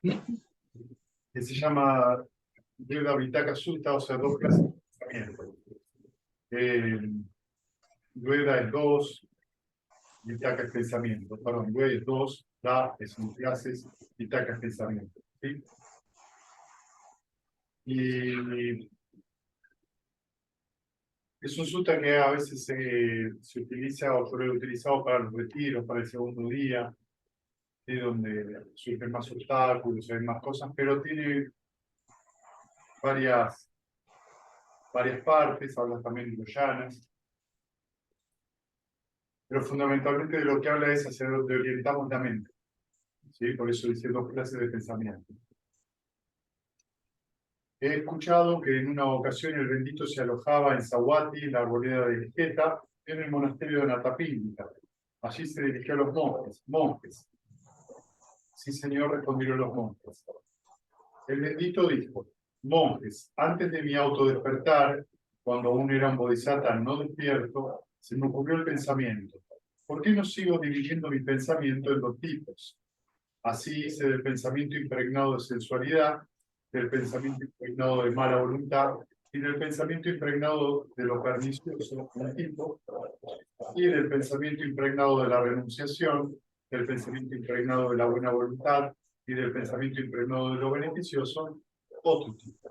que se llama Deuda Vitaka Sutta, o sea, dos clases de pensamiento. Deuda es dos, Vitaka es pensamiento. Perdón, Deuda es dos, Da es en clases, Vitaka es pensamiento. ¿Sí? Y es un sutta que a veces se utiliza o suele utilizado para los retiros, para el segundo día, ¿sí? Donde surgen más obstáculos, hay más cosas, pero tiene varias partes, habla también de llanas, pero fundamentalmente de lo que habla es hacia donde orientamos la mente, ¿sí? Por eso dice dos clases de pensamiento. He escuchado que en una ocasión el bendito se alojaba en Sahuati, la arboleda de Ejeta, en el monasterio de Natapíndika. Allí se dirigió a los monjes. Sí, señor, respondieron los monjes. El bendito dijo: monjes, antes de mi autodespertar, cuando aún era un bodhisattva no despierto, se me ocurrió el pensamiento: ¿por qué no sigo dividiendo mi pensamiento en dos tipos? Así hice del pensamiento impregnado de sensualidad, del pensamiento impregnado de mala voluntad y del pensamiento impregnado de lo pernicioso, un tipo, y del pensamiento impregnado de la renunciación, del pensamiento impregnado de la buena voluntad y del pensamiento impregnado de lo beneficioso, otro tipo.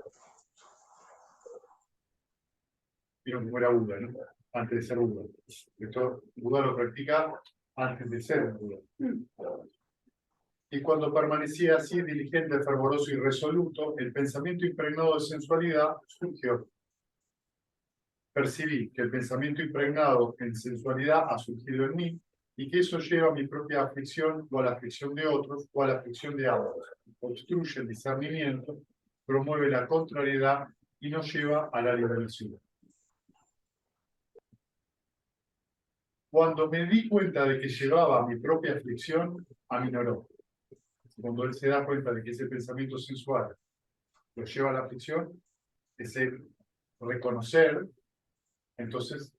Vieron cómo era Buda, ¿no? Antes de ser Buda. Esto Buda lo practica antes de ser Buda. Y cuando permanecía así, diligente, fervoroso y resoluto, el pensamiento impregnado de sensualidad surgió. Percibí que el pensamiento impregnado en sensualidad ha surgido en mí y que eso lleva a mi propia aflicción o a la aflicción de otros o a la aflicción de ambos. Obstruye el discernimiento, promueve la contrariedad y nos lleva a la liberación. Cuando me di cuenta de que llevaba a mi propia aflicción, aminoró. Cuando él se da cuenta de que ese pensamiento sensual lo lleva a la aflicción, ese reconocer, entonces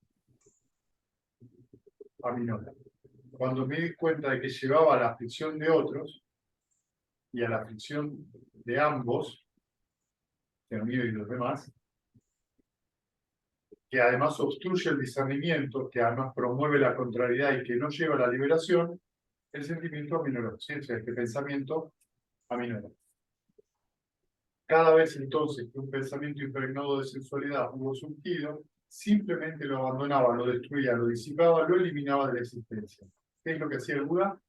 aminora. Cuando me di cuenta de que llevaba a la aflicción de otros y a la aflicción de ambos, el mío y los demás, que además obstruye el discernimiento, que además promueve la contrariedad y que no lleva a la liberación, el sentimiento aminoró. ¿Sí? O sea, este pensamiento aminoró. Cada vez entonces que un pensamiento impregnado de sensualidad hubo surgido, simplemente lo abandonaba, lo destruía, lo disipaba, lo eliminaba de la existencia. ¿Qué es lo que hacía el Buda?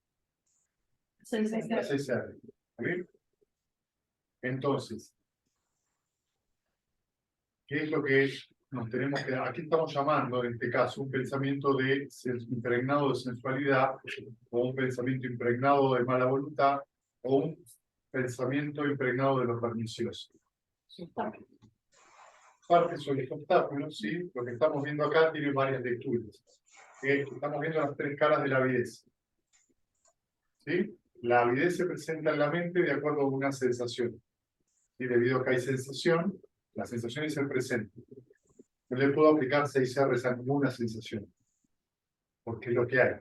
Cesar. ¿Sí? Entonces, ¿qué es lo que nos tenemos que... Aquí estamos llamando, en este caso, un pensamiento impregnado de sensualidad, o un pensamiento impregnado de mala voluntad, o un pensamiento impregnado de lo pernicioso. Parte sobre los obstáculos, ¿sí? Lo que estamos viendo acá tiene varias lecturas. Estamos viendo las tres caras de la avidez. ¿Sí? La avidez se presenta en la mente de acuerdo a una sensación. Y debido a que hay sensación, la sensación es el presente. No le puedo aplicar 6 R's a ninguna sensación, porque es lo que hay.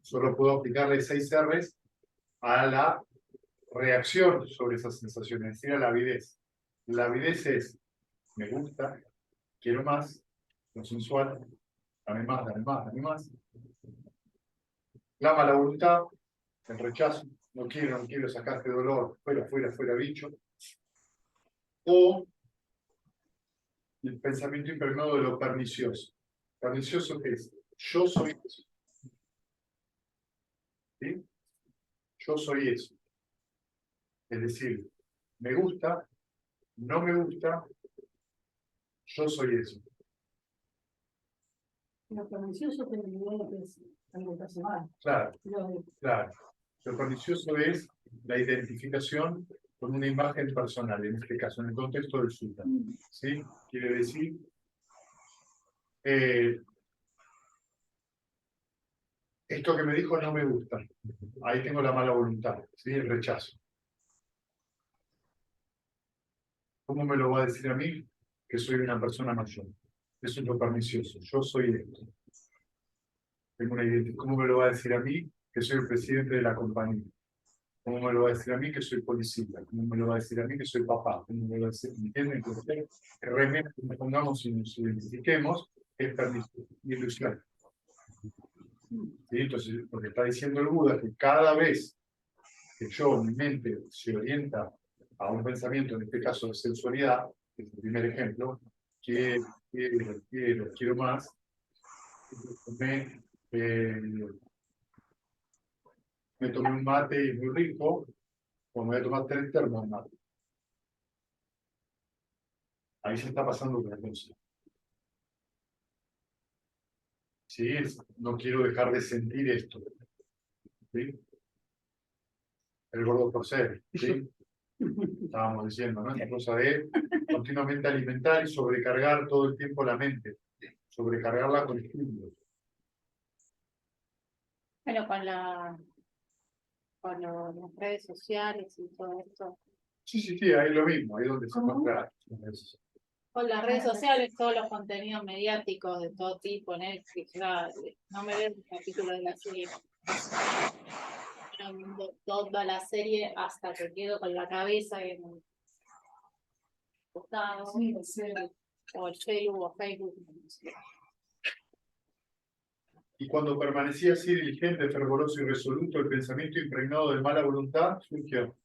Solo puedo aplicarle 6 R's a la reacción sobre esas sensaciones, es decir, a la avidez. La avidez es: me gusta, quiero más, lo sensual, dame más, dame más, dame más. La mala voluntad, el rechazo, no quiero sacarte dolor, fuera, fuera, fuera, bicho. O el pensamiento impregnado de lo pernicioso. ¿Pernicioso qué es? Yo soy eso. ¿Sí? Yo soy eso. Es decir, me gusta, no me gusta, yo soy eso. Lo pernicioso tiene que es algo personal. Claro, claro. Lo pernicioso es la identificación con una imagen personal, en este caso, en el contexto del sutta. ¿Sí? Quiere decir, esto que me dijo no me gusta. Ahí tengo la mala voluntad, ¿sí? El rechazo. ¿Cómo me lo va a decir a mí? Que soy una persona mayor. Eso es lo pernicioso. Yo soy esto. Tengo una identidad. ¿Cómo me lo va a decir a mí? Que soy el presidente de la compañía. ¿Cómo me lo va a decir a mí que soy policía? ¿Cómo me lo va a decir a mí que soy papá? ¿Cómo me lo va a decir? ¿Entienden? Entonces, realmente nos pongamos y nos identifiquemos es permiso y ilusión. ¿Sí? Entonces, lo que está diciendo el Buda es que cada vez que yo, mi mente, se orienta a un pensamiento, en este caso de sensualidad, que es el primer ejemplo, quiero más, eh, me tomé un mate muy rico, o me voy a tomar 3 termos de mate. Ahí se está pasando otra cosa. ¿Sí? No quiero dejar de sentir esto. ¿Sí? El gordo por ser. ¿Sí? Estábamos diciendo, ¿no? Esta cosa de continuamente alimentar y sobrecargar todo el tiempo la mente. Sobrecargarla con estímulos. Bueno, las redes sociales y todo esto. Sí, ahí lo mismo, ahí donde se encuentra. Con las redes sociales, todos los contenidos mediáticos de todo tipo, Netflix, no me veo el capítulo de la serie. Estoy viendo toda la serie hasta que quedo con la cabeza en el costado, o el Facebook. Y cuando permanecía así diligente, fervoroso y resoluto, el pensamiento impregnado de mala voluntad surgió.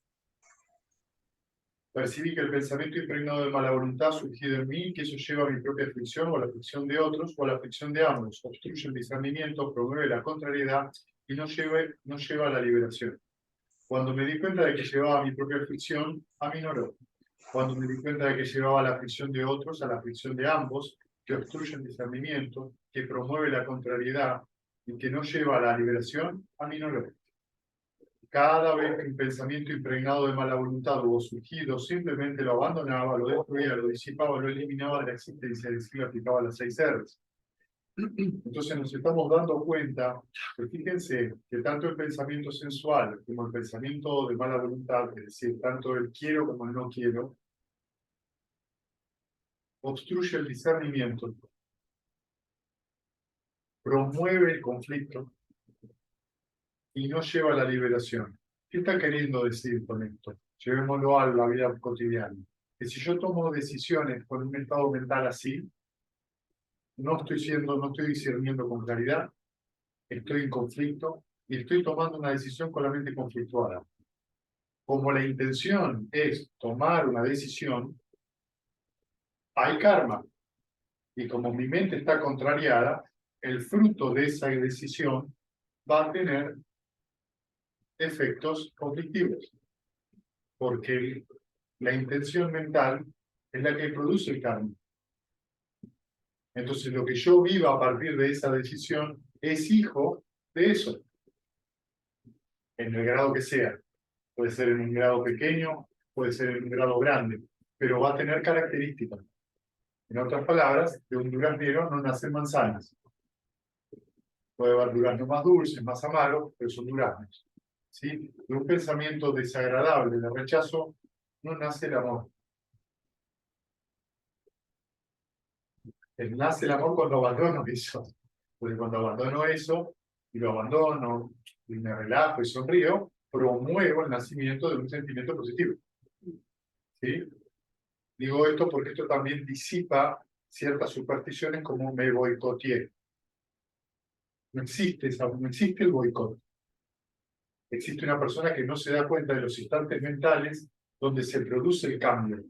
Percibí que el pensamiento impregnado de mala voluntad surgido en mí, que eso lleva a mi propia aflicción o a la aflicción de otros o a la aflicción de ambos, obstruye el discernimiento, promueve la contrariedad y no lleva a la liberación. Cuando me di cuenta de que llevaba a mi propia aflicción, aminoró. Cuando me di cuenta de que llevaba a la aflicción de otros, a la aflicción de ambos, que obstruye el discernimiento, que promueve la contrariedad y que no lleva a la liberación, aminoró. Cada vez que un pensamiento impregnado de mala voluntad hubo surgido, simplemente lo abandonaba, lo destruía, lo disipaba, lo eliminaba de la existencia, es decir, aplicaba las 6 R's. Entonces nos estamos dando cuenta que fíjense que tanto el pensamiento sensual como el pensamiento de mala voluntad, es decir, tanto el quiero como el no quiero, obstruye el discernimiento, promueve el conflicto y no lleva a la liberación. ¿Qué está queriendo decir con esto? Llevémoslo a la vida cotidiana. Que si yo tomo decisiones con un estado mental así, no estoy discerniendo con claridad, estoy en conflicto y estoy tomando una decisión con la mente conflictuada. Como la intención es tomar una decisión, hay karma. Y como mi mente está contrariada, el fruto de esa decisión va a tener efectos conflictivos. Porque la intención mental es la que produce el karma. Entonces, lo que yo viva a partir de esa decisión es hijo de eso, en el grado que sea. Puede ser en un grado pequeño, puede ser en un grado grande, pero va a tener características. En otras palabras, de un duraznero no nacen manzanas. Puede haber duraznos más dulces, más amargos, pero son duraznos. ¿Sí? De un pensamiento desagradable, de rechazo, no nace el amor. Nace el amor cuando abandono eso. Porque cuando abandono eso, y lo abandono, y me relajo y sonrío, promuevo el nacimiento de un sentimiento positivo. ¿Sí? Digo esto porque esto también disipa ciertas supersticiones como me boicoteé. No existe el boicot. Existe una persona que no se da cuenta de los instantes mentales donde se produce el cambio.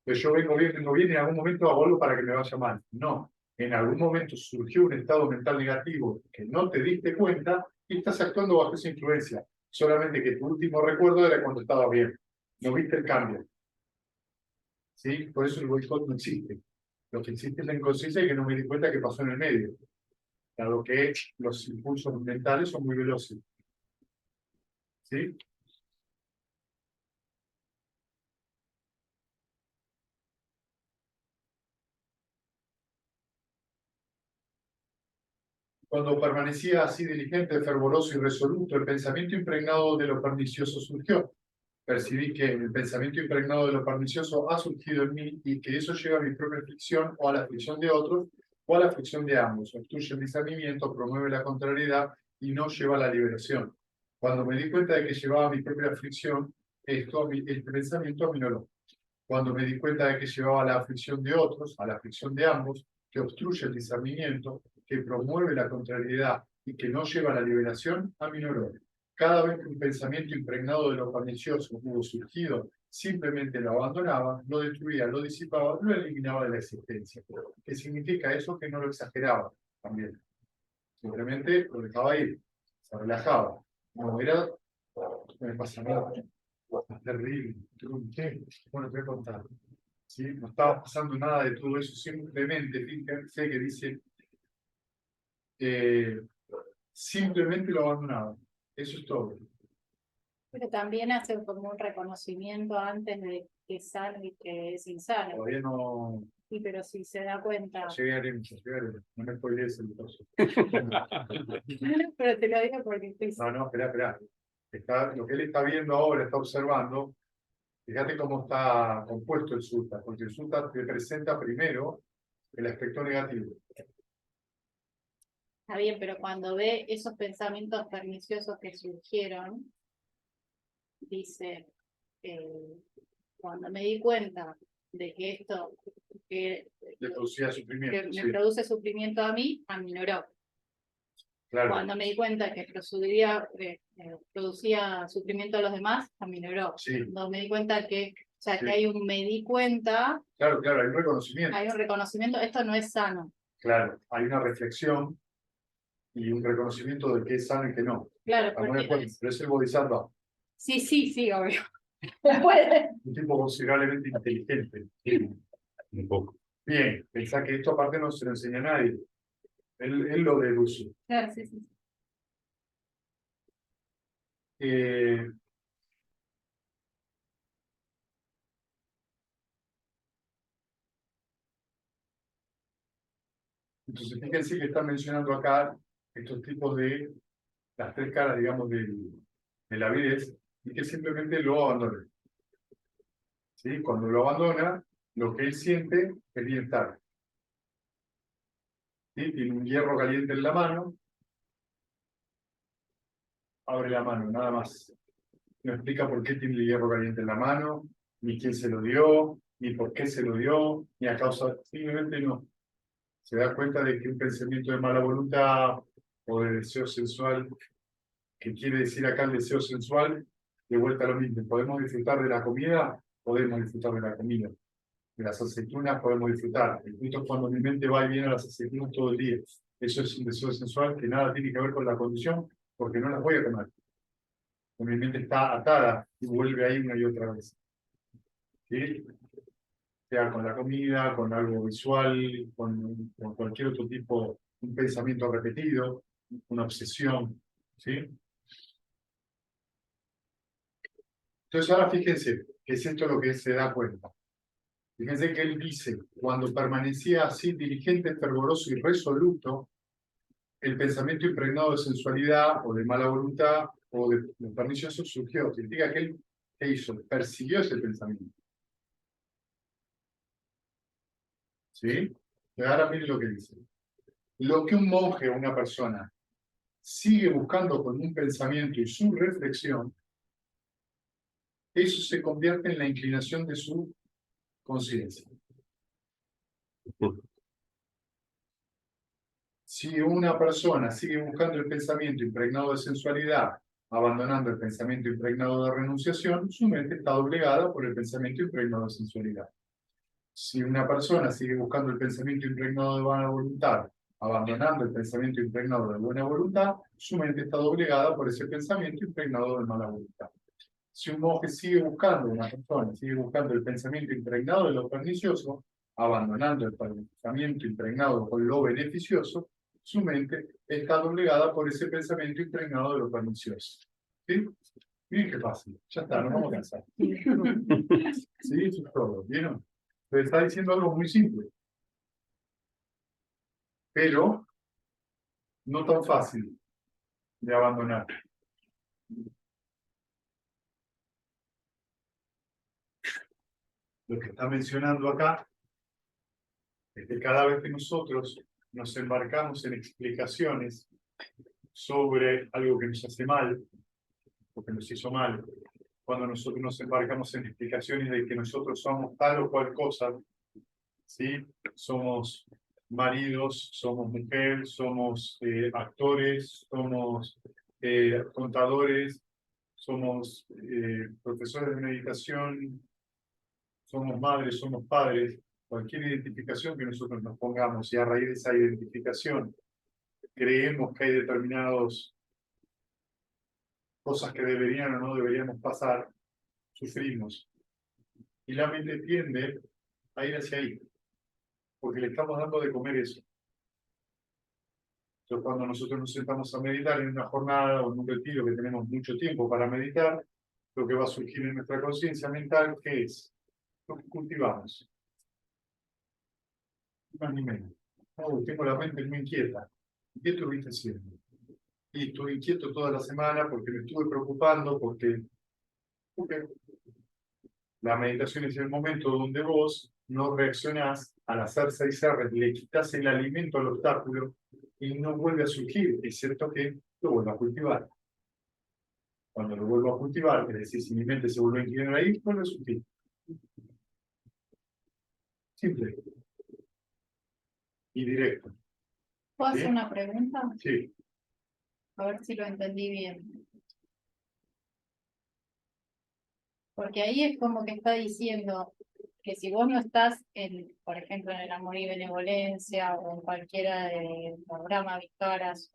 Pero yo vengo bien y en algún momento hago algo para que me vaya mal. No, en algún momento surgió un estado mental negativo que no te diste cuenta y estás actuando bajo esa influencia. Solamente que tu último recuerdo era cuando estaba bien. No viste el cambio. ¿Sí? Por eso el boicot no existe. Lo que existe es la inconsciencia y que no me di cuenta que pasó en el medio. Dado que los impulsos mentales son muy veloces. ¿Sí? Cuando permanecía así diligente, fervoroso y resoluto, el pensamiento impregnado de lo pernicioso surgió. Percibí que el pensamiento impregnado de lo pernicioso ha surgido en mí y que eso lleva a mi propia aflicción o a la aflicción de otros o a la aflicción de ambos. Obstruye el discernimiento, promueve la contrariedad y no lleva a la liberación. Cuando me di cuenta de que llevaba mi propia aflicción, el pensamiento aminoró. Cuando me di cuenta de que llevaba la aflicción de otros, a la aflicción de ambos, que obstruye el discernimiento, que promueve la contrariedad y que no lleva a la liberación, aminoró. Cada vez que un pensamiento impregnado de lo pernicioso hubo surgido, simplemente lo abandonaba, lo destruía, lo disipaba, lo eliminaba de la existencia. ¿Qué significa eso? Que no lo exageraba también. Simplemente lo dejaba ir, se relajaba. No era, me pasa nada, es terrible, bueno, te voy a contar. ¿Sí? No estaba pasando nada de todo eso, simplemente, fíjense que dice, simplemente lo abandonaba. Eso es todo. Pero también hace como un reconocimiento antes de que es sano y que es insano. Todavía no. Sí, pero si se da cuenta. Llegaremos. No me spoilees el caso. Pero te lo digo porque estoy. No, espera. Lo que él está viendo ahora, está observando, fíjate cómo está compuesto el sutta, porque el sutta te presenta primero el aspecto negativo. Está bien, pero cuando ve esos pensamientos perniciosos que surgieron, dice, cuando me di cuenta de que esto que Le producía sufrimiento. me produce sufrimiento a mí, aminoró. Claro. Cuando me di cuenta que producía sufrimiento a los demás, aminoró. Sí. Cuando me di cuenta que, Sí. que hay un me di cuenta, Claro, hay un reconocimiento. hay un reconocimiento, esto no es sano. Claro, hay una reflexión y un reconocimiento de qué es sano y qué no. Claro, Pero es el bodhisattva. Sí, obvio. Un tipo considerablemente inteligente. Un poco. Bien, pensá que esto aparte no se lo enseña a nadie. Él lo deduce. Claro, sí. Entonces, fíjense que están mencionando acá estos tipos de las tres caras, digamos, de la avidez, y que simplemente lo abandona. ¿Sí? Cuando lo abandona, lo que él siente es bienestar. ¿Sí? Tiene un hierro caliente en la mano, abre la mano, nada más. No explica por qué tiene el hierro caliente en la mano, ni quién se lo dio, ni por qué se lo dio, ni a causa, simplemente no. Se da cuenta de que un pensamiento de mala voluntad o de deseo sensual, que quiere decir acá el deseo sensual, de vuelta a lo mismo. ¿Podemos disfrutar de la comida? Podemos disfrutar de la comida. De las aceitunas podemos disfrutar. El punto es cuando mi mente va y viene a las aceitunas todo el día. Eso es un deseo sensual que nada tiene que ver con la condición, porque no las voy a comer. Mi mente está atada y vuelve ahí una y otra vez. ¿Sí? Sea con la comida, con algo visual, con cualquier otro tipo, un pensamiento repetido, una obsesión. ¿Sí? Entonces ahora fíjense, que es esto lo que se da cuenta. Fíjense que él dice, cuando permanecía así diligente, fervoroso y resoluto, el pensamiento impregnado de sensualidad o de mala voluntad o de pernicioso surgió. Significa que él, ¿qué hizo? Persiguió ese pensamiento. ¿Sí? Y ahora miren lo que dice. Lo que un monje o una persona sigue buscando con un pensamiento y su reflexión, eso se convierte en la inclinación de su conciencia. Si una persona sigue buscando el pensamiento impregnado de sensualidad, abandonando el pensamiento impregnado de renunciación, su mente está doblegada por el pensamiento impregnado de sensualidad. Si una persona sigue buscando el pensamiento impregnado de buena voluntad, abandonando el pensamiento impregnado de buena voluntad, su mente está doblegada por ese pensamiento impregnado de mala voluntad. Si un monje sigue buscando, una persona sigue buscando el pensamiento impregnado de lo pernicioso, abandonando el pensamiento impregnado con lo beneficioso, su mente está doblegada por ese pensamiento impregnado de lo pernicioso. ¿Sí? Miren qué fácil. Ya está, nos vamos a cansar. Sí, eso es todo. ¿Vieron? Pero está diciendo algo muy simple. Pero no tan fácil de abandonar. Lo que está mencionando acá es que cada vez que nosotros nos embarcamos en explicaciones sobre algo que nos hace mal, porque nos hizo mal. Cuando nosotros nos embarcamos en explicaciones de que nosotros somos tal o cual cosa, ¿sí? Somos maridos, somos mujeres, somos actores, somos contadores, somos profesores de meditación, somos madres, somos padres, cualquier identificación que nosotros nos pongamos y a raíz de esa identificación creemos que hay determinadas cosas que deberían o no deberíamos pasar, sufrimos. Y la mente tiende a ir hacia ahí, porque le estamos dando de comer eso. Entonces, cuando nosotros nos sentamos a meditar en una jornada o en un retiro que tenemos mucho tiempo para meditar, lo que va a surgir en nuestra conciencia mental, ¿qué es? Lo que cultivamos. Ni más ni menos. Oh, tengo la mente muy inquieta. ¿Qué estuviste haciendo? Y estuve inquieto toda la semana porque me estuve preocupando, porque la meditación es el momento donde vos no reaccionás al hacer 6 R, le quitas el alimento al obstáculo y no vuelve a surgir, excepto que lo vuelva a cultivar. Cuando lo vuelvo a cultivar, es decir, si mi mente se vuelve a inclinar ahí, vuelve a surgir. Simple. Y directo. ¿Puedo ¿Sí? hacer una pregunta? Sí. A ver si lo entendí bien. Porque ahí es como que está diciendo que si vos no estás, por ejemplo, en el amor y benevolencia o en cualquiera de programa Vicaras,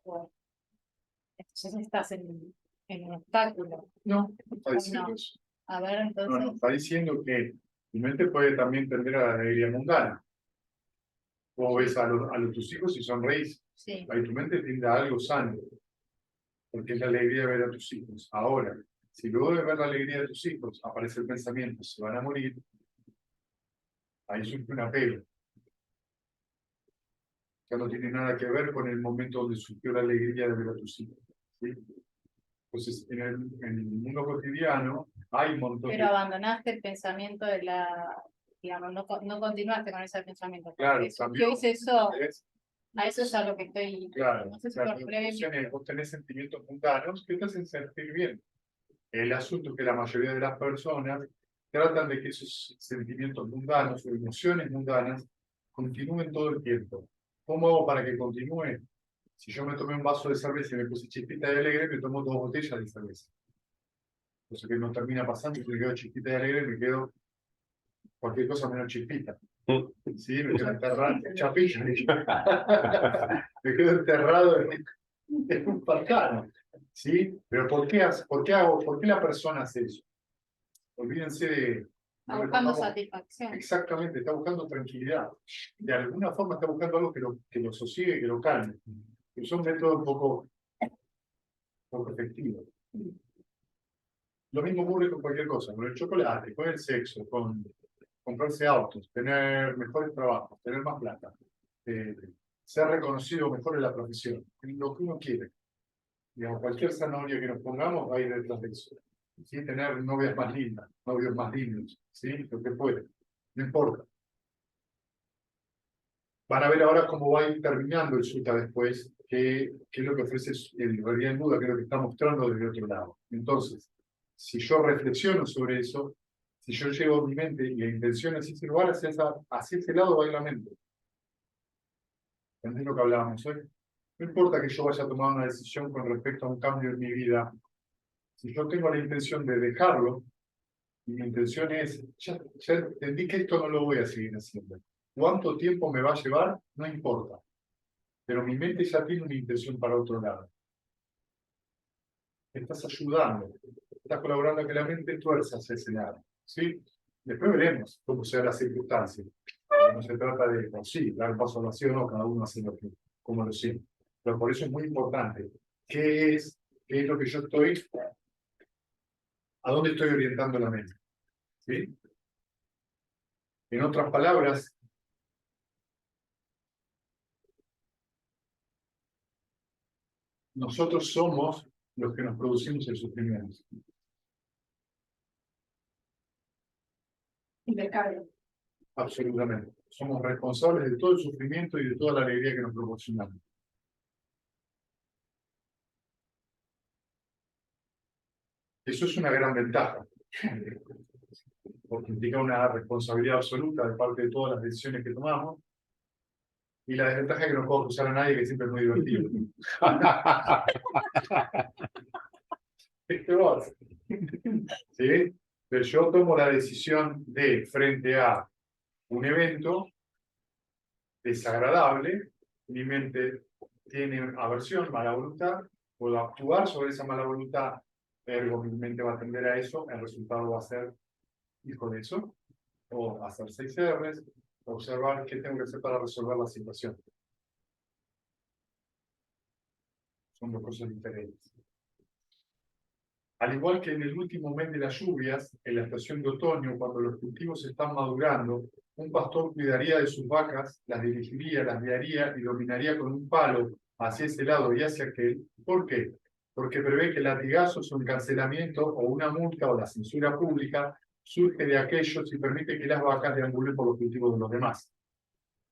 entonces estás en un obstáculo. No, no está diciendo No. eso. A ver, No, entonces, no, está diciendo que tu mente puede también tender a la alegría mundana. Vos ves a tus hijos y sonreís. sí. Ahí tu mente tiende a algo sano, porque es la alegría de ver a tus hijos. Ahora, si luego de ver la alegría de tus hijos aparece el pensamiento, se van a morir, ahí surge un apego. Ya no tiene nada que ver con el momento donde surgió la alegría de ver a tus hijos. ¿Sí? Entonces, en el mundo cotidiano hay un montón Pero de... abandonaste el pensamiento de digamos, no continuaste con ese pensamiento. Claro, Eso, también. yo hice eso, ¿Ves? a eso es a lo que estoy, Claro, no sé si la por breve, conclusión es, vos tenés sentimientos mundanos que te hacen sentir bien. El asunto es que la mayoría de las personas tratan de que esos sentimientos mundanos o emociones mundanas continúen todo el tiempo. ¿Cómo hago para que continúe? Si yo me tomé un vaso de cerveza y me puse chispita de alegre, me tomo 2 botellas de cerveza. Cosa que no termina pasando, si me quedo chispita de alegre, me quedo cualquier cosa menos chispita. Sí, me quedo enterrado, chapilla. Me quedo enterrado en un pantano. ¿Sí? Pero ¿por qué la persona hace eso? Olvídense de... está buscando satisfacción. Exactamente, está buscando tranquilidad. De alguna forma está buscando algo que lo sosiegue, que lo calme. Que son métodos poco efectivos. Lo mismo ocurre con cualquier cosa, con el chocolate, con el sexo, con comprarse autos, tener mejores trabajos, tener más plata, ser reconocido mejor en la profesión, en lo que uno quiere. Digamos, cualquier zanahoria que nos pongamos va a ir detrás de eso. ¿Sí? Tener novias más lindas, novios más lindos, ¿sí? Lo que puede, no importa. Van a ver ahora cómo va a ir terminando el sutta después, qué es lo que ofrece el realidad en Buda, que es lo que está mostrando desde otro lado. Entonces, si yo reflexiono sobre eso, si yo llevo mi mente y la intención es ese lugar, hacia ese lado va a ir la mente. ¿Entendés lo que hablábamos hoy? No importa que yo vaya a tomar una decisión con respecto a un cambio en mi vida, si yo tengo la intención de dejarlo, y mi intención es, ya entendí que esto no lo voy a seguir haciendo. ¿Cuánto tiempo me va a llevar? No importa. Pero mi mente ya tiene una intención para otro lado. Estás ayudando, estás colaborando a que la mente tuerza hacia ese lado. ¿Sí? Después veremos cómo sea la circunstancia. No se trata de, pues sí, dar un paso vacío, no, cada uno hace como lo siente. Pero por eso es muy importante. ¿Qué es lo que yo estoy? ¿A dónde estoy orientando la mente? ¿Sí? En otras palabras, nosotros somos los que nos producimos el sufrimiento. Impecable. Absolutamente. Somos responsables de todo el sufrimiento y de toda la alegría que nos proporcionamos. Eso es una gran ventaja, porque implica una responsabilidad absoluta de parte de todas las decisiones que tomamos. Y la desventaja es que no puedo acusar a nadie, que siempre es muy divertido. ¿Viste vos? ¿Sí? Pero yo tomo la decisión de, frente a un evento desagradable, mi mente tiene aversión, mala voluntad, puedo actuar sobre esa mala voluntad, ergo mi mente va a tender a eso, el resultado va a ser hijo de eso, o hacer 6 R's, observar qué tengo que hacer para resolver la situación. Son dos cosas diferentes. Al igual que en el último mes de las lluvias, en la estación de otoño, cuando los cultivos están madurando, un pastor cuidaría de sus vacas, las dirigiría, las guiaría y dominaría con un palo hacia ese lado y hacia aquel. ¿Por qué? Porque prevé que latigazos o encarcelamiento o una multa o la censura pública surge de aquellos y permite que las vacas deambulen por los cultivos de los demás.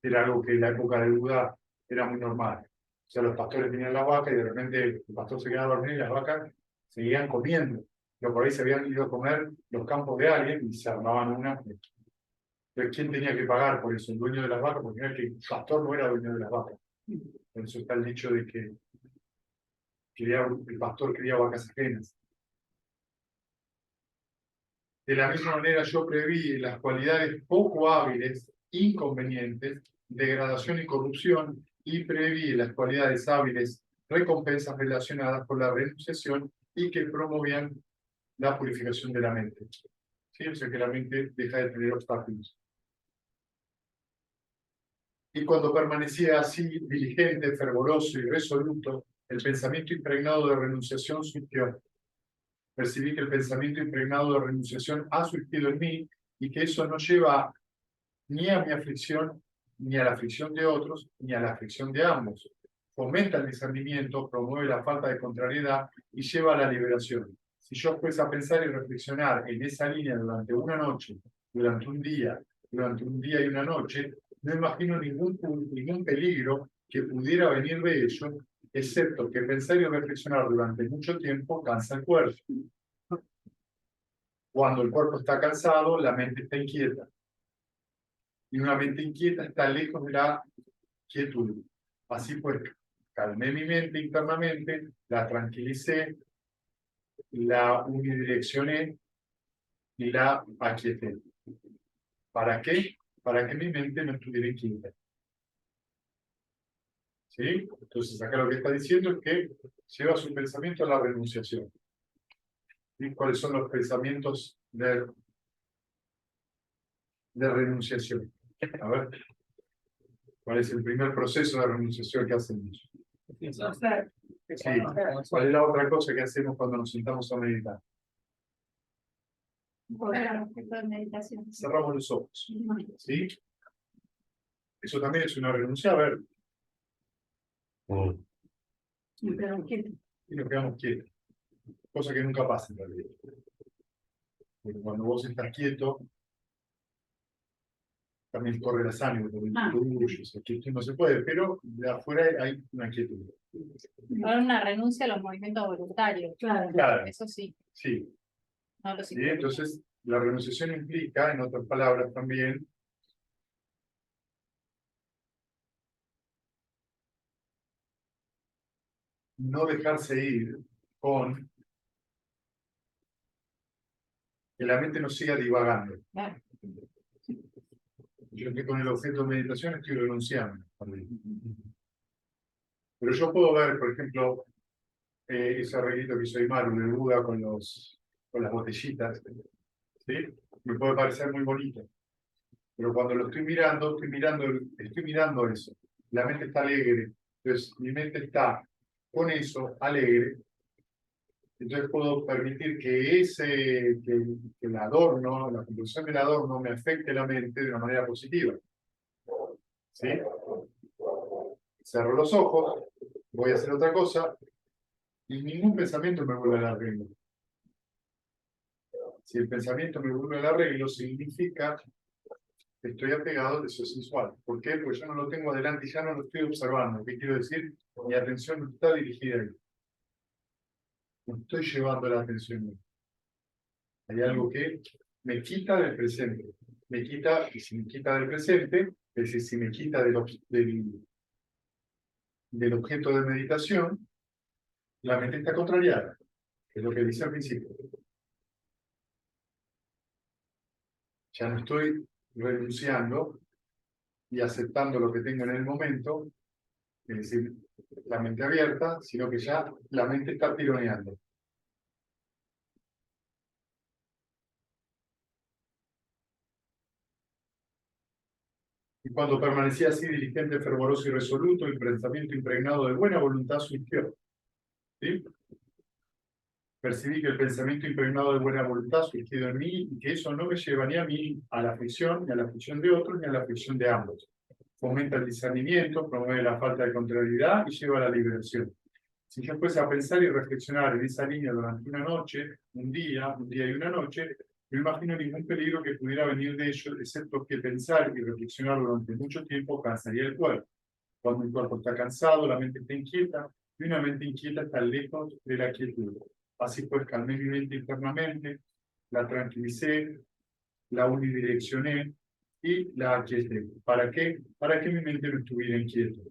Era algo que en la época de Buda era muy normal. O sea, los pastores tenían las vacas y de repente el pastor se quedaba dormido y las vacas seguían comiendo. Pero por ahí se habían ido a comer los campos de alguien y se armaban una. Pero ¿quién tenía que pagar por eso? El dueño de las vacas, porque era que el pastor no era dueño de las vacas. Por eso está el dicho de que el pastor cría vacas ajenas. De la misma manera yo preví las cualidades poco hábiles, inconvenientes, degradación y corrupción, y preví las cualidades hábiles, recompensas relacionadas con la renunciación y que promovían la purificación de la mente. ¿Sí? O sea que la mente deja de tener obstáculos. Y cuando permanecía así, diligente, fervoroso y resoluto, el pensamiento impregnado de renunciación surgió. Percibí que el pensamiento impregnado de renunciación ha surgido en mí y que eso no lleva ni a mi aflicción, ni a la aflicción de otros, ni a la aflicción de ambos. Fomenta el discernimiento, promueve la falta de contrariedad y lleva a la liberación. Si yo fuese a pensar y reflexionar en esa línea durante una noche, durante un día y una noche, no imagino ningún peligro que pudiera venir de ello, excepto que pensar y reflexionar durante mucho tiempo cansa el cuerpo. Cuando el cuerpo está cansado, la mente está inquieta. Y una mente inquieta está lejos de la quietud. Así pues, calmé mi mente internamente, la tranquilicé, la unidireccioné y la aquieté. ¿Para qué? Para que mi mente no estuviera inquieta. ¿Sí? Entonces, acá lo que está diciendo es que lleva su pensamiento a la renunciación. ¿Y cuáles son los pensamientos de renunciación? A ver, ¿cuál es el primer proceso de renunciación que hacemos? Sí. ¿Cuál es la otra cosa que hacemos cuando nos sentamos a meditar? Meditación. Cerramos los ojos. ¿Sí? Eso también es una renuncia. A ver. Y nos quedamos quietos. Cosa que nunca pasa en realidad. Porque cuando vos estás quieto, también corre la sangre, por el orgullo, quieto no se puede, pero de afuera hay una quietud. Ahora una renuncia a los movimientos voluntarios. Claro. Eso sí. Sí. No lo ¿Sí? Entonces, la renunciación implica, en otras palabras también, no dejarse ir con que la mente no siga divagando. Claro. Yo que con el objeto de meditación estoy renunciando. Pero yo puedo ver, por ejemplo, ese arreglito que hizo Imaru de Buda con las botellitas. ¿Sí? Me puede parecer muy bonito. Pero cuando lo estoy mirando eso. La mente está alegre. Entonces, mi mente está con eso, alegre. Entonces puedo permitir que el adorno, la conclusión del adorno me afecte la mente de una manera positiva. ¿Sí? Cerro los ojos, voy a hacer otra cosa y ningún pensamiento me vuelve al arreglo. Si el pensamiento me vuelve al arreglo, significa que estoy apegado al deseo sensual. ¿Por qué? Porque yo no lo tengo adelante y ya no lo estoy observando. ¿Qué quiero decir? Mi atención no está dirigida ahí. No estoy llevando la atención ahí. Hay algo que me quita del presente. Me quita, y si me quita del presente, es decir, si me quita del objeto de meditación, la mente está contrariada, que es lo que dice al principio. Ya no estoy renunciando y aceptando lo que tengo en el momento, es decir, la mente abierta, sino que ya la mente está tironeando. Y cuando permanecía así diligente, fervoroso y resoluto, el pensamiento impregnado de buena voluntad surgió. ¿Sí? Percibí que el pensamiento impregnado de buena voluntad surgido en mí y que eso no me lleva ni a mí a la aflicción, ni a la aflicción de otros, ni a la aflicción de ambos. Fomenta el discernimiento, promueve la falta de contrariedad y lleva a la liberación. Si yo fuese a pensar y reflexionar en esa línea durante una noche, un día y una noche, no imagino ningún peligro que pudiera venir de ello, excepto que pensar y reflexionar durante mucho tiempo cansaría el cuerpo. Cuando el cuerpo está cansado, la mente está inquieta, y una mente inquieta está lejos de la quietud. Así pues, calmé mi mente internamente, la tranquilicé, la unidireccioné y la aquieté. ¿Para qué? Para que mi mente no estuviera inquieta.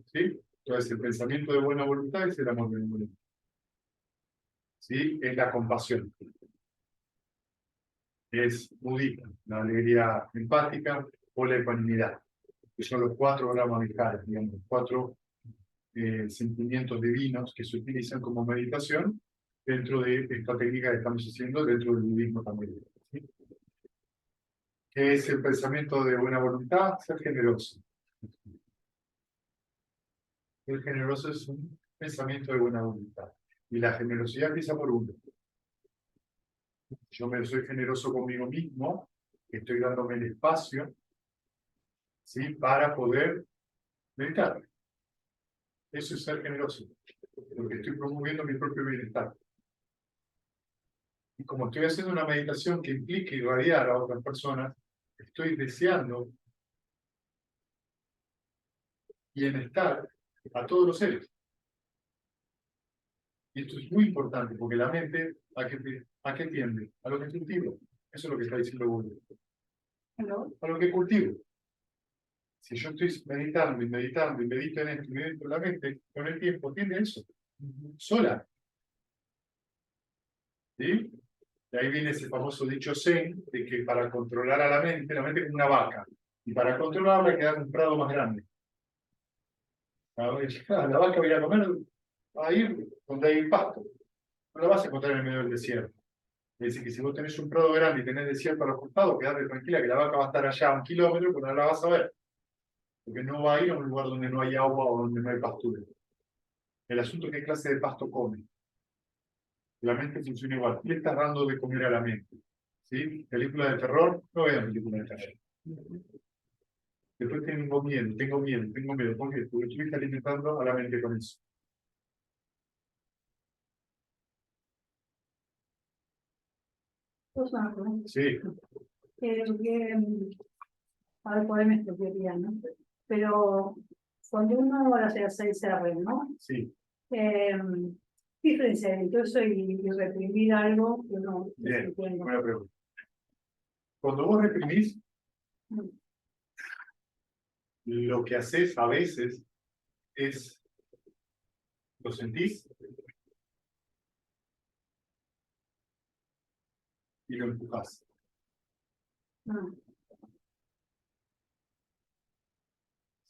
¿Sí? Entonces, el pensamiento de buena voluntad es el amor benevolente. ¿Sí? Es la compasión. Es budismo, la alegría empática o la ecuanimidad, que son los 4 gramas vitales, digamos, 4 sentimientos divinos que se utilizan como meditación dentro de esta técnica que estamos haciendo dentro del budismo también. ¿Sí? ¿Qué es el pensamiento de buena voluntad? Ser generoso. Ser generoso es un pensamiento de buena voluntad. Y la generosidad empieza por uno. Yo me soy generoso conmigo mismo, estoy dándome el espacio, ¿sí? Para poder meditar. Eso es ser generoso, porque estoy promoviendo mi propio bienestar. Y como estoy haciendo una meditación que implica irradiar a otras personas, estoy deseando bienestar a todos los seres. Y esto es muy importante, porque la mente, ¿a qué tiende? A lo que cultivo. Eso es lo que está diciendo Buda. A lo que cultivo. Si yo estoy meditando y meditando y medito en esto y medito en la mente, con el tiempo tiende a eso. Sola. ¿Sí? Y ahí viene ese famoso dicho Zen, de que para controlar a la mente es como una vaca. Y para controlarla hay que dar un prado más grande. La vaca va a ir a comer, va a ir donde hay pasto. No la vas a encontrar en el medio del desierto. Es decir, que si vos tenés un prado grande y tenés desierto a los costados, quedate tranquila que la vaca va a estar allá a 1 kilómetro, pero no la vas a ver. Porque no va a ir a un lugar donde no hay agua o donde no hay pastura. El asunto es qué clase de pasto come. La mente funciona igual. ¿Qué le estás dando de comer a la mente? ¿Sí? Película de terror, no vean películas de terror. Después tengo miedo, tengo miedo, tengo miedo. ¿Por qué? Porque estuviste alimentando a la mente con eso. Sí, A ver cuál es mi experiencia, ¿no? Pero cuando uno hace las 6R, ¿no? sí. ¿Qué diferencia hay entre eso y reprimir algo que uno Bien, está sintiendo? buena pregunta. Cuando vos reprimís, lo que haces a veces es, lo sentís y lo empujás. No.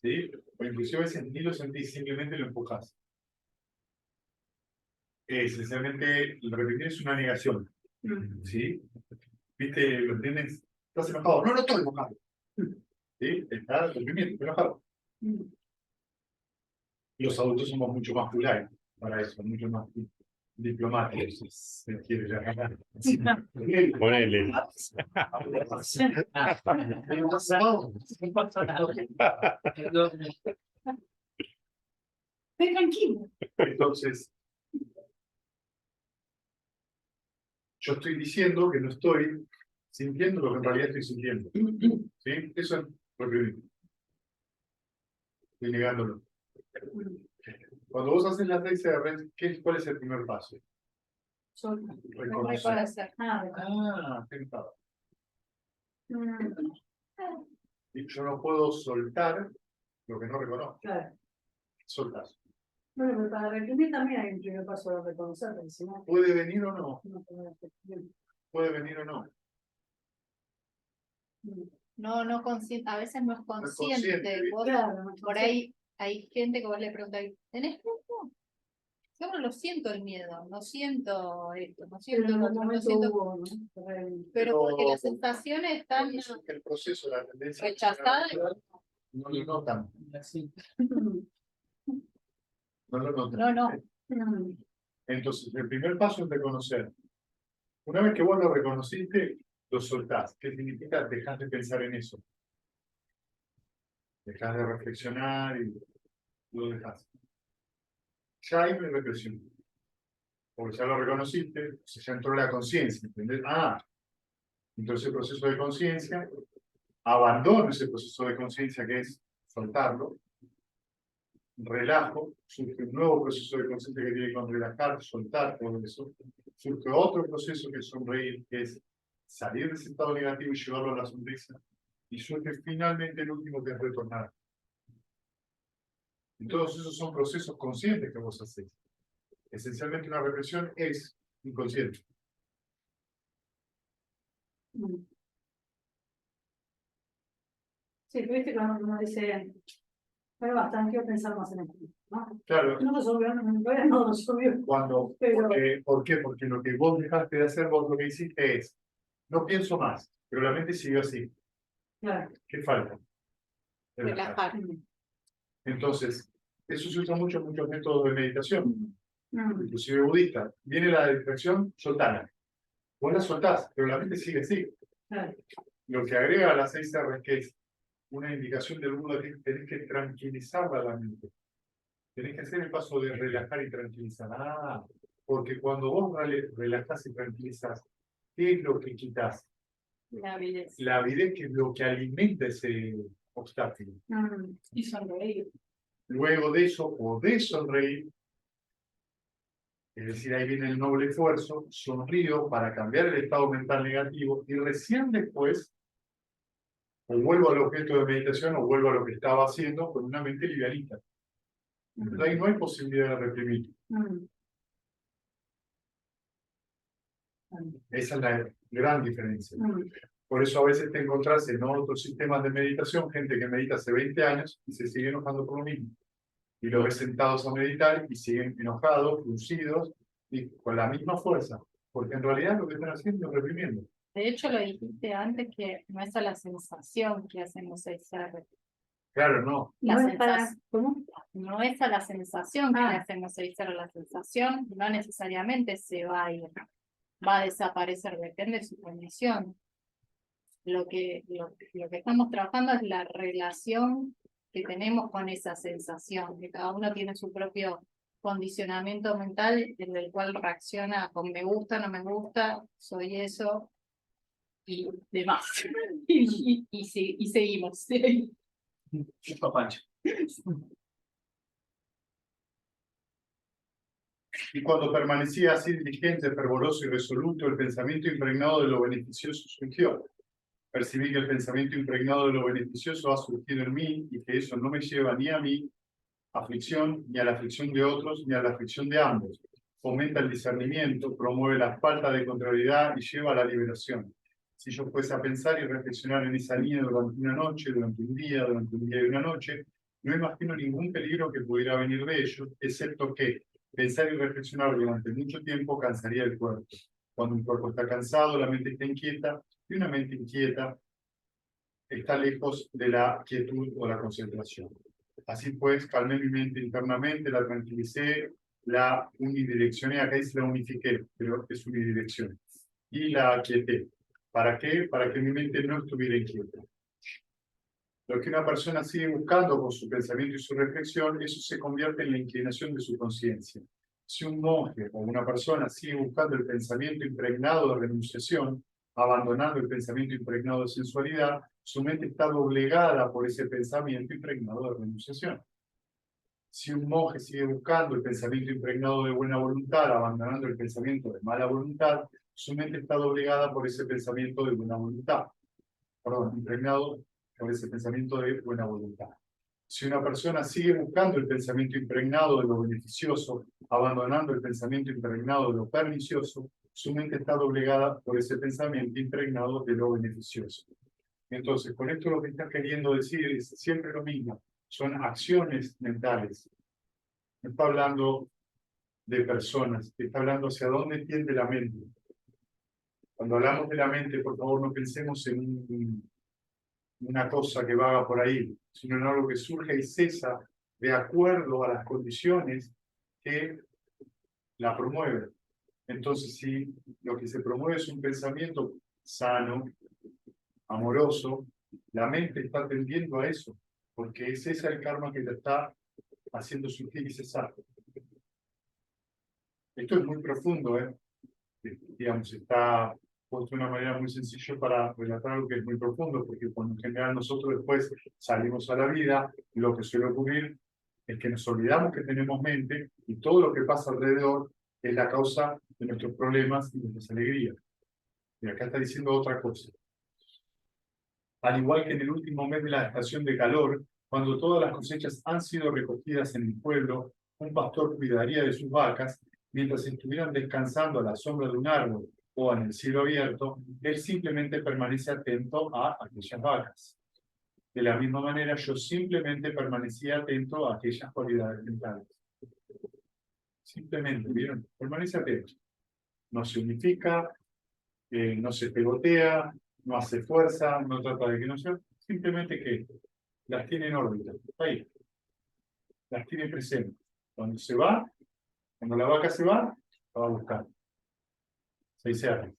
¿Sí? O inclusive a veces ni lo sentís, simplemente lo empujás. Esencialmente, el reprimir es una negación. ¿Sí? ¿Viste? ¿Lo entiendes? ¿Estás enojado? No, no estoy enojado. ¿Sí? Estás reprimiendo, estoy enojado. Los adultos somos mucho más plurales para eso, mucho más diplomáticos, si se quiere llamar. Ponele. Estoy tranquilo. Entonces, yo estoy diciendo que no estoy sintiendo lo que en realidad estoy sintiendo. ¿Sí? Eso es reprimir. Estoy negándolo. Cuando vos haces las 6 R, ¿cuál es el primer paso? reconocer. Reconocer. Atentado. Mm, Y yo no puedo soltar lo que no reconozco. claro. Soltar. Bueno, pero para reprimir también hay un primer paso de reconocer, porque si no, Puede venir o no. no podemos reprimir. Puede venir o no. Mm, No consciente, a veces no es consciente. consciente, Vos, claro, no, por ahí hay gente que vos le preguntáis, ¿tenés miedo? Yo no lo siento el miedo, no siento esto, no pero siento en lo un otro, no momento siento. hubo, ¿no? Pero porque las sensaciones están El proceso, la tendencia. rechazadas. No lo notan. Mm, No lo notan. No. mm, Entonces, el primer paso es reconocer. Una vez que vos lo reconociste, lo soltás. ¿Qué significa? Dejás de pensar en eso. Dejás de reflexionar y lo dejás. Ya hay una represión. Porque ya lo reconociste, entonces ya entró la conciencia. ¿Entendés? Entonces el proceso de conciencia, abandono ese proceso de conciencia que es soltarlo, relajo, surge un nuevo proceso de conciencia que tiene que relajar, soltar todo eso, surge otro proceso que es sonreír, que es salir de ese estado negativo y llevarlo a la sonrisa, y surge finalmente el último que es retornar. Y todos esos son procesos conscientes que vos hacés. Esencialmente una represión es inconsciente. mm. Sí, pero viste cuando uno dice, pero bastante, quiero pensar más en esto, ¿no? Claro, No resolvió, todavía no resolvió. Pero- ¿por qué? Porque lo que vos dejaste de hacer, vos lo que hiciste es, no pienso más, pero la mente siguió así. Claro. ¿Qué falta? Relajar. Mm, Entonces, eso se usa mucho en muchos métodos de meditación, mm, inclusive budista. Viene la distracción, soltala. Vos la soltás, pero la mente sigue así. claro. Lo que agrega a las 6 R, que es una indicación del mundo, que tenés que tranquilizar a la mente. Tenés que hacer el paso de relajar y tranquilizar. Porque cuando vos relajás y tranquilizás, ¿qué es lo que quitas? La avidez. La avidez, que es lo que alimenta ese obstáculo. Mm, Y sonreír. Luego de eso, podés sonreír, es decir, ahí viene el noble esfuerzo, sonrío para cambiar el estado mental negativo y recién después o vuelvo al objeto de meditación o vuelvo a lo que estaba haciendo con una mente livianita. Entonces ahí no hay posibilidad de reprimir. mm, Esa es la gran diferencia. mm. Por eso a veces te encontrás en otros sistemas de meditación gente que medita hace 20 años y se sigue enojando por lo mismo. Y los ves sentados a meditar y siguen enojados, fruncidos y con la misma fuerza. Porque en realidad lo que están haciendo es reprimiendo. De hecho, lo dijiste antes que no es a la sensación que hacemos el ser. Claro, no. La No es para, sensación. ¿cómo? No es a la sensación que le Ah. hacemos el ser. La sensación no necesariamente se va a ir, va a desaparecer, depende de su condición. Lo que estamos trabajando es la relación que tenemos con esa sensación, que cada uno tiene su propio condicionamiento mental en el cual reacciona con me gusta, no me gusta, soy eso y demás. Y seguimos. Y cuando permanecía así diligente, fervoroso y resoluto, el pensamiento impregnado de lo beneficioso surgió. Percibí que el pensamiento impregnado de lo beneficioso ha surgido en mí y que eso no me lleva ni a mí aflicción, ni a la aflicción de otros, ni a la aflicción de ambos. Fomenta el discernimiento, promueve la falta de contrariedad y lleva a la liberación. Si yo fuese a pensar y reflexionar en esa línea durante una noche, durante un día y una noche, no imagino ningún peligro que pudiera venir de ello, excepto que pensar y reflexionar durante mucho tiempo cansaría el cuerpo. Cuando un cuerpo está cansado, la mente está inquieta, y una mente inquieta está lejos de la quietud o la concentración. Así pues, calmé mi mente internamente, la tranquilicé, la unidireccioné, acá dice la unifiqué, pero es unidirección, y la aquieté. ¿Para qué? Para que mi mente no estuviera inquieta. Lo que una persona sigue buscando con su pensamiento y su reflexión, eso se convierte en la inclinación de su conciencia. Si un monje o una persona sigue buscando el pensamiento impregnado de renunciación, abandonando el pensamiento impregnado de sensualidad, su mente está doblegada por ese pensamiento impregnado de renunciación. Si un monje sigue buscando el pensamiento impregnado de buena voluntad, abandonando el pensamiento de mala voluntad, su mente está doblegada por ese pensamiento de buena voluntad. Perdón, impregnado por ese pensamiento de buena voluntad. Si una persona sigue buscando el pensamiento impregnado de lo beneficioso, abandonando el pensamiento impregnado de lo pernicioso, su mente está doblegada por ese pensamiento impregnado de lo beneficioso. Entonces, con esto lo que está queriendo decir es siempre lo mismo, son acciones mentales. No está hablando de personas, está hablando hacia dónde tiende la mente. Cuando hablamos de la mente, por favor, no pensemos en una cosa que vaga por ahí, sino en algo que surge y cesa de acuerdo a las condiciones que la promueven. Entonces, si lo que se promueve es un pensamiento sano, amoroso, la mente está tendiendo a eso, porque es ese el karma que la está haciendo surgir y cesar. Esto es muy profundo, digamos, está puesto de una manera muy sencilla para relatar algo que es muy profundo, porque cuando en general nosotros después salimos a la vida, lo que suele ocurrir es que nos olvidamos que tenemos mente y todo lo que pasa alrededor es la causa de nuestros problemas y de nuestras alegrías. Y acá está diciendo otra cosa. Al igual que en el último mes de la estación de calor, cuando todas las cosechas han sido recogidas en el pueblo, un pastor cuidaría de sus vacas, mientras estuvieran descansando a la sombra de un árbol o en el cielo abierto, él simplemente permanece atento a aquellas vacas. De la misma manera, yo simplemente permanecía atento a aquellas cualidades mentales. Simplemente, ¿vieron? Permanece atento. No se unifica, no se pegotea, no hace fuerza, no trata de que no sea, simplemente que las tiene en órbita, ahí, las tiene presentes. Cuando se va, cuando la vaca se va, la va a buscar. Se dice.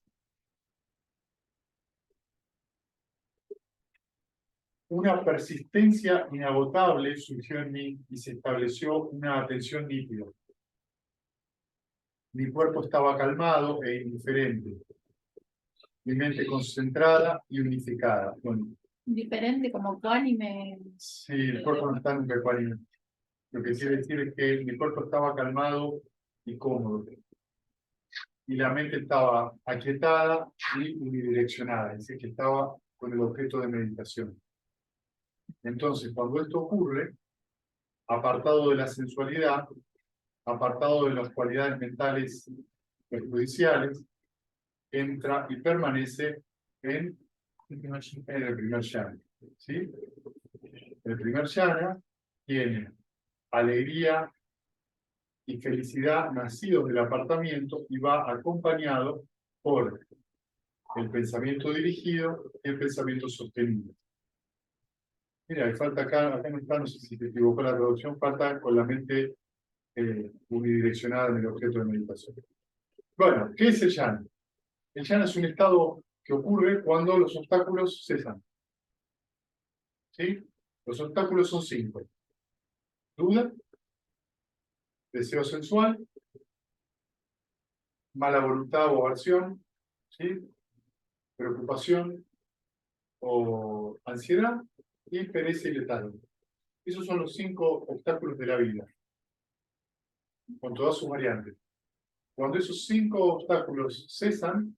Una persistencia inagotable surgió en mí y se estableció una atención nítida. Mi cuerpo estaba calmado e indiferente. Mi mente concentrada y unificada. Bueno, Diferente como cuánime. sí, el cuerpo no está nunca ecuánime. Lo que quiere decir es que mi cuerpo estaba calmado y cómodo. Y la mente estaba aquietada y unidireccionada, es decir, que estaba con el objeto de meditación. Entonces, cuando esto ocurre, apartado de la sensualidad, apartado de las cualidades mentales perjudiciales, entra y permanece en el primer jhana. ¿Sí? El primer jhana tiene alegría y felicidad nacidos del apartamiento y va acompañado por el pensamiento dirigido y el pensamiento sostenido. Mira, falta acá no está, no sé si te equivocó la traducción, falta con la mente unidireccionada en el objeto de meditación. Bueno, ¿qué es el jhana? El jhana es un estado que ocurre cuando los obstáculos cesan. ¿Sí? Los obstáculos son 5. Duda, deseo sensual, mala voluntad o aversión, ¿sí? Preocupación o ansiedad y pereza y letargo. Esos son los 5 obstáculos de la vida, con todas sus variantes. Cuando esos 5 obstáculos cesan,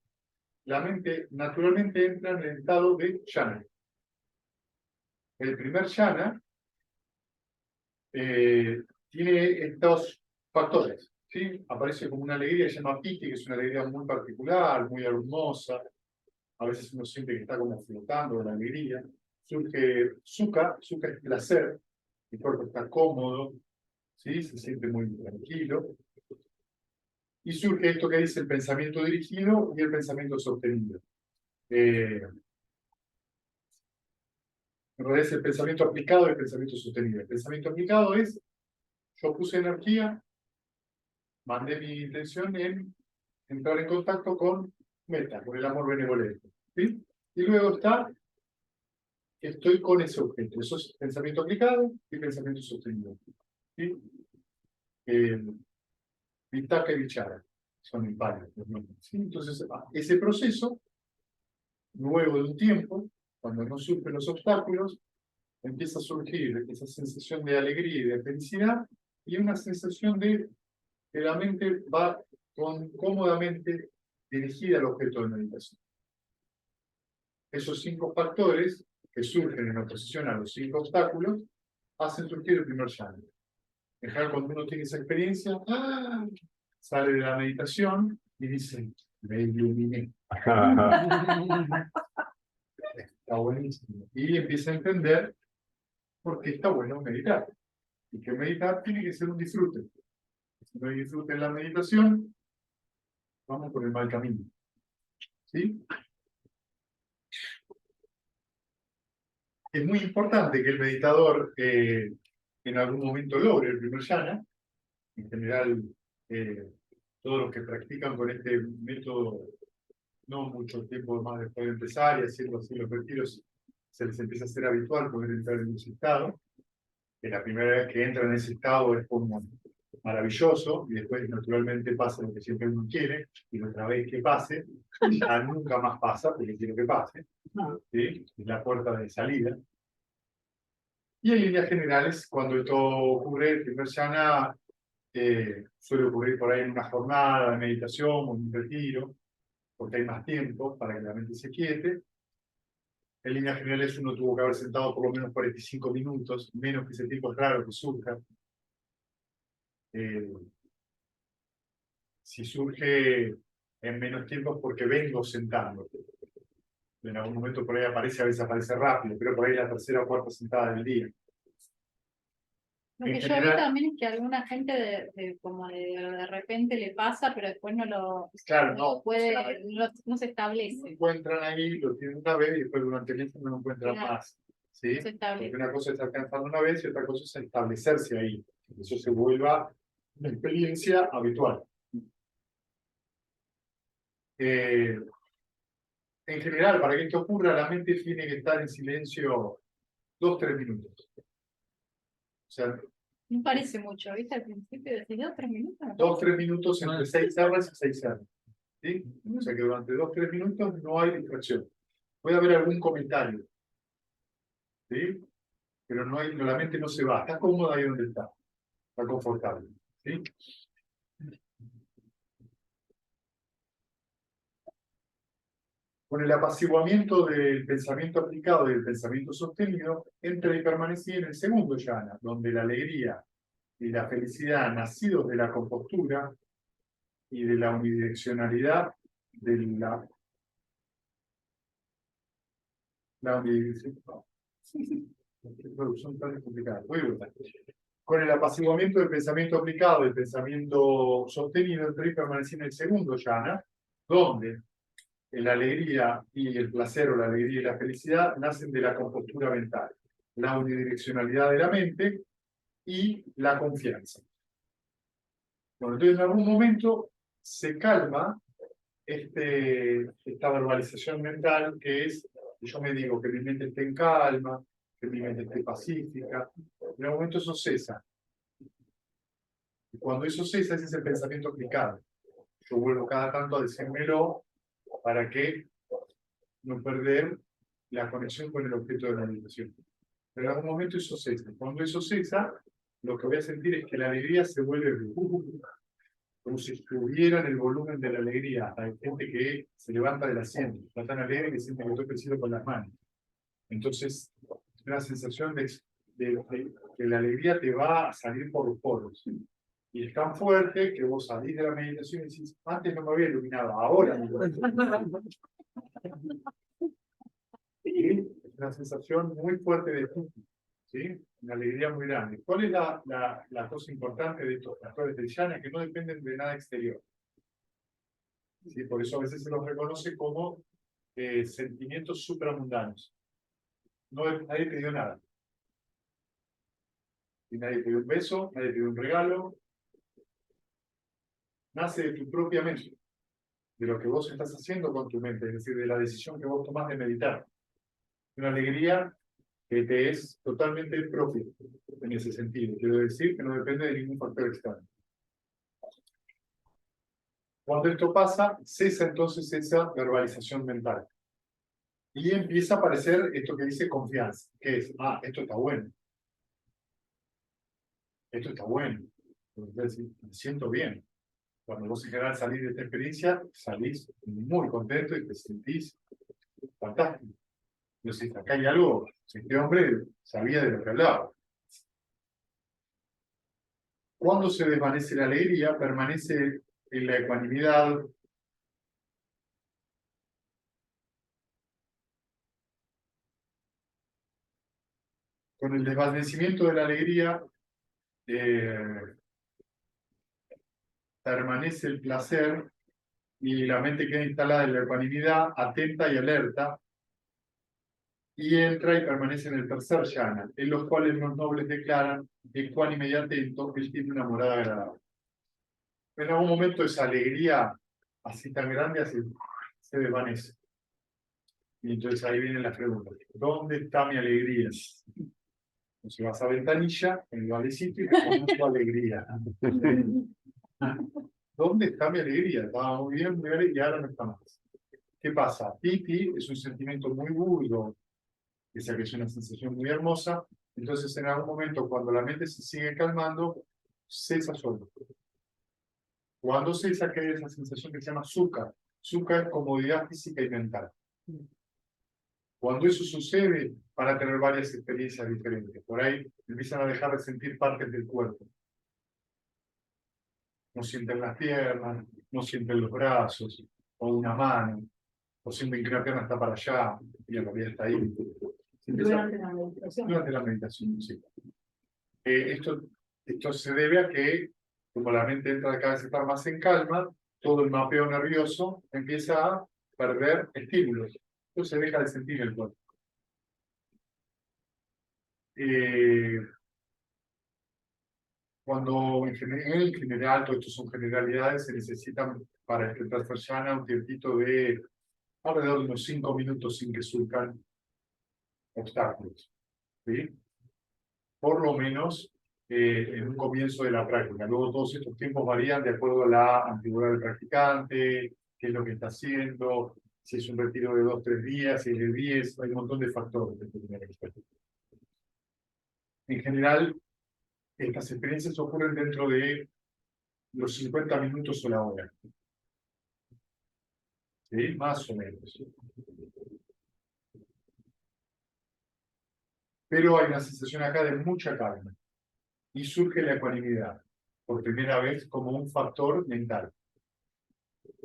la mente naturalmente entra en el estado de jhana. El primer jhana tiene estos factores, ¿sí? Aparece como una alegría que se llama piti, que es una alegría muy particular, muy hermosa. A veces uno siente que está como flotando de la alegría. Surge sukha es placer, el cuerpo está cómodo, ¿sí? Se siente muy tranquilo. Y surge esto que dice el pensamiento dirigido y el pensamiento sostenido. En realidad es el pensamiento aplicado y el pensamiento sostenido. El pensamiento aplicado es, yo puse energía, mandé mi intención en entrar en contacto con meta, con el amor benevolente. ¿Sí? Y luego está, estoy con ese objeto. Eso es pensamiento aplicado y pensamiento sostenido. ¿Sí? Vitaka y Vichara son impares. ¿Sí? Entonces, ese proceso, luego de un tiempo, cuando no surgen los obstáculos, empieza a surgir esa sensación de alegría y de felicidad, y una sensación de que la mente va cómodamente dirigida al objeto de meditación. Esos 5 factores que surgen en oposición a los 5 obstáculos hacen surgir el primer jhana. En general, cuando uno tiene esa experiencia, sale de la meditación y dice, me iluminé. Está buenísimo. Y empieza a entender por qué está bueno meditar. Y que meditar tiene que ser un disfrute. Si no hay disfrute en la meditación, vamos por el mal camino. ¿Sí? Es muy importante que el meditador en algún momento logre el primer jhana. En general, todos los que practican con este método, no mucho tiempo más después de empezar y haciendo así los retiros, se les empieza a hacer habitual poder entrar en ese estado. Que la primera vez que entran en ese estado es como maravilloso, y después naturalmente pasa lo que siempre uno quiere, y otra vez que pase, ya nunca más pasa, porque quiero que pase. ¿Sí? Es la puerta de salida. Y en líneas generales, cuando esto ocurre, el primer jhana suele ocurrir por ahí en una jornada de meditación o en un retiro, porque hay más tiempo para que la mente se quiete. En líneas generales uno tuvo que haber sentado por lo menos 45 minutos, menos que ese tiempo es raro que surja. Si surge en menos tiempo es porque vengo sentando. En algún momento por ahí aparece, a veces aparece rápido, pero por ahí la tercera o cuarta sentada del día. Lo que En yo vi general, también es que a alguna gente como de repente le pasa, pero después claro, no no, lo puede, claro, no se establece. encuentran ahí, lo tienen una vez y después durante el tiempo no lo encuentran Claro, más. ¿Sí? no se establece. Porque una cosa es alcanzarlo una vez y otra cosa es establecerse ahí. Eso se vuelva una experiencia habitual. En general, para que esto ocurra, la mente tiene que estar en silencio 2-3 minutos. O sea, No parece mucho, ¿viste? Al principio decís 2-3 minutos. 2-3 minutos entre 6 R's y 6 R's. ¿Sí? O sea que durante 2-3 minutos no hay distracción. Puede haber algún comentario. ¿Sí? Pero no hay, la mente no se va. Está cómoda ahí donde está. Está confortable. ¿Sí? Con el apaciguamiento del pensamiento aplicado y del pensamiento sostenido, entra y permanece en el segundo jhana, donde la alegría y la felicidad nacidos de la compostura y de la unidireccionalidad de la unidireccionalidad. Qué producción tan complicada. Voy a volver. Con el apaciguamiento del pensamiento aplicado y el pensamiento sostenido, entra y permanece en el segundo jhana, donde la alegría y el placer o la alegría y la felicidad nacen de la compostura mental, la unidireccionalidad de la mente y la confianza. Bueno, entonces en algún momento se calma esta verbalización mental que es, yo me digo que mi mente esté en calma, que mi mente esté pacífica, en algún momento eso cesa. Y cuando eso cesa, ese es el pensamiento aplicado. Yo vuelvo cada tanto a decírmelo para que no perder la conexión con el objeto de la meditación. Pero en algún momento eso cesa. Cuando eso cesa, lo que voy a sentir es que la alegría se vuelve como si estuviera en el volumen de la alegría. Hay gente que se levanta del asiento, está tan alegre que siente que toca el cielo con las manos. Entonces, es una sensación de que la alegría te va a salir por los poros. Y es tan fuerte que vos salís de la meditación y decís, antes no me había iluminado, ahora me ilumino. Y es una sensación muy fuerte de ti, ¿sí? Una alegría muy grande. ¿Cuál es la cosa importante de estos factores del jhana? Que no dependen de nada exterior. ¿Sí? Por eso a veces se los reconoce como sentimientos supramundanos. Nadie te dio nada. Y nadie te dio un beso, nadie te dio un regalo. Nace de tu propia mente, de lo que vos estás haciendo con tu mente, es decir, de la decisión que vos tomás de meditar. Una alegría que te es totalmente propia en ese sentido. Quiero decir que no depende de ningún factor externo. Cuando esto pasa, cesa entonces esa verbalización mental. Y empieza a aparecer esto que dice confianza, que es, esto está bueno. esto está bueno. Entonces, me siento bien. Cuando vos en general salís de esta experiencia, salís muy contento y te sentís fantástico. Entonces, acá hay algo, este hombre sabía de lo que hablaba. Cuando se desvanece la alegría, permanece en la ecuanimidad. Con el desvanecimiento de la alegría, permanece el placer y la mente queda instalada en la ecuanimidad, atenta y alerta, y entra y permanece en el tercer yana, en los cuales los nobles declaran ecuánime y atento, él tiene una morada agradable. En algún momento esa alegría así tan grande se desvanece. Y entonces ahí vienen las preguntas. ¿Dónde está mi alegría? Entonces vas a ventanilla, en el valecito y pones tu alegría. ¿Dónde está mi alegría? Estaba muy bien y ahora no está más. ¿Qué pasa? Piti es un sentimiento muy burdo, esa que es una sensación muy hermosa. Entonces, en algún momento, cuando la mente se sigue calmando, cesa solo. Cuando cesa, queda esa sensación que se llama sukha. Sukha es comodidad física y mental. Cuando eso sucede, van a tener varias experiencias diferentes. Por ahí empiezan a dejar de sentir partes del cuerpo. No sienten las piernas, no sienten los brazos, o una mano, o sienten que la pierna está para allá, y en realidad está ahí. Durante la meditación. Durante la meditación, sí. Esto se debe a que, como la mente entra cada vez a estar más en calma, todo el mapeo nervioso empieza a perder estímulos. Entonces deja de sentir el cuerpo. Cuando en general, todo esto son generalidades, se necesitan para este tercer yana un tiempito de alrededor de unos 5 minutos sin que surjan obstáculos. ¿Sí? Por lo menos en un comienzo de la práctica. Luego todos estos tiempos varían de acuerdo a la antigüedad del practicante, qué es lo que está haciendo, si es un retiro de 2 o 3 días, si es de 10, hay un montón de factores que tener que ver. En general, estas experiencias ocurren dentro de los 50 minutos o la hora. ¿Sí? Más o menos. Pero hay una sensación acá de mucha calma. Y surge la ecuanimidad, por primera vez como un factor mental.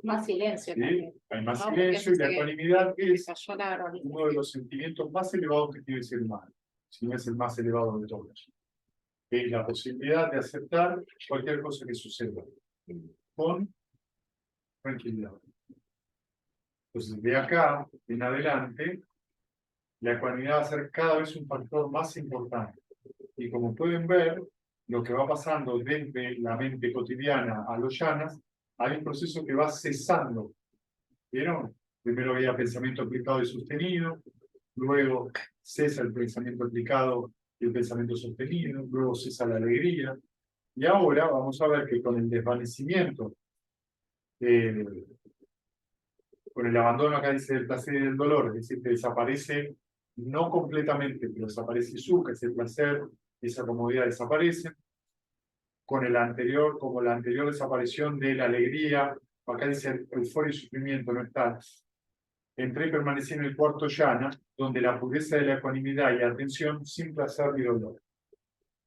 Más silencio ¿Sí? también. Hay más No, silencio y la ecuanimidad es Cayó la agronomía. uno de los sentimientos más elevados que tiene el ser humano, si no es el más elevado de todos. Es la posibilidad de aceptar cualquier cosa que suceda con tranquilidad. Entonces, de acá en adelante, la ecuanimidad va a ser cada vez un factor más importante. Y como pueden ver, lo que va pasando desde la mente cotidiana a los yanas, hay un proceso que va cesando. ¿Vieron? Primero había pensamiento aplicado y sostenido, luego cesa el pensamiento aplicado y el pensamiento sostenido, luego cesa la alegría. Y ahora vamos a ver que con el desvanecimiento, con el abandono acá dice del placer y del dolor, es decir, que desaparece no completamente, pero desaparece sukha, ese placer, esa comodidad desaparece. Con el anterior, como la anterior desaparición de la alegría, acá dice euforia y sufrimiento, no está. Entré y permanecí en el cuarto yana, donde la pureza de la ecuanimidad y atención sin placer ni dolor.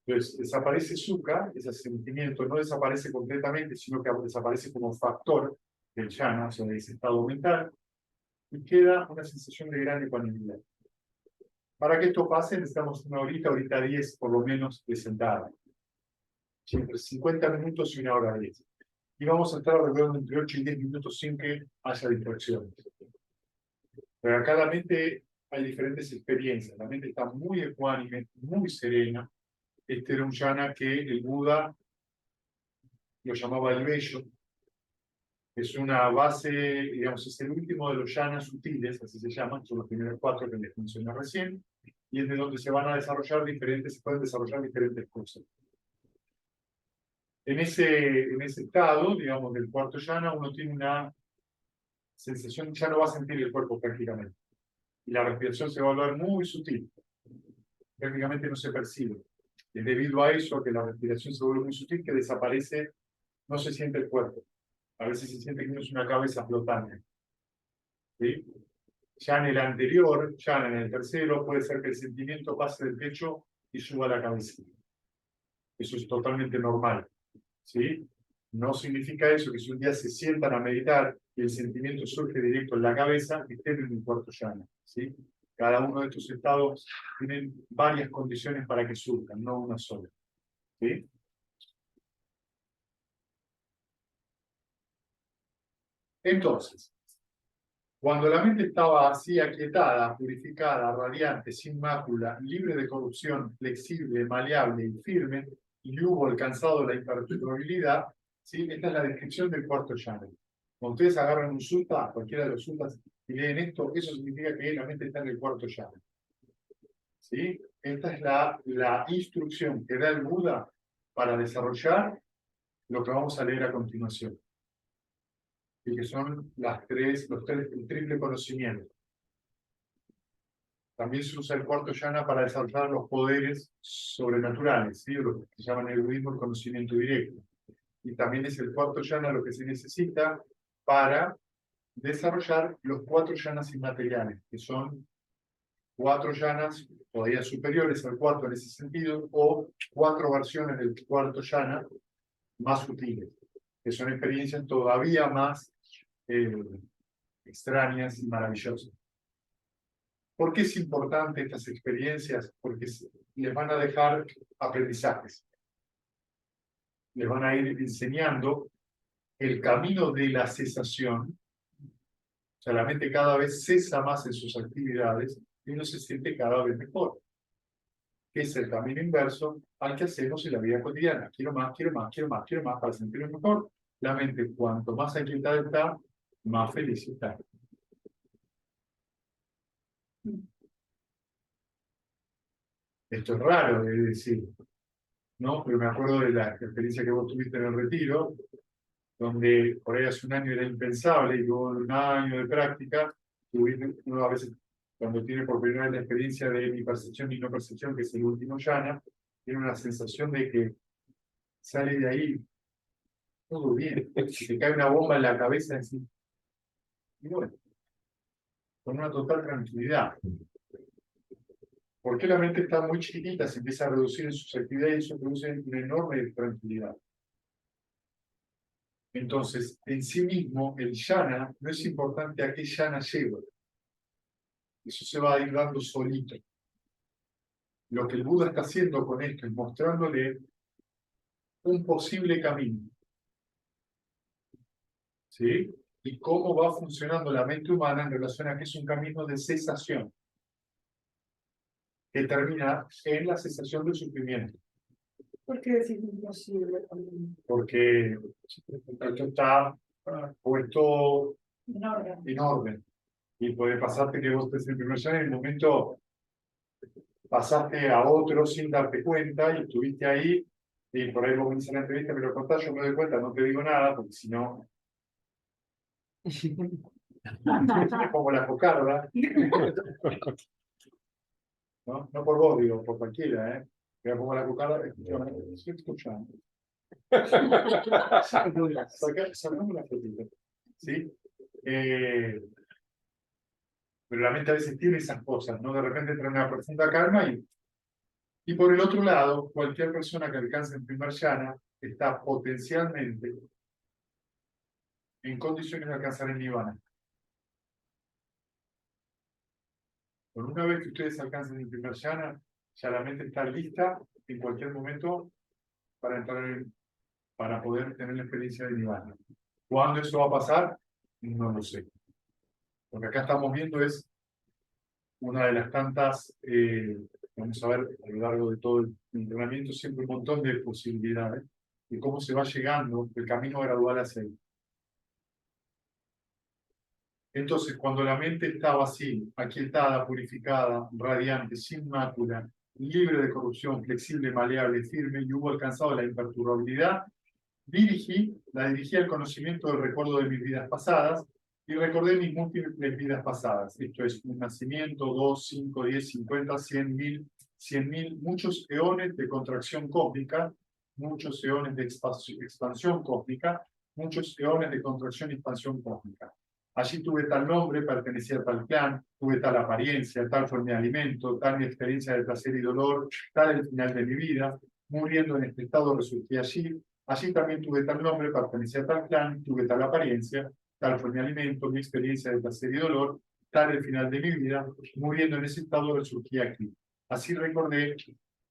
Entonces, desaparece sukha, ese sentimiento no desaparece completamente, sino que desaparece como factor del yana, o sea, de ese estado mental, y queda una sensación de gran ecuanimidad. Para que esto pase, necesitamos una horita 10 por lo menos de sentada. Siempre 50 minutos y una hora 10. Y vamos a estar alrededor de entre 8 y 10 minutos sin que haya distracciones. Pero acá la mente hay diferentes experiencias. La mente está muy ecuánime, muy serena. Este era un yana que el Buda lo llamaba el bello. Es una base, digamos, es el último de los yanas sutiles, así se llaman, son los primeros 4 que les mencioné recién, y es de donde se van a desarrollar se pueden desarrollar diferentes cosas. En ese estado, digamos, del cuarto yana, uno tiene una sensación, ya no va a sentir el cuerpo prácticamente. Y la respiración se va a volver muy sutil. Prácticamente no se percibe. Es debido a eso que la respiración se vuelve muy sutil, que desaparece, no se siente el cuerpo. A veces se siente que no es una cabeza flotante. ¿Sí? Ya en el anterior, ya en el tercero, puede ser que el sentimiento pase del pecho y suba a la cabeza. Eso es totalmente normal. ¿Sí? No significa eso que si un día se sientan a meditar y el sentimiento surge directo en la cabeza, estén en el cuarto llana. ¿Sí? Cada uno de estos estados tienen varias condiciones para que surjan, no una sola. ¿Sí? Entonces, cuando la mente estaba así aquietada, purificada, radiante, sin mácula, libre de corrupción, flexible, maleable y firme, y hubo alcanzado la imperturbabilidad, ¿sí? Esta es la descripción del cuarto llana. Cuando ustedes agarran un sutta, cualquiera de los suttas, y leen esto, eso significa que la mente está en el cuarto llana. ¿Sí? Esta es la instrucción que da el Buda para desarrollar lo que vamos a leer a continuación. Y que son el triple conocimiento. También se usa el cuarto llana para desarrollar los poderes sobrenaturales, ¿sí? Lo que se llama en el budismo el conocimiento directo. Y también es el cuarto llana lo que se necesita para desarrollar los 4 llanas inmateriales, que son 4 llanas todavía superiores al cuarto en ese sentido, o 4 versiones del cuarto llana más sutiles, que son experiencias todavía más extrañas y maravillosas. ¿Por qué es importante estas experiencias? Porque les van a dejar aprendizajes. Les van a ir enseñando el camino de la cesación. O sea, la mente cada vez cesa más en sus actividades y uno se siente cada vez mejor. Que es el camino inverso al que hacemos en la vida cotidiana. Quiero más, quiero más, quiero más, quiero más para sentirme mejor. La mente, cuanto más aquietada está, más feliz está. Esto es raro de decir, ¿no? Pero me acuerdo de la experiencia que vos tuviste en el retiro, donde por ahí hace un año era impensable y luego de un año de práctica, uno a veces, cuando tiene por primera vez la experiencia de mi percepción y no percepción, que es el último llana, tiene una sensación de que sale de ahí todo bien, se cae una bomba en la cabeza así, y bueno, con una total tranquilidad. Porque la mente está muy chiquitita, se empieza a reducir en sus actividades y eso produce una enorme tranquilidad. Entonces, en sí mismo, el llana no es importante a qué llana lleva. Eso se va a ir dando solito. Lo que el Buda está haciendo con esto es mostrándole un posible camino. ¿Sí? Y cómo va funcionando la mente humana en relación a que es un camino de cesación, que termina en la cesación del sufrimiento. ¿Por qué decir imposible también? Porque esto está puesto en orden. Y puede pasarte que vos estés en primer llana y en el momento pasaste a otro sin darte cuenta y estuviste ahí y por ahí vos me dices en la entrevista, pero contá, yo me doy cuenta, no te digo nada, porque si no... es como la cocarda. ¿No? No por vos, digo, por cualquiera, ¿eh? Pero como la cocarda, estoy escuchando. Sacamos una fotito. ¿Sí? Pero la mente a veces tiene esas cosas, ¿no? De repente entra en una profunda calma y por el otro lado, cualquier persona que alcance en primer llana está potencialmente en condiciones de alcanzar el nirvana. Por una vez que ustedes alcancen el primer llana, ya la mente está lista en cualquier momento para entrar para poder tener la experiencia de nirvana. ¿Cuándo eso va a pasar? No lo sé. Lo que acá estamos viendo es una de las tantas, vamos a ver a lo largo de todo el entrenamiento, siempre un montón de posibilidades de cómo se va llegando el camino gradual hacia ahí. Entonces, cuando la mente estaba así, aquietada, purificada, radiante, sin mácula, libre de corrupción, flexible, maleable, firme, y hubo alcanzado la imperturbabilidad, la dirigí al conocimiento del recuerdo de mis vidas pasadas, y recordé mis múltiples vidas pasadas. Esto es un nacimiento, 2, 5, 10, 50, 100, 1000, 100.000, muchos eones de contracción cósmica, muchos eones de expansión cósmica, muchos eones de contracción y expansión cósmica. Allí tuve tal nombre, pertenecía a tal clan, tuve tal apariencia, tal fue mi alimento, tal mi experiencia de placer y dolor, tal el final de mi vida, muriendo en este estado resurgí allí. Allí también tuve tal nombre, pertenecía a tal clan, tuve tal apariencia, tal fue mi alimento, mi experiencia de placer y dolor, tal el final de mi vida, muriendo en ese estado resurgí aquí. Así recordé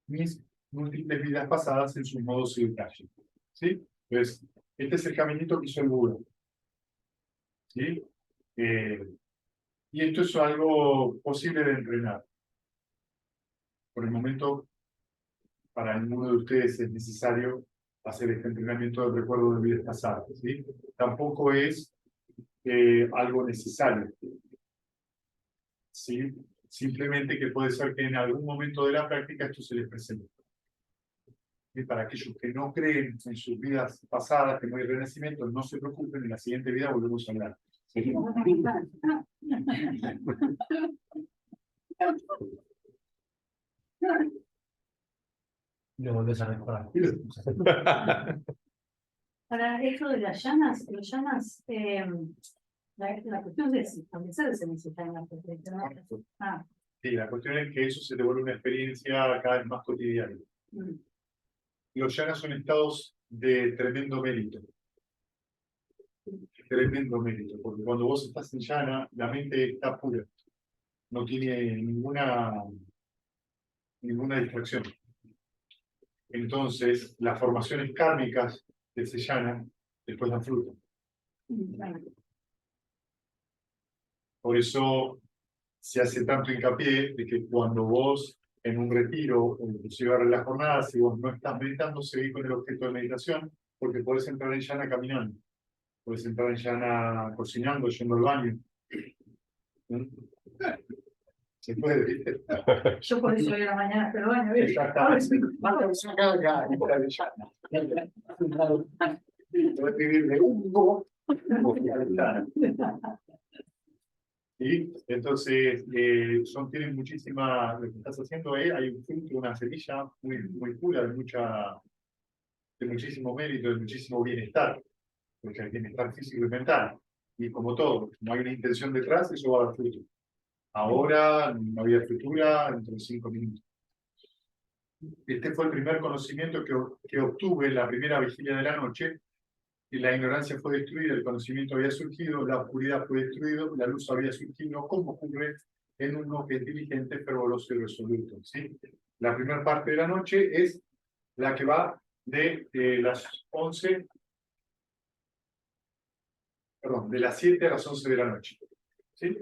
mis múltiples vidas pasadas en sus modos y detalles. ¿Sí? Entonces, este es el caminito que hizo el Buda. ¿Sí? Y esto es algo posible de entrenar. Por el momento, para ninguno de ustedes es necesario hacer este entrenamiento de recuerdo de vidas pasadas. ¿Sí? Tampoco es algo necesario. ¿Sí? Simplemente que puede ser que en algún momento de la práctica esto se les presente. Y para aquellos que no creen en sus vidas pasadas, que no hay renacimiento, no se preocupen, en la siguiente vida volvemos a hablar. ¿Sí? Lo volvés a recordar. Para esto de las llamas, los llamas, la cuestión es establecer se necesita en la perfección, ¿no? Ah, Sí, la cuestión es que eso se te vuelve una experiencia cada vez más cotidiana. mm, Los yanas son estados de tremendo mérito. Tremendo mérito, porque cuando vos estás en yana, la mente está pura. No tiene ninguna distracción. Entonces, las formaciones kármicas de ese yana después dan fruto. bueno, Por eso se hace tanto hincapié de que cuando vos en un retiro, o inclusive ahora en la jornada, si vos no estás meditando, seguís con el objeto de meditación, porque podés entrar en yana caminando, podés entrar en yana cocinando, yendo al baño. ¿Mm? Se puede, ¿viste? yo por eso voy a la mañana, pero bueno, Podés vivir de humo. ¿Sí? Entonces, tienen muchísima, lo que estás haciendo hay un fruto, una semilla muy pura, de muchísimo mérito, de muchísimo bienestar, porque hay bienestar físico y mental. Y como todo, no hay una intención detrás, eso va a dar fruto. Ahora, no había futura, dentro de 5 minutos. Este fue el primer conocimiento que obtuve en la primera vigilia de la noche, y la ignorancia fue destruida, el conocimiento había surgido, la oscuridad fue destruida, la luz había surgido, como ocurre en uno que es diligente, fervoroso y resoluto. ¿Sí? La primera parte de la noche es la que va de las 11, perdón, de las 7 a las 11 de la noche. ¿Sí?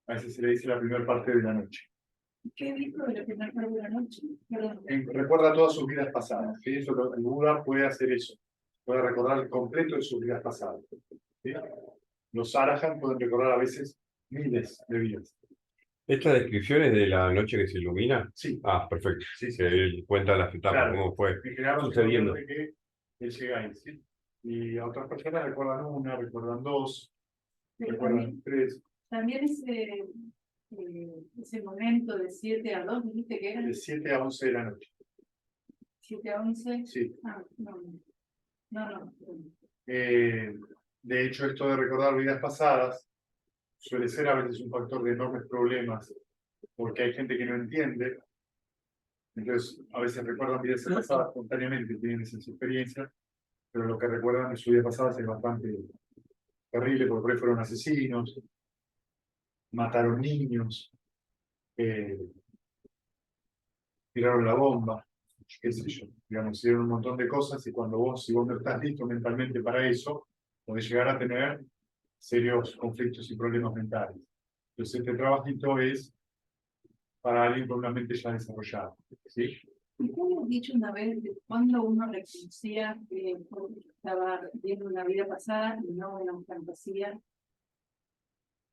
A veces se le dice la primera parte de la noche. ¿Qué dijo de la primera parte de la noche? Perdón. Recuerda todas sus vidas pasadas. ¿Sí? El Buda puede hacer eso. Puede recordar el completo de sus vidas pasadas. ¿Sí? Los Arahant pueden recordar a veces miles de vidas. ¿Esta descripción es de la noche que se ilumina? Sí. Ah, perfecto. Sí, sí. Que él cuenta las etapas, Claro. cómo fue En general, sucediendo. que él llega ahí, ¿sí? Y a otras personas recuerdan una, recuerdan dos, recuerdan tres. También ese momento de 7 a 2, dijiste que era De 7 a 11 de la noche. 7 a 11. Sí. Ah, no. De hecho, esto de recordar vidas pasadas suele ser a veces un factor de enormes problemas, porque hay gente que no entiende. Entonces, a veces recuerdan vidas pasadas espontáneamente, tienen esas experiencias, pero lo que recuerdan de su vida pasada es bastante terrible, porque por ahí fueron asesinos, mataron niños, tiraron la bomba, qué sé yo, digamos, hicieron un montón de cosas, y si vos no estás listo mentalmente para eso, podés llegar a tener serios conflictos y problemas mentales. Entonces este trabajito es para alguien con una mente ya desarrollada. ¿Sí? ¿Cómo has dicho una vez de cuando uno reconocía que estaba viendo una vida pasada y no una fantasía?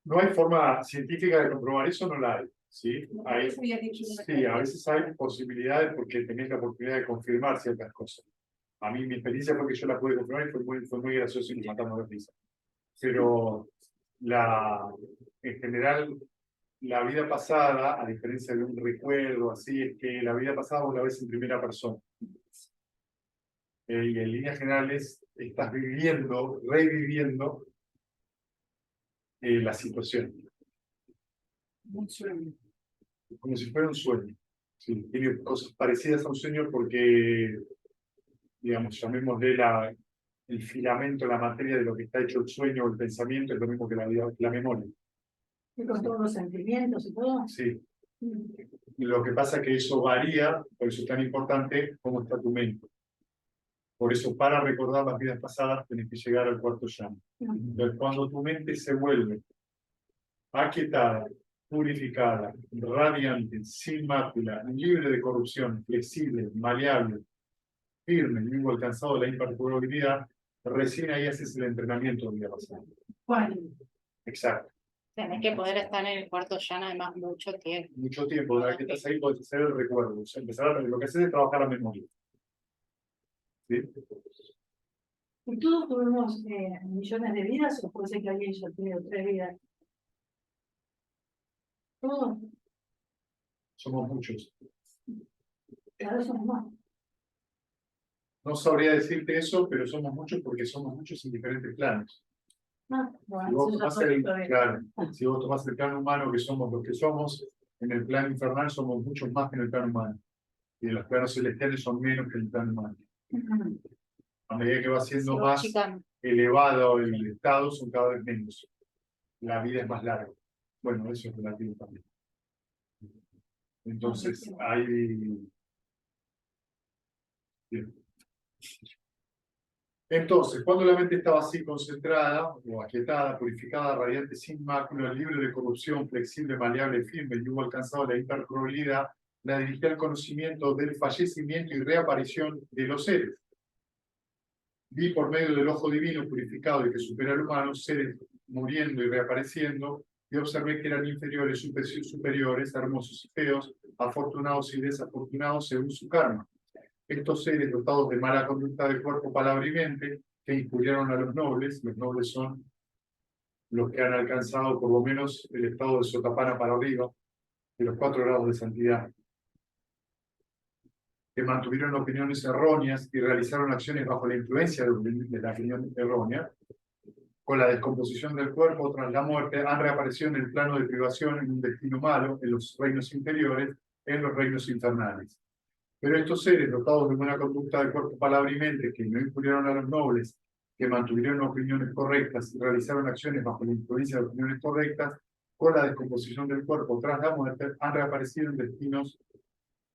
No hay forma científica de comprobar eso, no la hay. ¿Sí? Eso habías dicho una Sí, a veces hay posibilidades porque tenés la oportunidad de confirmar ciertas cosas. A mí mi experiencia fue que yo la pude confirmar y fue muy gracioso y nos matamos de risa. Pero en general, la vida pasada, a diferencia de un recuerdo, así es que la vida pasada vos la ves en primera persona. Y en líneas generales estás viviendo, reviviendo la situación. Un sueño. Como si fuera un sueño. Sí, tiene cosas parecidas a un sueño porque, digamos, llamémosle el filamento, la materia de lo que está hecho el sueño o el pensamiento, es lo mismo que la memoria. Y con todos los sentimientos y todo. Sí. Mm. Lo que pasa es que eso varía, por eso es tan importante cómo está tu mente. Por eso, para recordar las vidas pasadas, tenés que llegar al cuarto llama. Entonces, cuando tu mente se vuelve aquietada, purificada, radiante, sin mácula, libre de corrupción, flexible, maleable, firme, vivo alcanzado de la imperturbabilidad, recién ahí haces el entrenamiento de vida pasada. ¿Cuál? Exacto. Tenés que poder estar en el cuarto llano además mucho tiempo. Mucho tiempo, una vez que estás ahí, podés hacer el recuerdo. O sea, lo que haces es trabajar la memoria. ¿Sí? ¿Y todos tuvimos millones de vidas o puede ser que alguien ya tenido 3 vidas? Todos, Somos muchos. cada vez somos más. No sabría decirte eso, pero somos muchos porque somos muchos en diferentes planos. Ah, Si bueno, vos eso ya tomás fue el, todavía. claro, si vos tomás el plano humano, que somos los que somos, en el plano infernal somos muchos más que en el plano humano. Y en los planos celestiales son menos que en el plano humano. Ujú. A medida que va siendo Se va más achicando. elevado el estado, son cada vez menos. La vida es más larga. Bueno, eso es relativo también. Entonces, hay... Bien. Entonces, cuando la mente estaba así concentrada, o aquietada, purificada, radiante, sin mácula, libre de corrupción, flexible, maleable, firme, y hubo alcanzado la hiperprobabilidad, la dirigía al conocimiento del fallecimiento y reaparición de los seres. Vi por medio del ojo divino purificado y que supera al humano, seres muriendo y reapareciendo, y observé que eran inferiores, superiores, hermosos y feos, afortunados y desafortunados según su karma. Estos seres dotados de mala conducta de cuerpo, palabra y mente, que injuriaron a los nobles son los que han alcanzado por lo menos el estado de Sotapana para arriba, de los 4 grados de santidad, que mantuvieron opiniones erróneas y realizaron acciones bajo la influencia de la opinión errónea, con la descomposición del cuerpo tras la muerte, han reaparecido en el plano de privación en un destino malo, en los reinos inferiores, en los reinos infernales. Pero estos seres dotados de buena conducta de cuerpo, palabra y mente, que no injuriaron a los nobles, que mantuvieron opiniones correctas y realizaron acciones bajo la influencia de opiniones correctas, con la descomposición del cuerpo tras la muerte, han reaparecido en destinos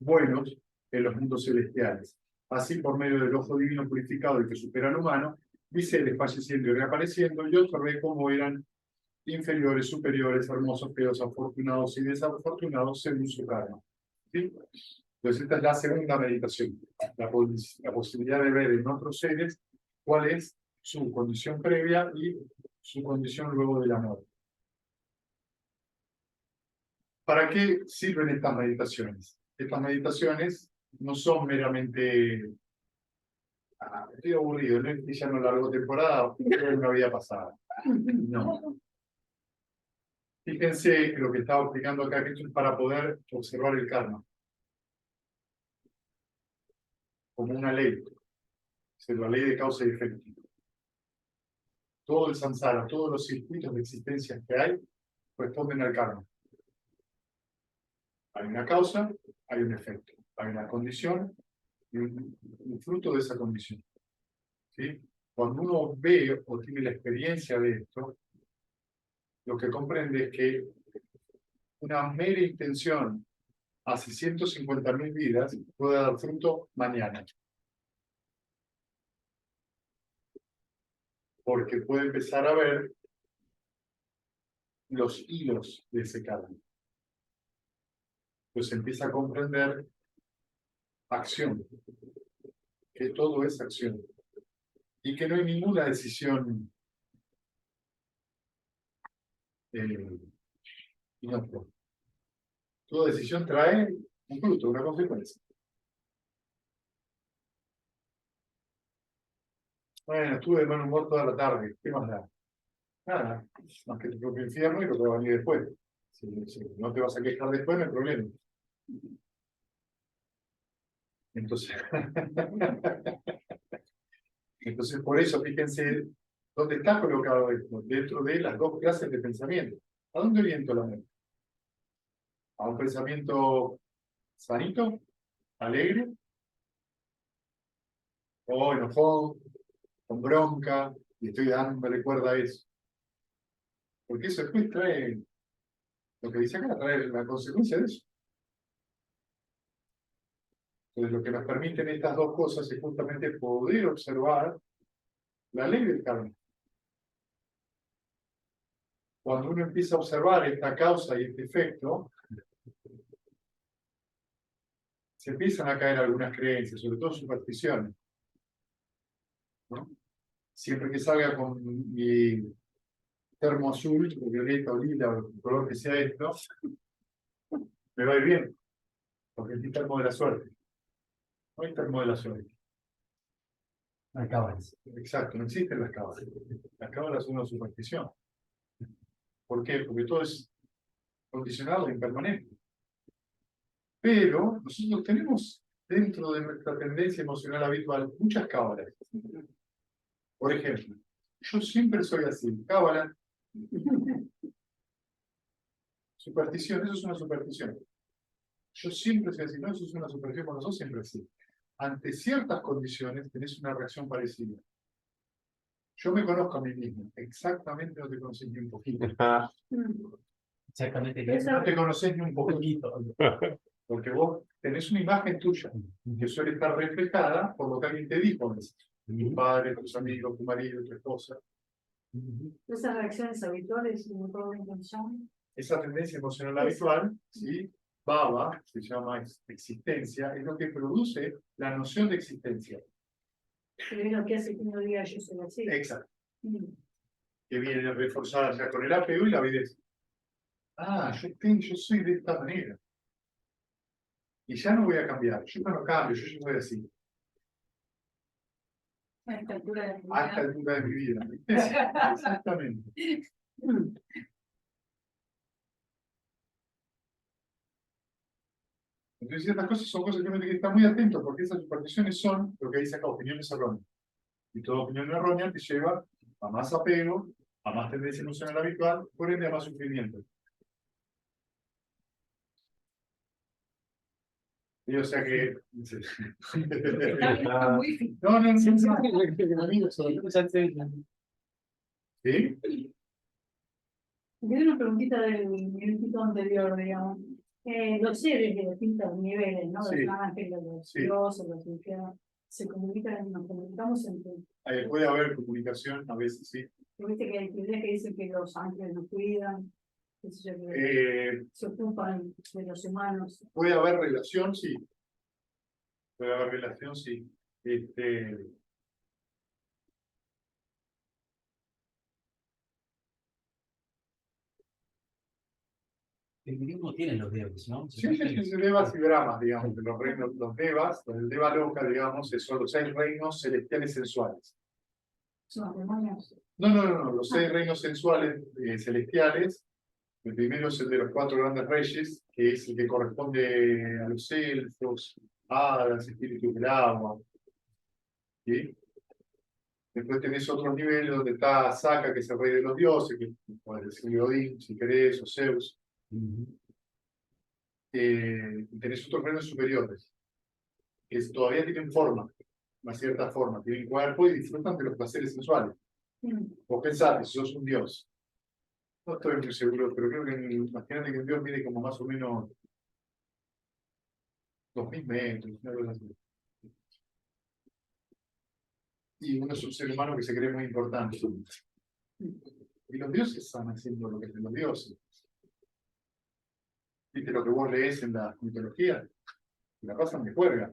buenos en los mundos celestiales. Así, por medio del ojo divino purificado y que supera al humano, vi seres falleciendo y reapareciendo, y observé cómo eran inferiores, superiores, hermosos, feos, afortunados y desafortunados según su karma. ¿Sí? Entonces, esta es la segunda meditación, la posibilidad de ver en otros seres cuál es su condición previa y su condición luego de la muerte. ¿Para qué sirven estas meditaciones? Estas meditaciones no son meramente, estoy aburrido, no es que ya no largo temporada, es una vida pasada. No. Fíjense que lo que estaba explicando acá, que esto es para poder observar el karma como una ley. Es la ley de causa y efecto. Todo el samsara, todos los circuitos de existencia que hay, responden al karma. Hay una causa, hay un efecto, hay una condición y un fruto de esa condición. ¿Sí? Cuando uno ve o tiene la experiencia de esto, lo que comprende es que una mera intención hace 150.000 vidas puede dar fruto mañana. Porque puede empezar a ver los hilos de ese karma. Pues empieza a comprender acción, que todo es acción, y que no hay ninguna decisión inocua. Toda decisión trae un fruto, una consecuencia. Bueno, estuve de mal humor toda la tarde, ¿qué más da? Nada, más que tu propio infierno y lo que va a venir después. Si no te vas a quejar después, no hay problema. Entonces, entonces, por eso, fíjense dónde está colocado esto, dentro de las dos clases de pensamiento. ¿A dónde oriento la mente? ¿A un pensamiento sanito, alegre, o enojón, con bronca, y estoy dándole cuerda a eso? Porque eso después trae, lo que dice acá, trae la consecuencia de eso. Entonces, lo que nos permiten estas dos cosas es justamente poder observar la ley del karma. Cuando uno empieza a observar esta causa y este efecto, se empiezan a caer algunas creencias, sobre todo supersticiones, ¿no? Siempre que salga con mi termo azul, o violeta o lila, o el color que sea esto, me va a ir bien, porque es mi termo de la suerte. No hay termo de la suerte. Acabas. Exacto, no existen las cábalas. Las cábalas son una superstición. ¿Por qué? Porque todo es condicionado e impermanente. Pero nosotros tenemos dentro de nuestra tendencia emocional habitual muchas cábalas. Por ejemplo, yo siempre soy así. Cábala. Superstición, eso es una superstición. Yo siempre soy así. No, eso es una superstición cuando sos siempre así. Ante ciertas condiciones tenés una reacción parecida. Yo me conozco a mí mismo. Exactamente no te conoces ni un poquito. Exactamente. No te conoces ni un poquito. Porque vos tenés una imagen tuya que suele estar reflejada por lo que alguien te dijo. Tu padre, tus amigos, tu marido, tu esposa. Esas reacciones habituales y no todo intención. Esa tendencia emocional habitual, ¿sí? Baba, se llama existencia, es lo que produce la noción de existencia. Que es lo que hace que uno diga yo soy así. Exacto. Mm. Que viene reforzada ya con el apego y la avidez. Ah, yo soy de esta manera. Y ya no voy a cambiar. Yo no cambio, yo soy así. A esta altura de la A esta vida. altura de mi vida. Exactamente. Mm. Entonces, ciertas cosas son cosas que uno tiene que estar muy atento, porque esas supersticiones son lo que dice acá, opiniones erróneas. Y toda opinión errónea te lleva a más apego, a más tendencia emocional habitual, por ende a más sufrimiento. Y o sea que. Está muy fin. No. ¿Sí? Tengo una preguntita del minutito anterior, digamos. Los seres de distintos niveles, ¿no? Sí. Los ángeles, los Sí. dioses, los infiernos, se comunican, nos comunicamos entre. Puede haber comunicación, a veces sí. Viste que hay teorías que dicen que los ángeles nos cuidan, qué sé yo, que se ocupan de los humanos. Puede haber relación, sí. Puede haber relación, sí. El budismo tiene los dedos, ¿no? Sí, devas y brahmas, digamos, que los reinos, los devas, el deva loca, digamos, son los 6 reinos celestiales sensuales. Son los demonios. No, los 6 reinos sensuales celestiales. El primero es el de los 4 grandes reyes, que es el que corresponde a los elfos, hadas, espíritus del agua. ¿Sí? Después tenés otros niveles donde está Saka, que es el rey de los dioses, que puedes decir Odín, si querés, o Zeus. Tenés otros reinos superiores, que todavía tienen forma, una cierta forma, tienen cuerpo y disfrutan de los placeres sensuales. Vos pensate, si sos un dios. No estoy muy seguro, pero creo que imagínate que un dios mide como más o menos 2000 metros, una cosa así. Y uno es un ser humano que se cree muy importante. Y los dioses están haciendo lo que hacen los dioses. ¿Viste lo que vos lees en la mitología? La pasan de juerga.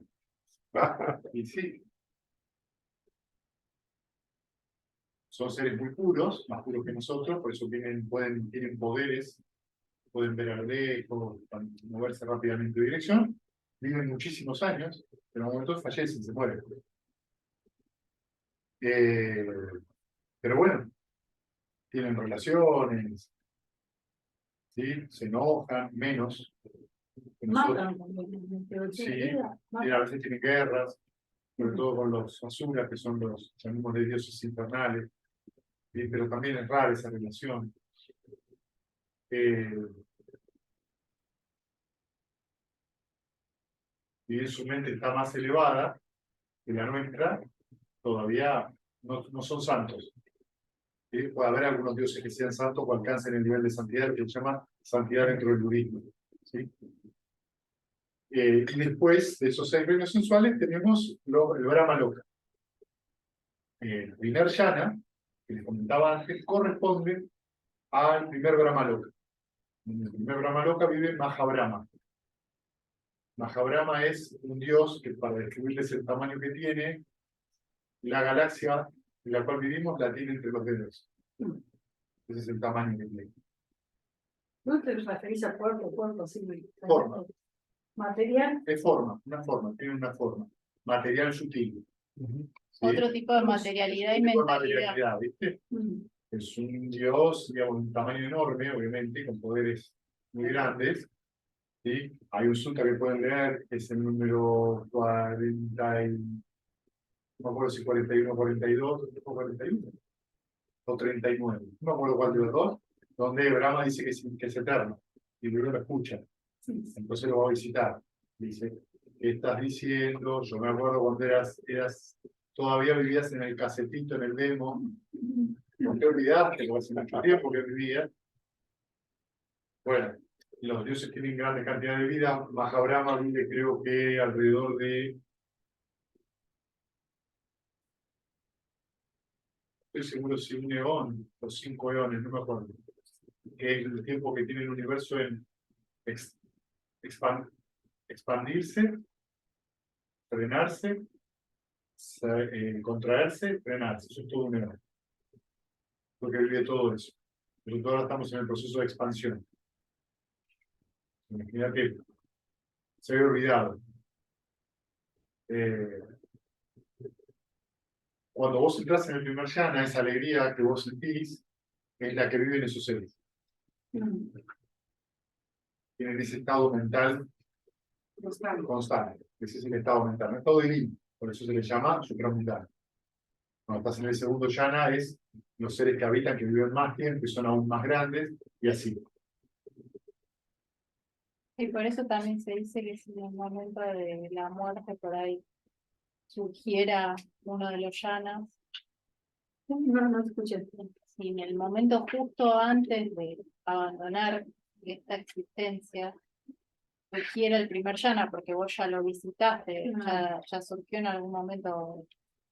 Y sí. Son seres muy puros, más puros que nosotros, por eso tienen poderes, pueden ver a lo lejos, moverse rápidamente de dirección, viven muchísimos años, pero en un momento fallecen, se mueren. Pero bueno, tienen relaciones, ¿sí? Se enojan menos. Que nosotros. Matan también. Sí, y a veces tienen guerras, sobre todo con los asuras, que son los llamémos de dioses infernales, ¿sí? Pero también es rara esa relación. Y en su mente está más elevada que la nuestra, todavía no son santos. ¿Sí? Puede haber algunos dioses que sean santos o alcancen el nivel de santidad que se llama santidad dentro del budismo. ¿Sí? Y después de esos 6 reinos sensuales tenemos el Brahma Loka. El primer yana, que les comentaba antes, corresponde al primer Brahma Loka. En el primer Brahma Loka vive Mahabrahma. Mahabrahma es un dios que, para describirles el tamaño que tiene, la galaxia en la cual vivimos la tiene entre los dedos. Ese es el tamaño que tiene. ¿No te referís a cuerpo, así? Forma. Material. Es forma, una forma, tiene una forma. Material sutil. ¿Sí? Otro tipo de materialidad y Otro tipo de mentalidad. materialidad, ¿viste? Es un dios, digamos, de un tamaño enorme, obviamente, con poderes muy grandes. ¿Sí? Hay un sutta que pueden leer, que es el número 40, no me acuerdo si 41, 42, o 41, o 39, no me acuerdo cuál de los dos, donde Brahma dice que es eterno, y luego lo escucha, entonces lo va a visitar. Dice, ¿qué estás diciendo? Yo me acuerdo cuando todavía vivías en el casetito, en el demo, ¿por qué olvidaste? Porque hace mucho tiempo que vivías. Bueno, los dioses tienen grandes cantidades de vida. Mahabrahma vive, creo que alrededor de, estoy seguro si un eón o 5 eones, no me acuerdo, que es el tiempo que tiene el universo en expandirse, frenarse, contraerse, frenarse. Eso es todo un eón. Porque vive todo eso. Pero ahora estamos en el proceso de expansión. Imagínate, se había olvidado. Cuando vos entras en el primer yana, esa alegría que vos sentís es la que viven esos seres. Tienen ese estado mental constante. Ese es el estado mental, un estado divino. Por eso se le llama supramundial. Cuando estás en el segundo yana es los seres que habitan, que viven más tiempo, que son aún más grandes, y así. Y por eso también se dice que si en el momento de la muerte por ahí surgiera uno de los yanas, No escuché. si en el momento justo antes de abandonar esta existencia surgiera el primer yana, porque vos ya lo visitaste, ya surgió en algún momento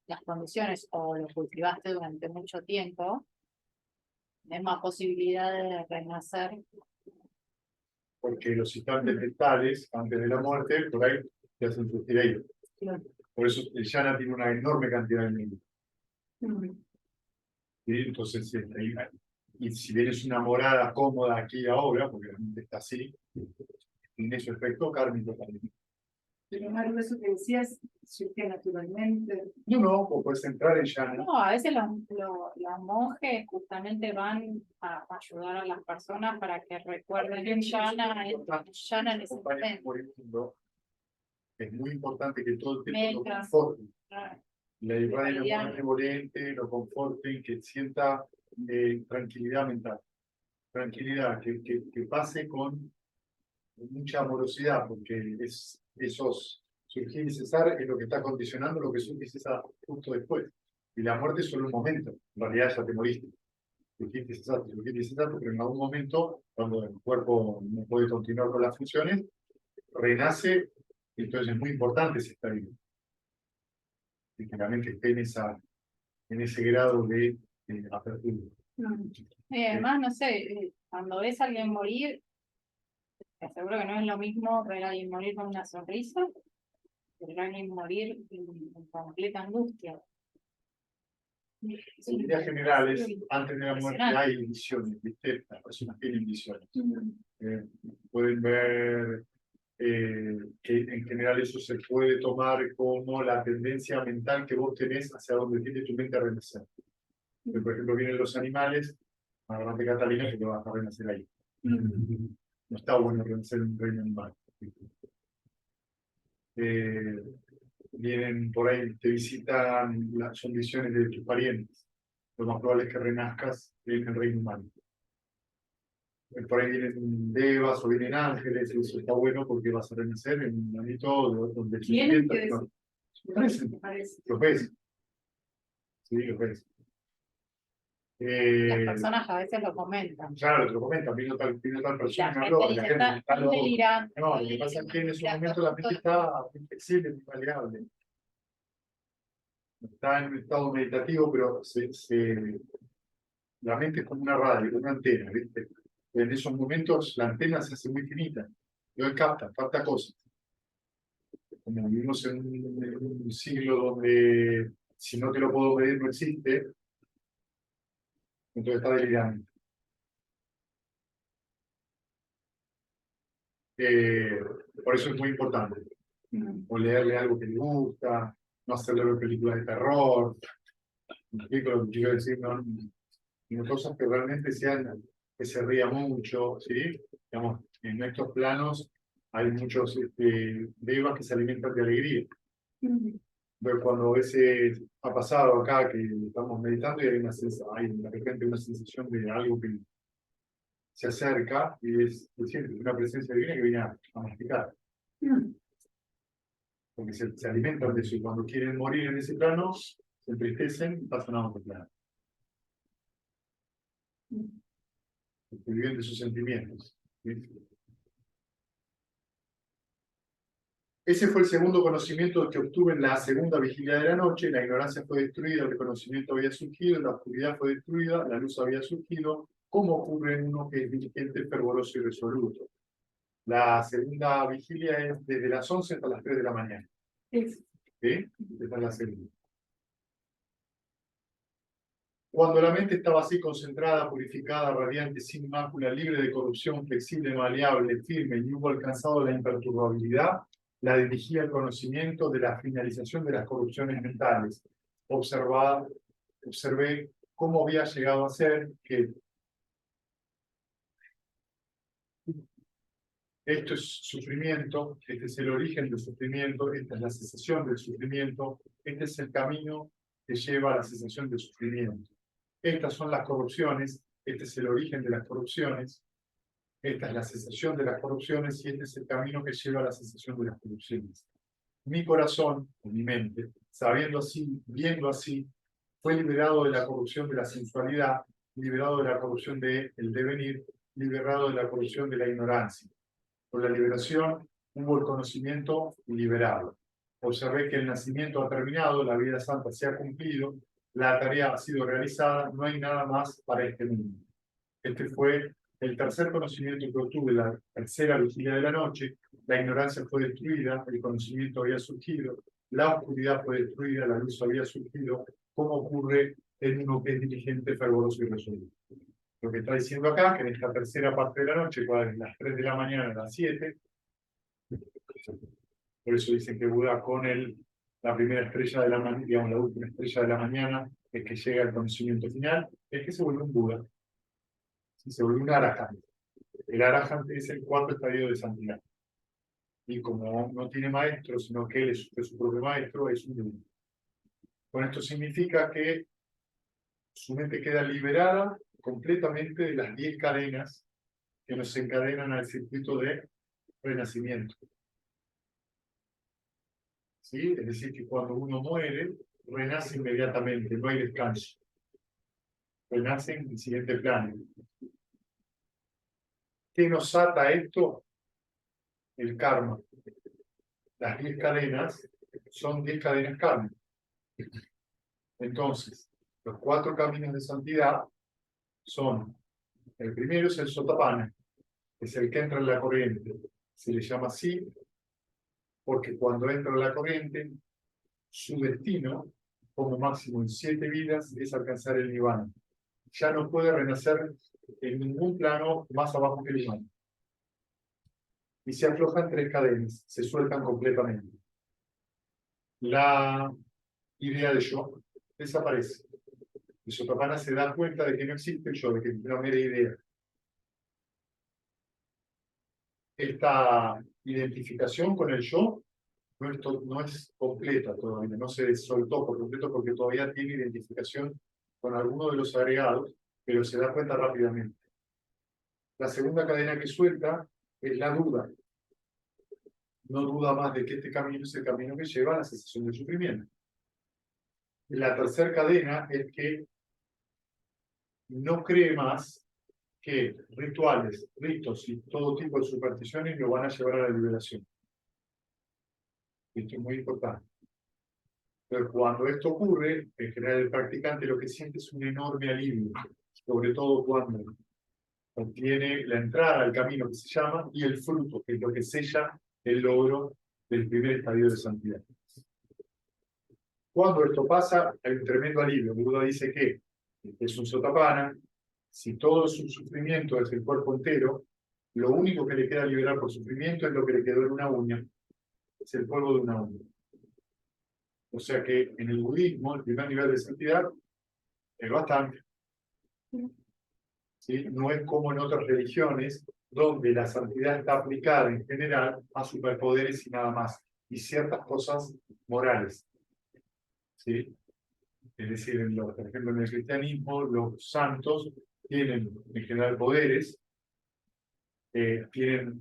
las condiciones o lo cultivaste durante mucho tiempo, es más posibilidad de renacer. Porque los instantes letales, antes de la muerte, por ahí te hacen surgir ahí. Por eso el yana tiene una enorme cantidad de niños. ¿Sí? Entonces, y si bien es una morada cómoda aquí y ahora, porque la mente está así, tiene su efecto kármico también. Pero Mario, eso que decías surge naturalmente. No, vos podés entrar en yana. No, a veces los monjes justamente van a ayudar a las personas para que recuerden el yana en ese momento. Es muy importante que todo el tiempo lo Mientras- conforten. Ah, Le irradian el amor benevolente, lo conforten, que sienta tranquilidad mental. Tranquilidad, que pase con mucha amorosidad, porque esos surgir y cesar es lo que está condicionando lo que surge y cesa justo después. Y la muerte es solo un momento, en realidad ya te moriste. Surgiste y cesaste, pero en algún momento, cuando el cuerpo no puede continuar con las funciones, renace, y entonces es muy importante si está vivo. Y que la mente esté en ese grado de apertura. Y además, no sé, cuando ves a alguien morir, te aseguro que no es lo mismo ver a alguien morir con una sonrisa que ver a alguien morir en completa angustia. En líneas generales, antes de la muerte hay visiones, ¿viste? Las personas tienen visiones. Pueden ver que en general eso se puede tomar como la tendencia mental que vos tenés hacia donde tiene tu mente a renacer. Por ejemplo, vienen los animales, agarrate Catalina que te vas a renacer ahí. No está bueno renacer en un reino animal. Vienen por ahí, te visitan, son visiones de tus parientes. Lo más probable es que renazcas en el reino humano. Por ahí vienen devas o vienen ángeles, y eso está bueno porque vas a renacer en un planeta donde tus ¿Vienen? nietos ¿Qué no. ¿Te Parecen, parece? los ves. Sí, los ves. Las personas a veces lo comentan. Claro, te lo comentan, vino tal La persona, me gente habló, la dice, gente está está loco. delirante. No, lo que pasa es que en ese momento la mente está inflexible, muy maleable. Está en un estado meditativo, pero la mente es como una radio, como una antena, ¿viste? En esos momentos la antena se hace muy finita. Y hoy capta cosas. Como vivimos en un siglo donde si no te lo puedo pedir no existe, entonces está delirando. Por eso es muy importante. O leerle algo que le gusta, no hacerle ver películas de terror. ¿Me explico lo que quiero decir? No cosas que realmente sean, que se ría mucho, ¿sí? Digamos, en estos planos hay muchos devas que se alimentan de alegría. Pero cuando a veces ha pasado acá que estamos meditando y hay de repente una sensación de algo que se acerca y es una presencia divina que viene a masticar. Porque se alimentan de eso y cuando quieren morir en ese plano, se entristecen y pasan a otro plano. Porque viven de sus sentimientos. ¿Sí? Ese fue el segundo conocimiento que obtuve en la segunda vigilia de la noche. La ignorancia fue destruida, el conocimiento había surgido, la oscuridad fue destruida, la luz había surgido. ¿Cómo ocurre en uno que es diligente, fervoroso y resoluto? La segunda vigilia es desde las 11 hasta las 3 de la mañana. ¿Sí? Esta es la segunda. Cuando la mente estaba así concentrada, purificada, radiante, sin mácula, libre de corrupción, flexible, maleable, firme y hubo alcanzado la imperturbabilidad, la dirigía al conocimiento de la finalización de las corrupciones mentales. Observé cómo había llegado a ser que esto es sufrimiento, este es el origen del sufrimiento, esta es la cesación del sufrimiento, este es el camino que lleva a la cesación del sufrimiento. Estas son las corrupciones, este es el origen de las corrupciones, esta es la cesación de las corrupciones y este es el camino que lleva a la cesación de las corrupciones. Mi corazón, o mi mente, sabiendo así, viendo así, fue liberado de la corrupción de la sensualidad, liberado de la corrupción del devenir, liberado de la corrupción de la ignorancia. Por la liberación hubo el conocimiento liberado. Observé que el nacimiento ha terminado, la vida santa se ha cumplido, la tarea ha sido realizada, no hay nada más para este mundo. Este fue el tercer conocimiento que obtuve, la tercera vigilia de la noche. La ignorancia fue destruida, el conocimiento había surgido, la oscuridad fue destruida, la luz había surgido, como ocurre en uno que es diligente, fervoroso y resoluto. Lo que está diciendo acá, que en esta tercera parte de la noche, cuando las 3 de la mañana a las 7, por eso dicen que Buda con la primera estrella de la mañana, digamos la última estrella de la mañana, es que llega al conocimiento final, es que se vuelve un Buda. Se vuelve un arahant. El arahant es el cuarto estadio de santidad. Y como no tiene maestro, sino que él es su propio maestro, es un Buda. Con esto significa que su mente queda liberada completamente de las 10 cadenas que nos encadenan al circuito de renacimiento. ¿Sí? Es decir, que cuando uno muere, renace inmediatamente, no hay descanso. Renace en el siguiente plano. ¿Qué nos ata a esto? El karma. Las 10 cadenas son 10 cadenas kármicas. Entonces, los 4 caminos de santidad son, el primero es el Sotapanna, es el que entra en la corriente. Se le llama así porque cuando entra en la corriente, su destino, como máximo en 7 vidas, es alcanzar el nirvana. Ya no puede renacer en ningún plano más abajo que el nirvana. Y se aflojan 3 cadenas, se sueltan completamente. La idea de yo desaparece. El Sotapanna se da cuenta de que no existe el yo, de que es una mera idea. esta identificación con el yo no es completa todavía, no se soltó por completo porque todavía tiene identificación con alguno de los agregados, pero se da cuenta rápidamente. La segunda cadena que suelta es la duda. No duda más de que este camino es el camino que lleva a la cesación del sufrimiento. La tercera cadena es que no cree más que rituales, ritos y todo tipo de supersticiones lo van a llevar a la liberación. Esto es muy importante. Pero cuando esto ocurre, en general el practicante lo que siente es un enorme alivio, sobre todo cuando obtiene la entrada al camino que se llama y el fruto, que es lo que sella el logro del primer estadio de santidad. Cuando esto pasa, hay un tremendo alivio. Buda dice que es un sotapanna, si todo su sufrimiento es el cuerpo entero, lo único que le queda liberar por sufrimiento es lo que le quedó en una uña, es el polvo de una uña. O sea que en el budismo, el primer nivel de santidad es bastante. ¿Sí? No es como en otras religiones, donde la santidad está aplicada en general a superpoderes y nada más, y ciertas cosas morales. ¿Sí? Es decir, por ejemplo, en el cristianismo, los santos tienen en general poderes,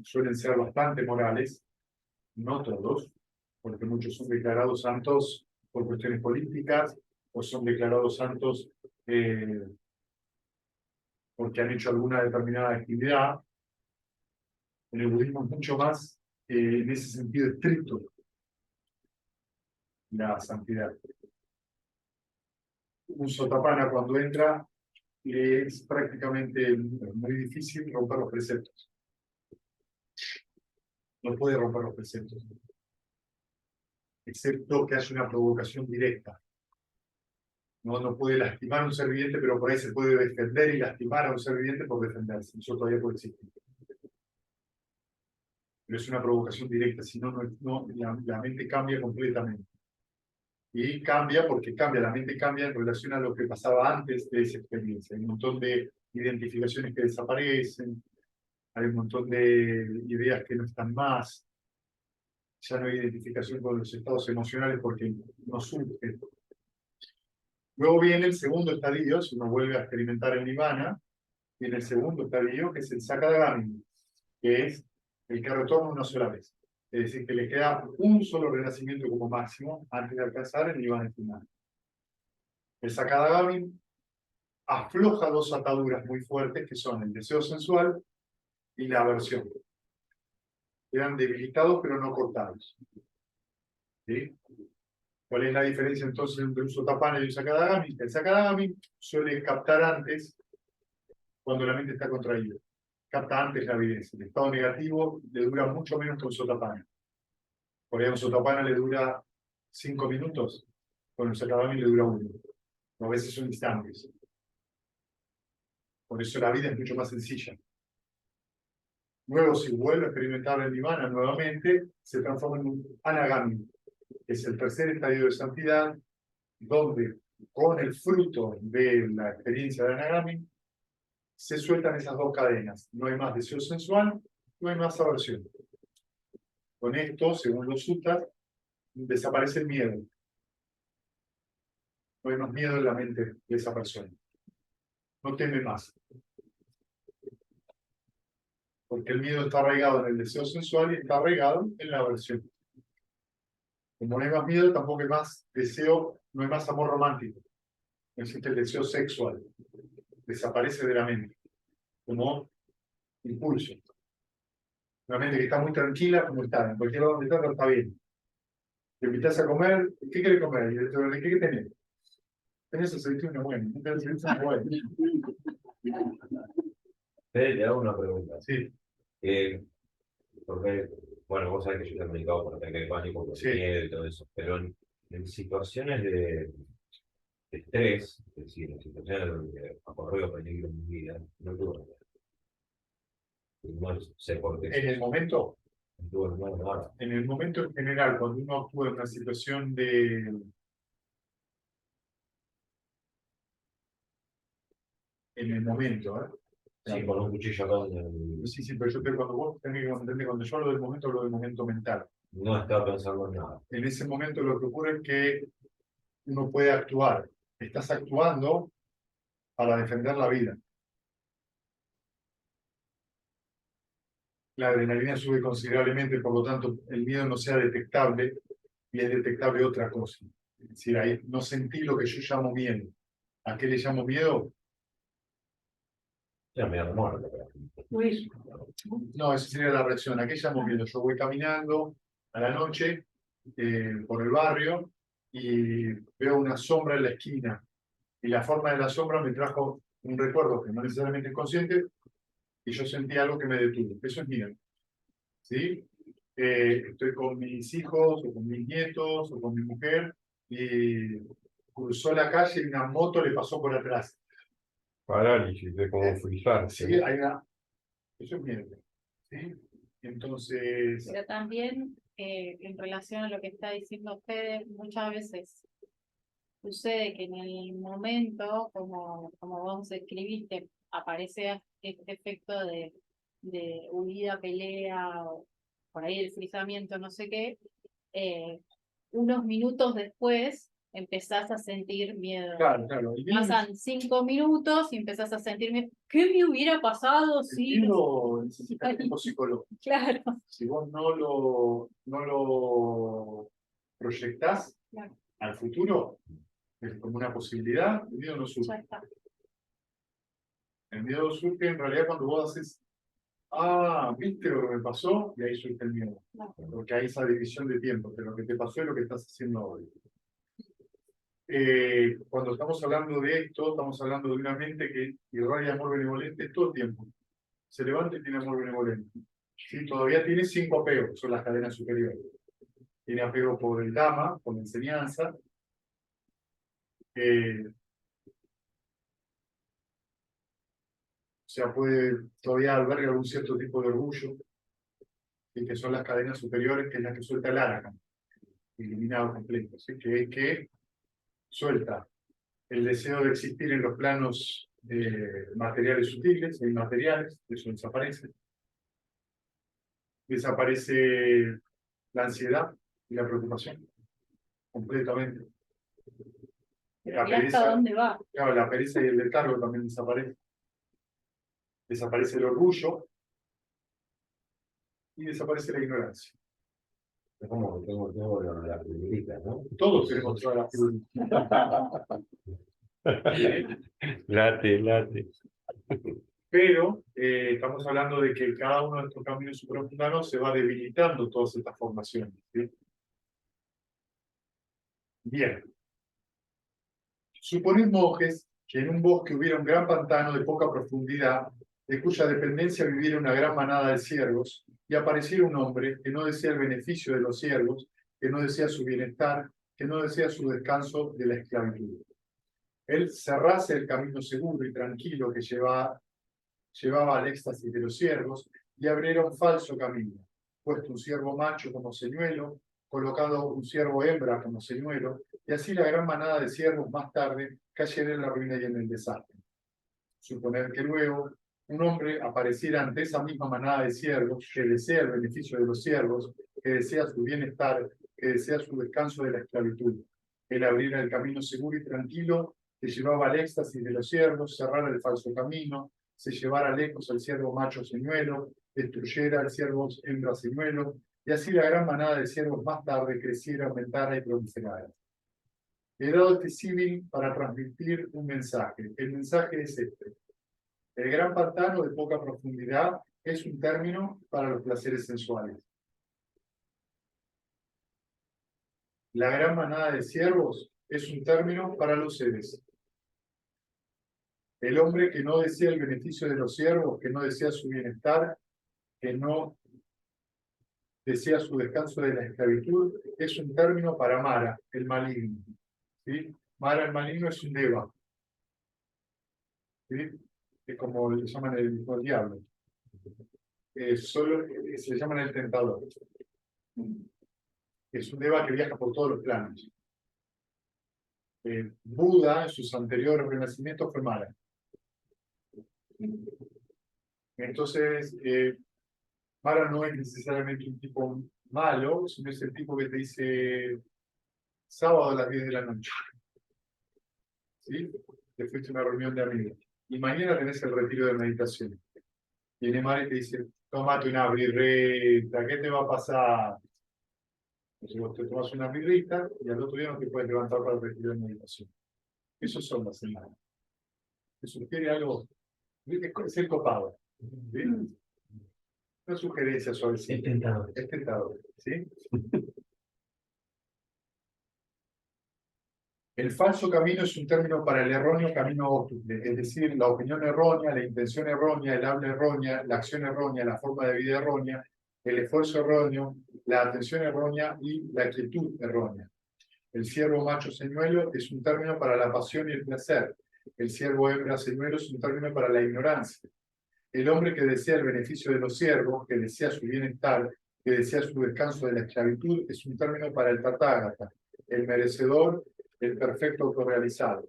suelen ser bastante morales, no todos, porque muchos son declarados santos por cuestiones políticas, o son declarados santos porque han hecho alguna determinada actividad. En el budismo es mucho más, en ese sentido, estricto la santidad. Un sotapanna cuando entra es prácticamente muy difícil romper los preceptos. No puede romper los preceptos, excepto que haya una provocación directa. No puede lastimar a un ser viviente, pero por ahí se puede defender y lastimar a un ser viviente por defenderse. Eso todavía puede existir. Pero es una provocación directa, si no, la mente cambia completamente. Y cambia porque cambia, la mente cambia en relación a lo que pasaba antes de esa experiencia. Hay un montón de identificaciones que desaparecen, hay un montón de ideas que no están más, ya no hay identificación con los estados emocionales porque no surge. Luego viene el segundo estadio, si uno vuelve a experimentar el nirvana, viene el segundo estadio, que es el sakadagami, que es el que retorna una sola vez. Es decir, que le queda un solo renacimiento como máximo antes de alcanzar el nirvana final. El sakadagami afloja dos ataduras muy fuertes que son el deseo sensual y la aversión. Quedan debilitados pero no cortados. ¿Sí? ¿Cuál es la diferencia entonces entre un sotapanna y un sakadagami? El sakadagami suele captar antes cuando la mente está contraída. Capta antes la evidencia. El estado negativo le dura mucho menos que un sotapanna. Por ejemplo, un sotapanna le dura 5 minutos, con el sakadagami le dura 1. A veces son instantes. Por eso la vida es mucho más sencilla. Luego, si vuelve a experimentar el nirvana nuevamente, se transforma en un anagami, que es el tercer estadio de santidad, donde con el fruto de la experiencia de anagami, se sueltan esas dos cadenas. No hay más deseo sensual, no hay más aversión. Con esto, según los sutras, desaparece el miedo. No hay más miedo en la mente de esa persona. No teme más. Porque el miedo está arraigado en el deseo sensual y está arraigado en la aversión. Como no hay más miedo, tampoco hay más deseo, no hay más amor romántico. No existe el deseo sexual. Desaparece de la mente. Como impulso. Una mente que está muy tranquila, como está. En cualquier lado donde está, está bien. Te invitas a comer, ¿qué quieres comer? Y dentro de ¿qué tenés? Tenés aceituna, bueno. Tenés aceituna, bueno. Te hago una pregunta. Sí. Porque, bueno, vos sabés que yo te he comunicado por ataque de pánico, por Sí. miedo y todo eso, pero en situaciones de estrés, es decir, en situaciones donde acorreo peligro en mi vida, no tuve. No sé por qué. En el momento, No tuve nada. en el momento en general, cuando uno actúa en una situación de en el momento, Sí, con un cuchillo acá en el- Sí, sí, pero cuando vos tenés que entender, cuando yo hablo del momento mental. no estaba pensando en nada. En ese momento lo que ocurre es que uno puede actuar. Estás actuando para defender la vida. La adrenalina sube considerablemente, por lo tanto, el miedo no sea detectable y es detectable otra cosa. Es decir, ahí no sentí lo que yo llamo miedo. ¿A qué le llamo miedo? Ya me da muerte, pero- Huir. No, esa sería la reacción. ¿A qué llamo miedo? Yo voy caminando a la noche por el barrio y veo una sombra en la esquina. Y la forma de la sombra me trajo un recuerdo que no necesariamente es consciente y yo sentí algo que me detuvo. Eso es miedo. ¿Sí? Estoy con mis hijos o con mis nietos o con mi mujer y cruzó la calle y una moto le pasó por atrás. Parálisis, de como frizarse. ¿Sí? Hay una... Eso es miedo. ¿Sí? Entonces, Pero también en relación a lo que está diciendo Fede, muchas veces sucede que en el momento, como vos escribiste, aparece este efecto de huida, pelea, o por ahí el frizamiento, no sé qué, unos minutos después empezás a sentir miedo. claro, claro. El miedo, Pasan 5 minutos y empezás a sentir miedo. ¿Qué me hubiera pasado el si...? miedo necesita tiempo psicológico. Claro, Si vos no lo proyectás claro, al futuro como una posibilidad, el miedo no surge. ya está. El miedo surge en realidad cuando vos haces, ¿viste lo que me pasó? Y ahí surge el miedo. No. Porque hay esa división de tiempo, de lo que te pasó y lo que estás haciendo hoy. Cuando estamos hablando de esto, estamos hablando de una mente que irradia amor benevolente todo el tiempo. Se levanta y tiene amor benevolente. ¿Sí? Todavía tiene 5 apegos, que son las cadenas superiores. Tiene apego por el Dhamma, por la enseñanza. O sea, puede todavía albergar algún cierto tipo de orgullo, y que son las cadenas superiores, que es la que suelta el Arahant, eliminado completo, ¿sí? Que suelta el deseo de existir en los planos materiales sutiles e inmateriales, eso desaparece. Desaparece la ansiedad y la preocupación, completamente. Pero ¿y hasta dónde va? Claro, la pereza y el letargo también desaparecen. Desaparece el orgullo y desaparece la ignorancia. Es como que tengo la figurita, ¿no? Todos tenemos todas las figuritas. Late. Pero estamos hablando de que cada uno de estos caminos supramundanos se va debilitando todas estas formaciones. ¿Sí? Bien. Suponed, monjes, que en un bosque hubiera un gran pantano de poca profundidad, de cuya dependencia viviera una gran manada de ciervos, y apareciera un hombre que no desea el beneficio de los ciervos, que no desea su bienestar, que no desea su descanso de la esclavitud. Él cerrase el camino seguro y tranquilo que llevaba al éxtasis de los ciervos y abriera un falso camino, puesto un ciervo macho como señuelo, colocado un ciervo hembra como señuelo, y así la gran manada de ciervos más tarde cayera en la ruina y en el desastre. Suponer que luego un hombre apareciera ante esa misma manada de ciervos que desea el beneficio de los ciervos, que desea su bienestar, que desea su descanso de la esclavitud. Él abriera el camino seguro y tranquilo que llevaba al éxtasis de los ciervos, cerrara el falso camino, se llevara lejos al ciervo macho señuelo, destruyera al ciervo hembra señuelo, y así la gran manada de ciervos más tarde creciera, aumentara y proliferara. He dado este símil para transmitir un mensaje. El mensaje es este. El gran pantano de poca profundidad es un término para los placeres sensuales. La gran manada de ciervos es un término para los seres. El hombre que no desea el beneficio de los ciervos, que no desea su bienestar, que no desea su descanso de la esclavitud, es un término para Mara, el maligno. ¿Sí? Mara, el maligno, es un deva. ¿Sí? Es como le llaman el diablo. Se le llaman el tentador. Es un deva que viaja por todos los planos. Buda, en sus anteriores renacimientos, fue Mara. Entonces, Mara no es necesariamente un tipo malo, sino es el tipo que te dice sábado a las 10 de la noche. ¿Sí? Te fuiste a una reunión de amigos. Y mañana tenés el retiro de meditación. Viene Mara y te dice, tómate una birrita, ¿qué te va a pasar? Entonces vos te tomas una birrita y al otro día no te puedes levantar para el retiro de meditación. Esos son las señales. Te sugiere algo, es el copado. ¿Sí? Una sugerencia suavecita. Es tentador. Es tentador, ¿sí? El falso camino es un término para el erróneo camino óptimo, es decir, la opinión errónea, la intención errónea, el habla errónea, la acción errónea, la forma de vida errónea, el esfuerzo erróneo, la atención errónea y la quietud errónea. El ciervo macho señuelo es un término para la pasión y el placer. El ciervo hembra señuelo es un término para la ignorancia. El hombre que desea el beneficio de los siervos, que desea su bienestar, que desea su descanso de la esclavitud, es un término para el tathagata. El merecedor, el perfecto autorrealizado.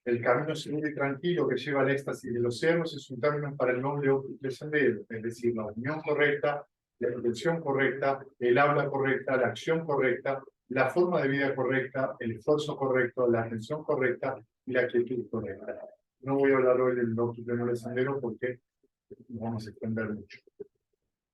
El camino seguro y tranquilo que lleva al éxtasis de los siervos es un término para el noble óptimo sendero, es decir, la opinión correcta, la intención correcta, el habla correcta, la acción correcta, la forma de vida correcta, el esfuerzo correcto, la atención correcta y la quietud correcta. No voy a hablar hoy del óptimo sendero porque nos vamos a extender mucho.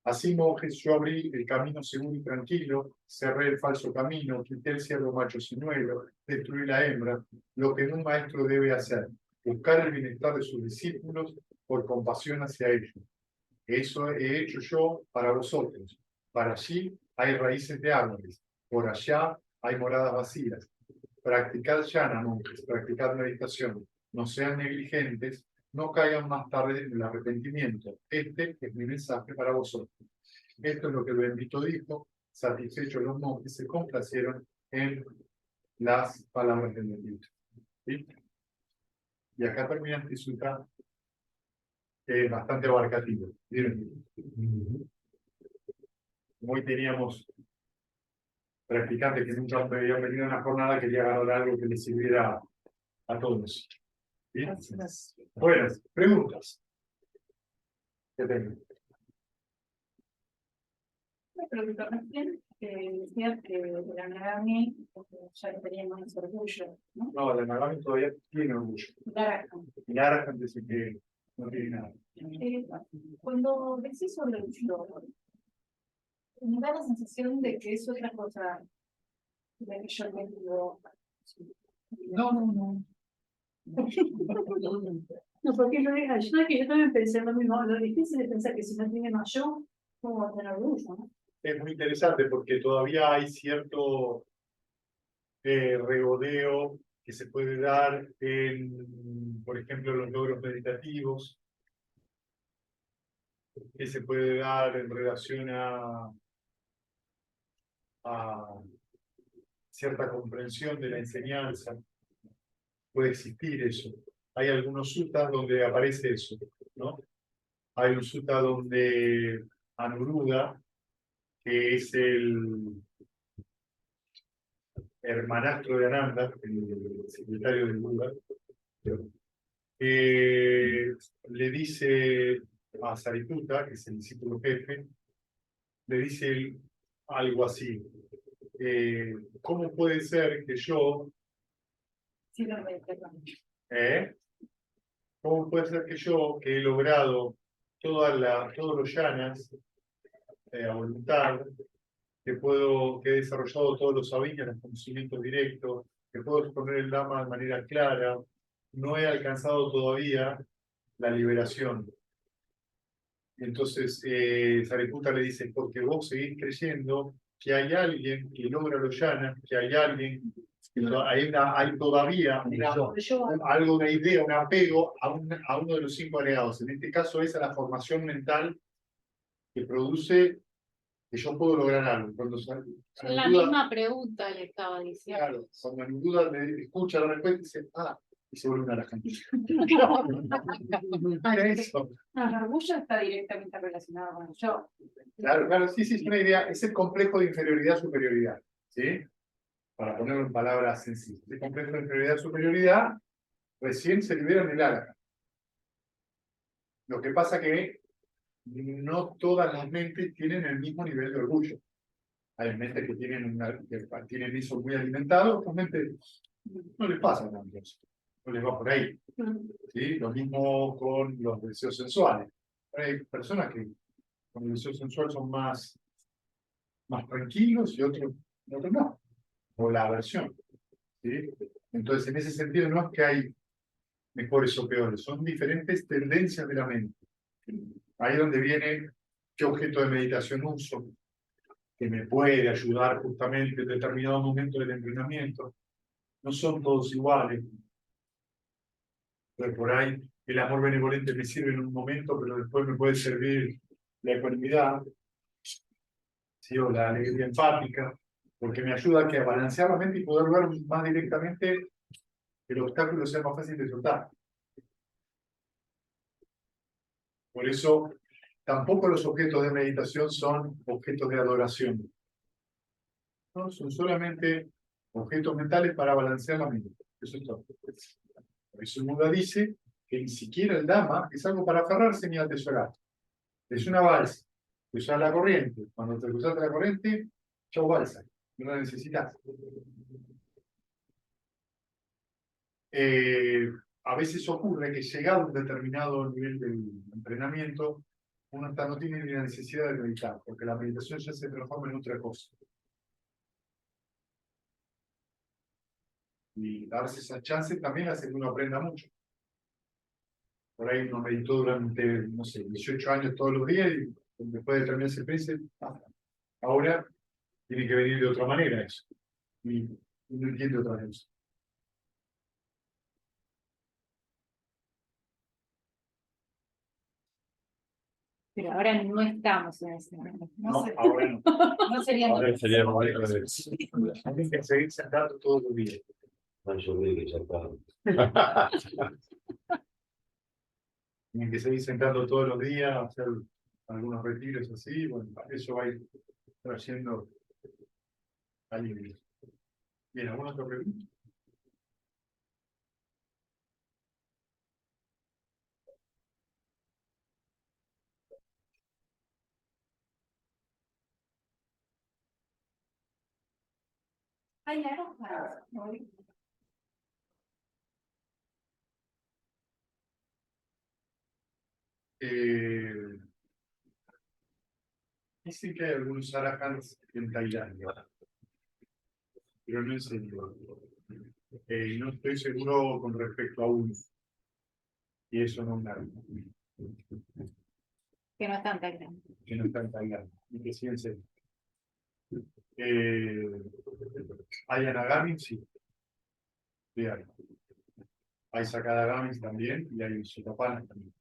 Así, monjes, yo abrí el camino seguro y tranquilo, cerré el falso camino, quité el ciervo macho señuelo, destruí la hembra, lo que un maestro debe hacer, buscar el bienestar de sus discípulos por compasión hacia ellos. Eso he hecho yo para vosotros. Para allí hay raíces de árboles, por allá hay moradas vacías. Practicad llana, monjes, practicad meditación. No sean negligentes, no caigan más tarde en el arrepentimiento. Este es mi mensaje para vosotros. Esto es lo que el bendito dijo. Satisfechos los monjes se complacieron en las palabras del bendito. ¿Sí? Y acá termina este sutra bastante abarcativo. ¿Vieron? Hoy teníamos practicantes que nunca habían venido a una jornada, quería ganar algo que les sirviera a todos. ¿Sí? Buenas preguntas. ¿Qué tengo? Me pregunto recién, decía que el Anagami ya no tenía más orgullo, ¿no? No, la Nagami todavía tiene orgullo. Y ahora dice que no tiene nada. Cuando decís sobre el flor, me da la sensación de que es otra cosa de la que yo tengo. No. No, porque yo que yo también pensé lo mismo, lo difícil es pensar que si no tiene más yo, ¿cómo va a tener orgullo, no? Es muy interesante porque todavía hay cierto regodeo que se puede dar en, por ejemplo, los logros meditativos, que se puede dar en relación a cierta comprensión de la enseñanza. Puede existir eso. Hay algunos suttas donde aparece eso, ¿no? Hay un sutta donde Anuruddha, que es el hermanastro de Ananda, el secretario del Buda, le dice a Sariputta, que es el discípulo jefe, le dice algo así: ¿cómo puede ser que yo, Sí, lo veo, perdón. cómo puede ser que yo, que he logrado todos los yanas a voluntad, que he desarrollado todos los sabinas, los conocimientos directos, que puedo exponer el Dhamma de manera clara, no he alcanzado todavía la liberación? Entonces, Sariputta le dice: porque vos seguís creyendo que hay alguien que logra los yanas, que hay alguien, hay todavía algo, una idea, un apego a uno de los 5 agregados. En este caso, esa es la formación mental que produce que yo puedo lograr algo. Cuando La misma pregunta le estaba diciendo. claro, cuando en duda me escucha la respuesta y dice, y se vuelve una alajante. Eso. No, el orgullo está directamente relacionado con el yo. Claro, sí, es una idea, es el complejo de inferioridad-superioridad, ¿sí? Para ponerlo en palabras sencillas. El complejo de inferioridad-superioridad recién se libera en el alajante. Lo que pasa que no todas las mentes tienen el mismo nivel de orgullo. Hay mentes que tienen eso muy alimentado, otras mentes no les pasa tanto eso. No les va por ahí. ¿Sí? Lo mismo con los deseos sensuales. Hay personas que con el deseo sensual son más tranquilos y otros no. O la aversión. ¿Sí? Entonces, en ese sentido, no es que hay mejores o peores, son diferentes tendencias de la mente. Ahí es donde viene qué objeto de meditación uso, que me puede ayudar justamente en determinado momento del entrenamiento. No son todos iguales. Entonces, por ahí el amor benevolente me sirve en un momento, pero después me puede servir la ecuanimidad, ¿sí? O la alegría empática, porque me ayuda a balancear la mente y poder ver más directamente que el obstáculo sea más fácil de soltar. Por eso, tampoco los objetos de meditación son objetos de adoración. ¿No? Son solamente objetos mentales para balancear la mente. Eso es todo. Por eso el Buda dice que ni siquiera el Dhamma es algo para aferrarse ni atesorar. Es una balsa. Cruzar la corriente. Cuando te cruzaste la corriente, chau balsa. No la necesitas. A veces ocurre que llegado a un determinado nivel de entrenamiento, uno hasta no tiene ni la necesidad de meditar, porque la meditación ya se transforma en otra cosa. Y darse esa chance también hace que uno aprenda mucho. Por ahí uno meditó durante, no sé, 18 años todos los días y después de terminar ese experiencia, ahora tiene que venir de otra manera eso. Y no entiende otra vez. Pero ahora no estamos en ese momento. No, ahora no. No sería Ahora sería el momento Ahora de... tienen que seguir sentando todos los días. No, yo creo que ya está. Tienen que seguir sentando todos los días, hacer algunos retiros así, bueno, eso va a ir trayendo alivio. Bien, ¿alguna otra pregunta? Hay aromas, ¿no? Dicen que hay algunos arahants en Tailandia, pero no en serio. No estoy seguro con respecto a uno, y eso no es nada, que no están tan grandes. que no está en Tailandia, y que sí en serio. Hay anagamis, sí, sí hay. Hay sakadagamis también, y hay sotapanas también.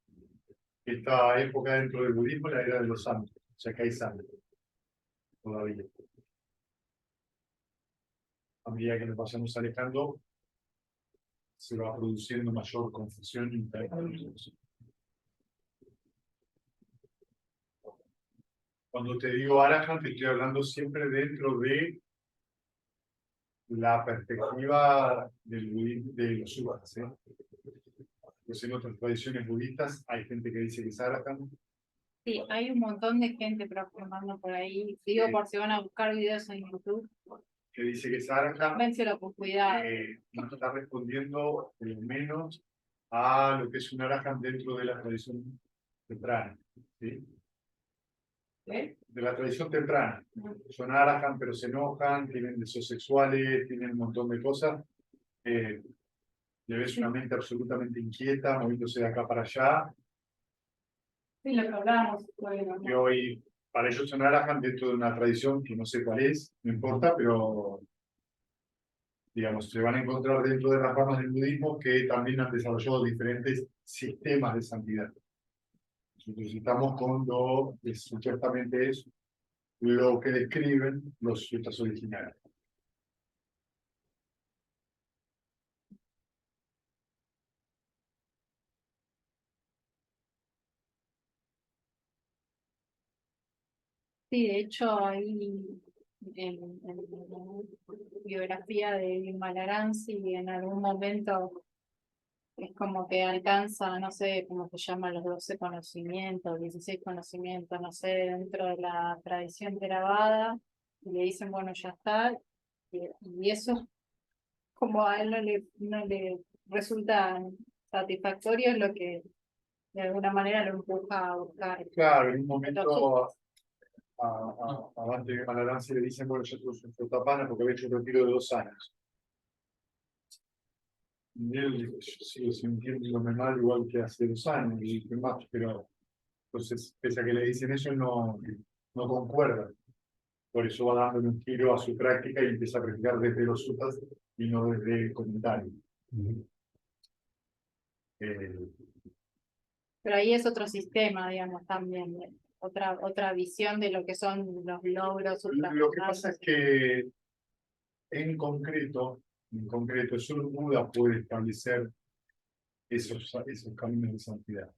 Esta época dentro del budismo la era de los santos, o sea que hay santos todavía. A medida que nos vayamos alejando, se va produciendo mayor confusión interna. Cuando te digo Arahant, te estoy hablando siempre dentro de la perspectiva del budismo, de los sutras. Pues en otras tradiciones budistas hay gente que dice que es Arahant. Sí, hay un montón de gente proclamando por ahí. Digo, Sí. por si van a buscar videos en YouTube, Que dice que es Arahant, vénselo con cuidado. no está respondiendo por lo menos a lo que es un Arahant dentro de la tradición temprana. ¿Sí? De la tradición temprana. Son Arahant, pero se enojan, tienen deseos sexuales, tienen un montón de cosas. Le ves una mente absolutamente inquieta, moviéndose de acá para allá. Sí, lo que hablábamos, bueno, Que hoy, para ellos son Arahant dentro de una tradición que no sé cuál es, no importa, pero digamos, se van a encontrar dentro de las ramas del budismo que también han desarrollado diferentes sistemas de santidad. Nosotros estamos con lo que supuestamente es lo que describen los sutras originales. Sí, de hecho, ahí en la biografía de Vimalaransi, en algún momento es como que alcanza, no sé cómo se llama, los 12 conocimientos, 16 conocimientos, no sé, dentro de la tradición theravada, y le dicen, bueno, ya está, y eso como a él no le resulta satisfactorio, es lo que de alguna manera lo empuja a buscar. Claro, en un momento a Dante Malarance le dicen, bueno, ya tuvo su Frutapana porque había hecho un retiro de 2 años. Y él dijo, yo sigo sintiéndome mal igual que hace 2 años, y dije más, pero entonces, pese a que le dicen eso, no concuerda. Por eso va dándole un giro a su práctica y empieza a practicar desde los sutras y no desde el comentario. Eh, Pero ahí es otro sistema, digamos, también, otra visión de lo que son los logros lo que pasa es ultraterrenales. que en concreto, solo Buda puede establecer esos caminos de santidad.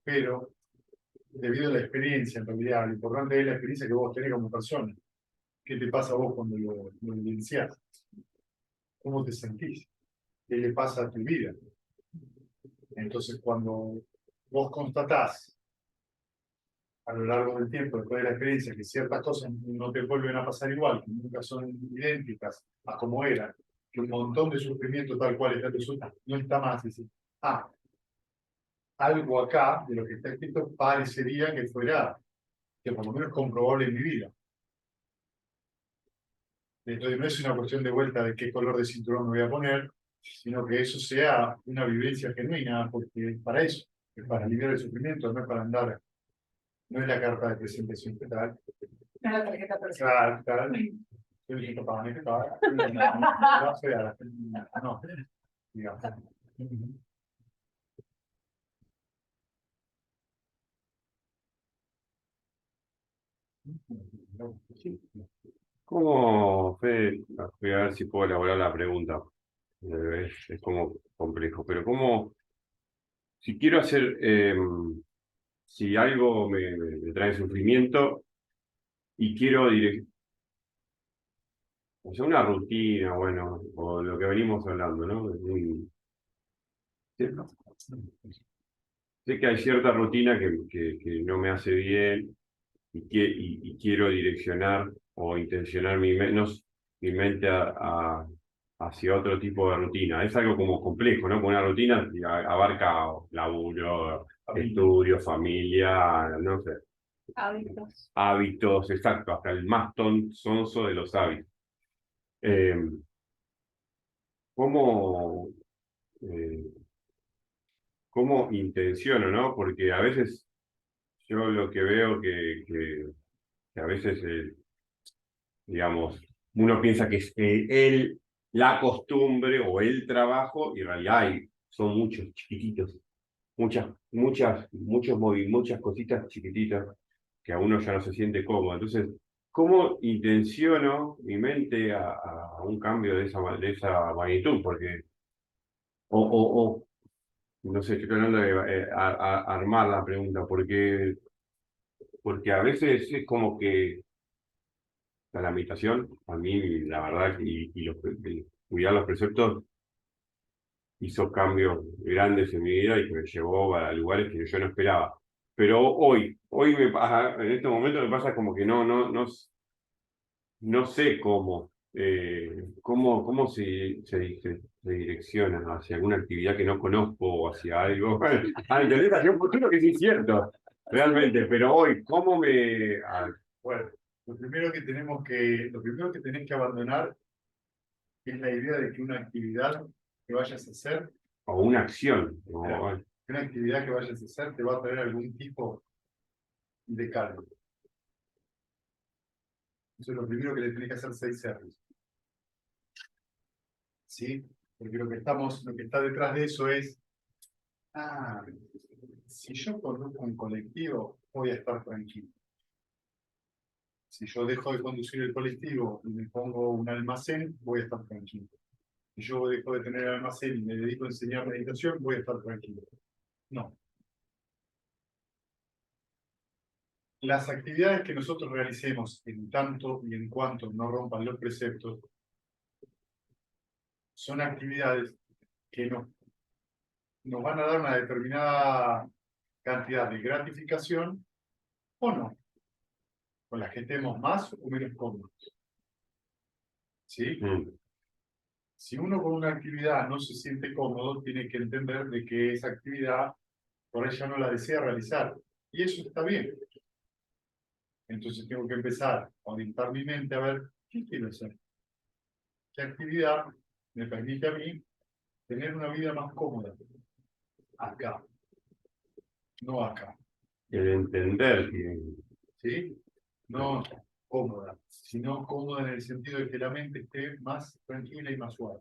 Pero, debido a la experiencia, en realidad, lo importante es la experiencia que vos tenés como persona. ¿Qué te pasa a vos cuando lo vivenciás? ¿Cómo te sentís? ¿Qué le pasa a tu vida? Entonces, cuando vos constatás a lo largo del tiempo, después de la experiencia, que ciertas cosas no te vuelven a pasar igual, que nunca son idénticas a como eran, que un montón de sufrimiento tal cual está resulta, no está más. Es decir, algo acá de lo que está escrito parecería que fuera, que por lo menos es comprobable en mi vida. Entonces no es una cuestión de vuelta de qué color de cinturón me voy a poner, sino que eso sea una vivencia genuina, porque para eso, es para aliviar el sufrimiento, no es para andar, no es la carta de presentación que tal. La tarjeta personal. Claro, no, digamos. ¿Cómo, Fede? Voy a ver si puedo elaborar la pregunta. Es como complejo, pero ¿cómo, si quiero hacer, si algo me trae sufrimiento y quiero o sea, una rutina, bueno, o lo que venimos hablando, ¿no? Sé que hay cierta rutina que no me hace bien y quiero direccionar o intencionar mi mente hacia otro tipo de rutina. Es algo como complejo, ¿no? Porque una rutina abarca laburo, estudio, familia, no sé, Hábitos. hábitos, exacto, hasta el más sonso de los hábitos. Eh, ¿Cómo, eh, cómo intenciono, ¿no? Porque a veces yo lo que veo que a veces digamos, uno piensa que es la costumbre o el trabajo, y en realidad son muchos chiquititos, muchas cositas chiquititas que a uno ya no se siente cómodo. Entonces, ¿cómo intenciono mi mente a un cambio de esa magnitud? Porque, o, no sé, estoy tratando de armar la pregunta, porque a veces es como que la meditación, a mí, la verdad, y cuidar los preceptos hizo cambios grandes en mi vida y que me llevó a lugares que yo no esperaba. Pero hoy me pasa, en este momento me pasa como que no sé cómo se direcciona hacia alguna actividad que no conozco o hacia algo. ¿Entendés? Hacia un futuro que sí es cierto, realmente, pero hoy, Bueno, lo primero que tenés que abandonar es la idea de que una actividad que vayas a hacer, o una acción, una actividad que vayas a hacer te va a traer algún tipo de cargo. Eso es lo primero que le tenés que hacer 6 R's. ¿Sí? Porque lo que está detrás de eso es, si yo conduzco un colectivo, voy a estar tranquilo. Si yo dejo de conducir el colectivo y me pongo un almacén, voy a estar tranquilo. Si yo dejo de tener el almacén y me dedico a enseñar meditación, voy a estar tranquilo. No. Las actividades que nosotros realicemos, en tanto y en cuanto no rompan los preceptos, son actividades que nos van a dar una determinada cantidad de gratificación o no, con las que estemos más o menos cómodos. ¿Sí? Si uno con una actividad no se siente cómodo, tiene que entender de que esa actividad por ella no la desea realizar. Y eso está bien. Entonces tengo que empezar a orientar mi mente a ver qué quiero hacer. ¿Qué actividad me permite a mí tener una vida más cómoda? Acá, no acá. El entender que ¿Sí? No cómoda, sino cómoda en el sentido de que la mente esté más tranquila y más suave.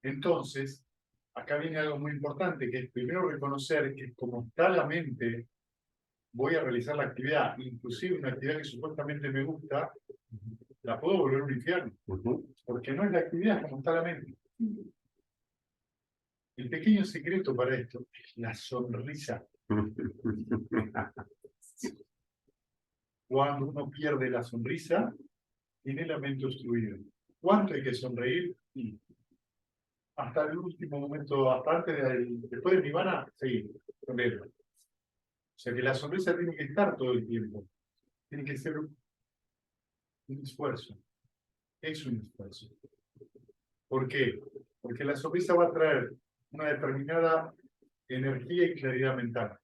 Entonces, acá viene algo muy importante, que es primero reconocer que como está la mente, voy a realizar la actividad, inclusive una actividad que supuestamente me gusta, la puedo volver un infierno, porque no es la actividad como está la mente. El pequeño secreto para esto es la sonrisa. Cuando uno pierde la sonrisa, tiene la mente obstruida. ¿Cuánto hay que sonreír? Sí. Hasta el último momento, aparte después de Nirvana, seguir sonriendo. O sea que la sonrisa tiene que estar todo el tiempo. Tiene que ser un esfuerzo. Es un esfuerzo. ¿Por qué? Porque la sonrisa va a traer una determinada energía y claridad mental.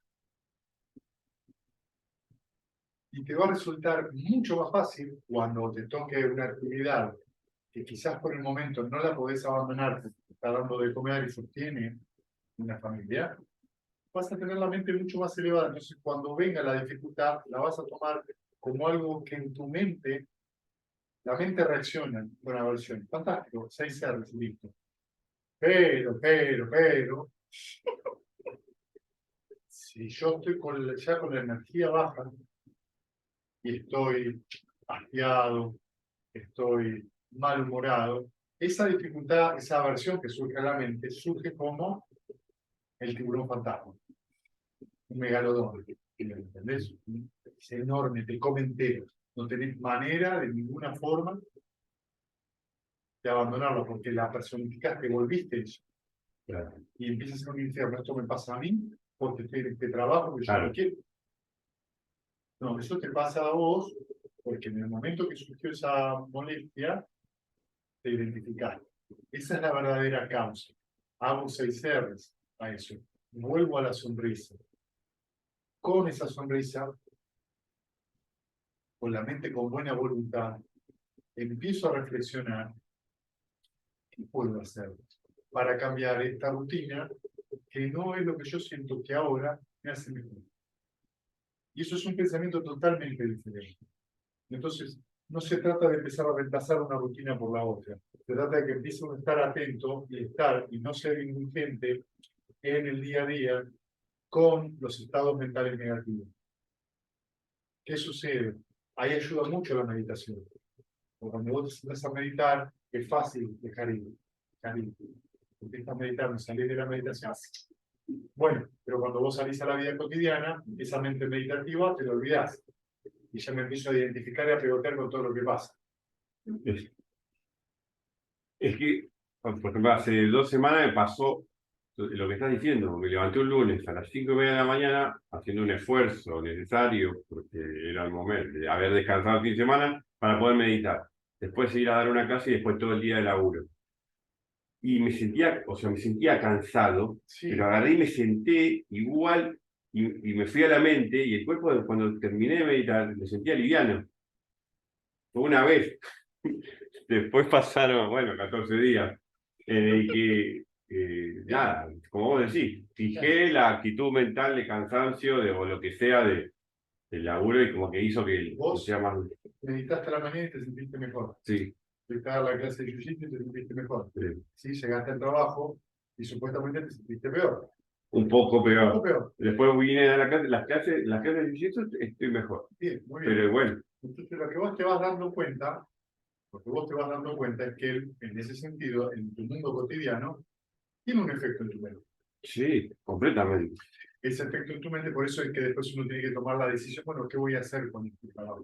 Y te va a resultar mucho más fácil cuando te toque una actividad que quizás por el momento no la podés abandonar, porque te está dando de comer y sostiene una familia, vas a tener la mente mucho más elevada. Entonces, cuando venga la dificultad, la vas a tomar como algo que en tu mente, la mente reacciona con aversión. Fantástico, 6 R's, listo. Pero, si yo estoy ya con la energía baja y estoy hastiado, estoy malhumorado, esa dificultad, esa aversión que surge a la mente, surge como el tiburón fantasma, un megalodón, ¿entendés? Es enorme, te come entero, no tenés manera de ninguna forma de abandonarlo, porque la personificaste, volviste eso, y empiezas a ser un infierno. Esto me pasa a mí, porque estoy en este trabajo que yo no quiero. No, eso te pasa a vos, porque en el momento que surgió esa molestia, te identificaste. Esa es la verdadera causa. Hago 6 R's a eso. Vuelvo a la sonrisa. Con esa sonrisa, con la mente con buena voluntad, empiezo a reflexionar qué puedo hacer para cambiar esta rutina que no es lo que yo siento que ahora me hace mejor. Y eso es un pensamiento totalmente diferente. Entonces, no se trata de empezar a reemplazar una rutina por la otra. Se trata de que empiece a estar atento y no ser indulgente en el día a día con los estados mentales negativos. ¿Qué sucede? Ahí ayuda mucho la meditación. Porque cuando vos empiezas a meditar, es fácil dejar ir. Empiezas a meditar, no salís de la meditación. Bueno, pero cuando vos salís a la vida cotidiana, esa mente meditativa te lo olvidás. Y ya me empiezo a identificar y a pegotear con todo lo que pasa. Es que, por ejemplo, hace 2 semanas me pasó lo que estás diciendo. Me levanté un lunes a las 5:30 de la mañana haciendo un esfuerzo necesario, porque era el momento de haber descansado el fin de semana para poder meditar. Después ir a dar una clase y después todo el día de laburo. Y me sentía cansado, Sí. pero agarré y me senté igual y me fui a la mente y el cuerpo cuando terminé de meditar me sentía liviano. Fue una vez. Después pasaron, 14 días. Y nada, como vos decís, fijé la actitud mental de cansancio o lo que sea del laburo y como que hizo que Vos sea más. meditaste a la mañana y te sentiste mejor. Sí. Fuiste a la clase de jiu-jitsu y te sentiste mejor. Sí. Llegaste al trabajo y supuestamente te sentiste peor. Un poco peor. Un poco peor. Después vine a las clases de jiu-jitsu, estoy mejor. Bien, muy bien. Pero bueno. Entonces lo que vos te vas dando cuenta, es que en ese sentido, en tu mundo cotidiano, tiene un efecto en tu mente. Sí, completamente. Ese efecto en tu mente, por eso es que después uno tiene que tomar la decisión, bueno, ¿qué voy a hacer con este trabajo?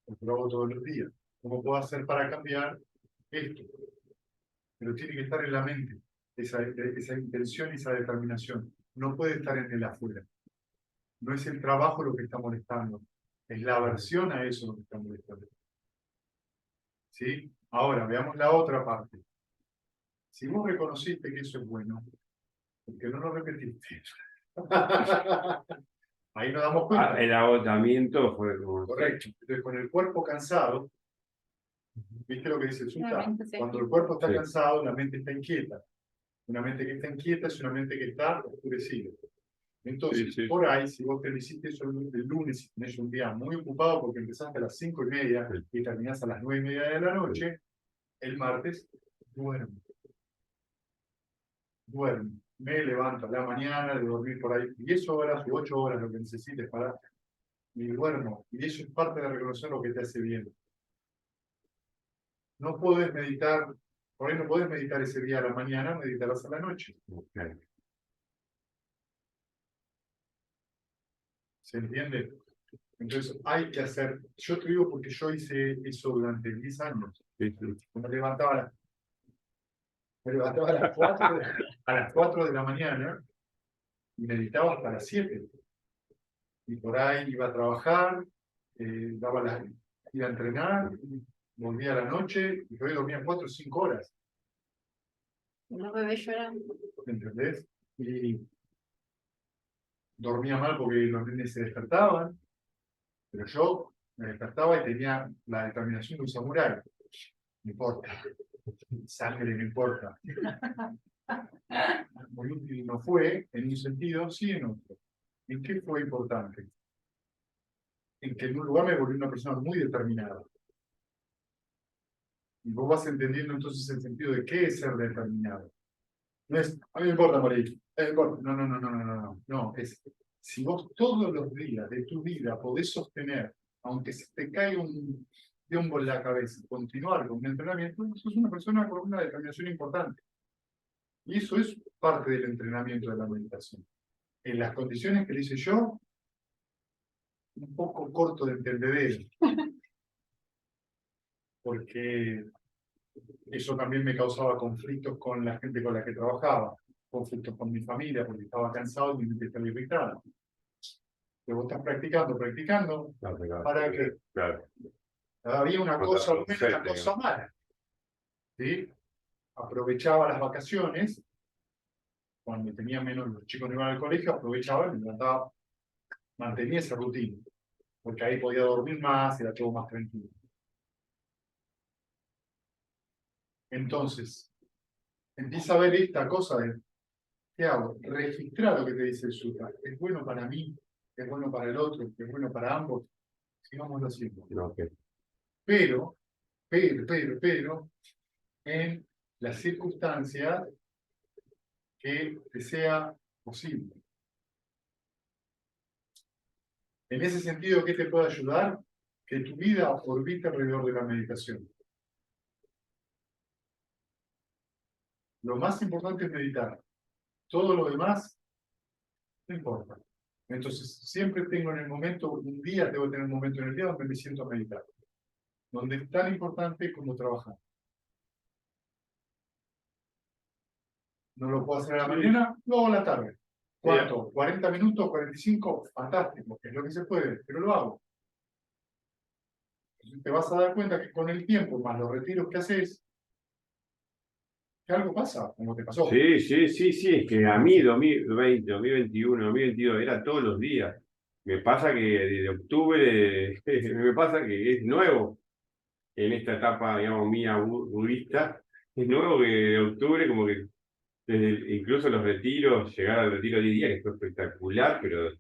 Porque lo hago todos los días. ¿Cómo puedo hacer para cambiar esto? Pero tiene que estar en la mente. esa intención y esa determinación. No puede estar en el afuera. No es el trabajo lo que está molestando, es la aversión a eso lo que está molestando. ¿Sí? Ahora, veamos la otra parte. Si vos reconociste que eso es bueno, ¿por qué no lo repetiste? Ahí nos damos cuenta. El agotamiento fue como... Correcto. Entonces, con el cuerpo cansado, ¿viste lo que dice el La Sutta? mente se Cuando el agita. cuerpo está Sí. cansado, la mente está inquieta. Una mente que está inquieta es una mente que está oscurecida. Entonces, Sí, sí. por ahí, si vos te lo hiciste eso el lunes y tenés un día muy ocupado porque empezaste a las 5:30 y terminás a las 9:30 de la noche, el martes duerme. Duerme. Me levanto a la mañana de dormir por ahí 10 horas u 8 horas, lo que necesites para... Y duermo. Y eso es parte de reconocer lo que te hace bien. No puedes meditar, por ahí no puedes meditar ese día a la mañana, meditarás a la noche. Ok. ¿Se entiende? Entonces hay que hacer, yo te digo porque yo hice eso durante 10 años. Sí, sí. Me levantaba a las 4 a las 4 de la mañana y meditaba hasta las 7. Y por ahí iba a trabajar, iba a entrenar, volvía a la noche y por ahí dormía 4 o 5 horas. Los bebés llorando. ¿Entendés? Y dormía mal porque los nenes se despertaban, pero yo me despertaba y tenía la determinación de un samurái. No importa. Sangre no importa. Muy útil no fue, en un sentido, sí en otro. ¿En qué fue importante? En que en un lugar me volví una persona muy determinada. Y vos vas entendiendo entonces el sentido de qué es ser determinado. No es, a mí me importa morir. No, no, no, no, no, no, no. No, es, si vos todos los días de tu vida podés sostener, aunque se te caiga un biombo en la cabeza, continuar con un entrenamiento, sos una persona con una determinación importante. Y eso es parte del entrenamiento de la meditación. En las condiciones que le hice yo, un poco corto de entendedero. Porque eso también me causaba conflictos con la gente con la que trabajaba, conflictos con mi familia, porque estaba cansado y mi mente estaba irritada. Pero vos estás practicando, para que Claro. había una Otra cosa buena y una concepto, cosa mala. ¿Sí? Aprovechaba las vacaciones, cuando tenía menos, los chicos no iban al colegio, aprovechaba y me levantaba, mantenía esa rutina, porque ahí podía dormir más, era todo más tranquilo. Entonces, empieza a ver esta cosa de, ¿qué hago? Registrar lo que te dice el Sutta. ¿Es bueno para mí? ¿Es bueno para el otro? ¿Es bueno para ambos? Sigámoslo haciendo. Ok. Pero, en las circunstancias que te sea posible. En ese sentido, ¿qué te puede ayudar? Que tu vida orbite alrededor de la meditación. Lo más importante es meditar. Todo lo demás, no importa. Entonces, siempre tengo en el momento, un día tengo que tener un momento en el día donde me siento a meditar. Donde es tan importante como trabajar. No lo puedo hacer a la mañana, luego a la tarde. ¿Cuánto? ¿40 minutos? ¿45? Fantástico, es lo que se puede, pero lo hago. Entonces te vas a dar cuenta que con el tiempo, más los retiros que haces, que algo pasa, como te pasó. Sí, sí, sí, sí, es que a mí 2020, 2021, 2022 era todos los días. Me pasa que desde octubre, me pasa que es nuevo en esta etapa, digamos, mía budista, es nuevo que de octubre como que incluso los retiros, llegar al retiro de 10 días, que fue espectacular, pero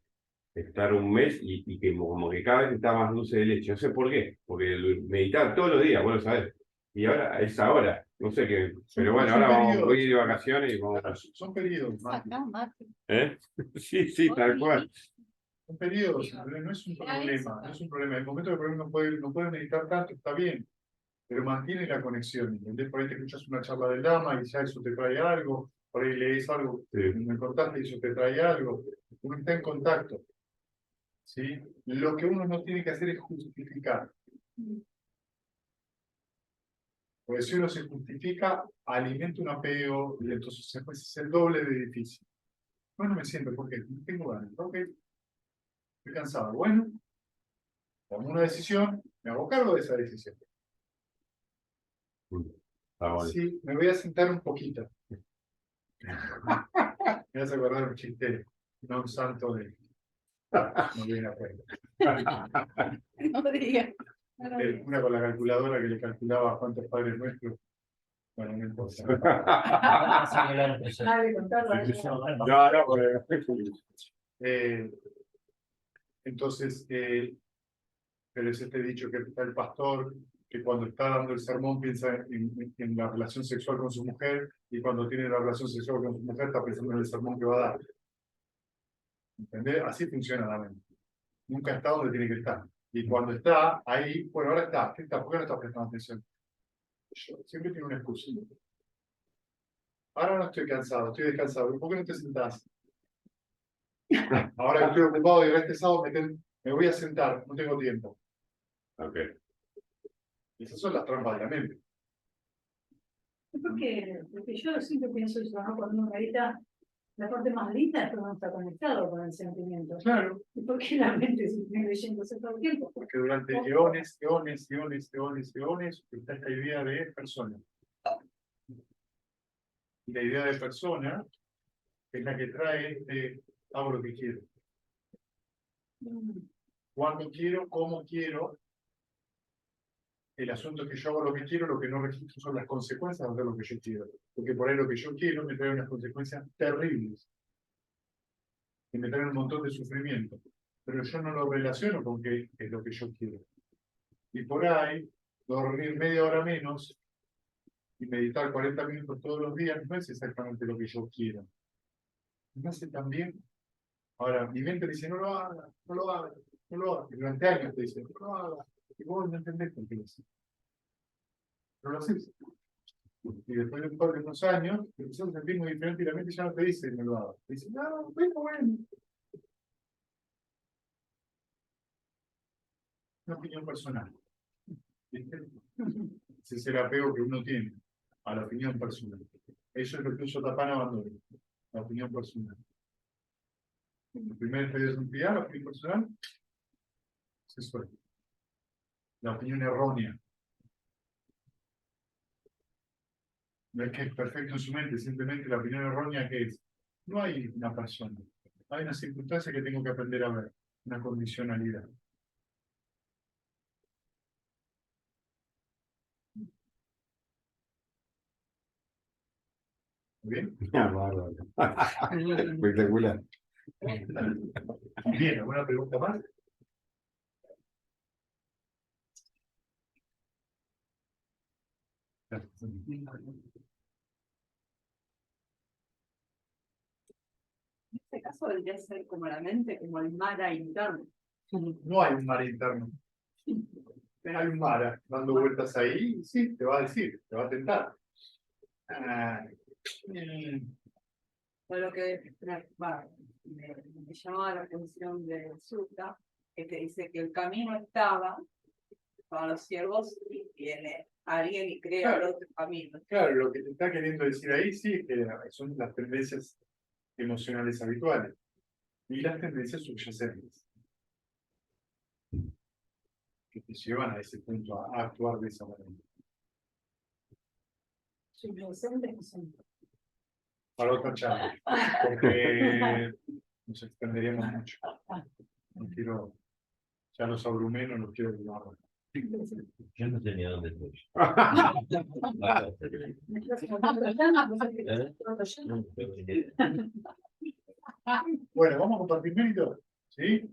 estar un mes y que como que cada vez está más dulce de leche. No sé por qué, porque meditar todos los días, bueno, sabes. Y ahora es ahora, no sé qué, pero bueno, Son ahora periodos. voy a ir de vacaciones y vamos. Claro, son periodos, Mati. Acá, Mati. ¿Eh? Sí, sí, tal cual. Son periodos, no es un problema, no es un problema. En el momento que por ejemplo, no puedes meditar tanto, está bien, pero mantiene la conexión, ¿entendés? Por ahí te escuchas una charla del Dhamma y ya eso te trae algo, por ahí lees algo, Sí. me contaste y eso te trae algo, uno está en contacto, ¿sí? Lo que uno no tiene que hacer es justificar. Porque si uno se justifica, alimenta un apego y entonces después es el doble de difícil. Bueno, me siento, porque no tengo ganas, ok, estoy cansado. Bueno, tomo una decisión, me hago cargo de esa decisión. Está bueno. Sí, me voy a sentar un poquito. Me vas a acordar un chiste, no un santo de... No viene a cuenta. No digas. El cura con la calculadora que le calculaba cuántos padres nuestros. Bueno, no importa. Dale, contarlo. No, Entonces, pero es este dicho que está el pastor, que cuando está dando el sermón piensa en la relación sexual con su mujer, y cuando tiene la relación sexual con su mujer está pensando en el sermón que va a dar. ¿Entendés? Así funciona la mente. Nunca está donde tiene que estar. Y cuando está ahí, bueno, ahora está. ¿Qué está? ¿Por qué no está prestando atención? Yo siempre tengo una excusa. Ahora no estoy cansado, estoy descansado. ¿Por qué no te sentás? Ahora que estoy ocupado y este sábado me voy a sentar, no tengo tiempo. Ok. Esas son las trampas de la mente. Porque yo siempre pienso eso, ¿no? Cuando uno medita, la parte más linda es cuando uno está conectado con el sentimiento. Claro, ¿Y por qué la mente se viene leyéndose todo el tiempo? porque durante eones está esta idea de persona. Y la idea de persona es la que trae hago lo que quiero. Cuando quiero, cómo quiero. El asunto es que yo hago lo que quiero, lo que no registro son las consecuencias de hacer lo que yo quiero. Porque por ahí lo que yo quiero me trae unas consecuencias terribles. Y me trae un montón de sufrimiento. Pero yo no lo relaciono con que es lo que yo quiero. Y por ahí, dormir media hora menos y meditar 40 minutos todos los días no es exactamente lo que yo quiero. Me hace también. Ahora, mi mente dice, no lo hagas, no lo hagas, no lo hagas. Y durante años te dice, no lo hagas. Y vos no entendés por qué lo haces. No lo haces. Y después de un par de unos años, te empezás a sentir muy diferente y la mente ya no te dice, no lo hagas. Te dice, no, bueno. Una opinión personal. ¿Viste? Ese es el apego que uno tiene a la opinión personal. Eso es lo que uso Tapán abandona, la opinión personal. El primer estadio de santidad, la opinión personal, se suelta. La opinión errónea. No es que es perfecto en su mente, simplemente la opinión errónea que es, no hay una persona, hay una circunstancia que tengo que aprender a ver, una condicionalidad. ¿Muy bien? Bárbaro. Espectacular. Bien, ¿alguna pregunta más? En este caso debería ser como la mente, como el mar interno. No hay un mar interno. Hay un mar dando vueltas ahí, y sí, te va a decir, te va a tentar. Fue lo que me llamaba la atención de Sutta, que te dice que el camino estaba para los siervos y viene alguien y crea el otro camino. Claro, lo que te está queriendo decir ahí sí es que son las tendencias emocionales habituales y las tendencias subyacentes que te llevan a ese punto, a actuar de esa manera. Subyacentes no son. Para otra charla, porque nos extenderíamos mucho. No quiero, ya los abrumé, no los quiero abrumar. Yo no sé ni a dónde estoy. Bueno, vamos a compartir mérito, ¿sí?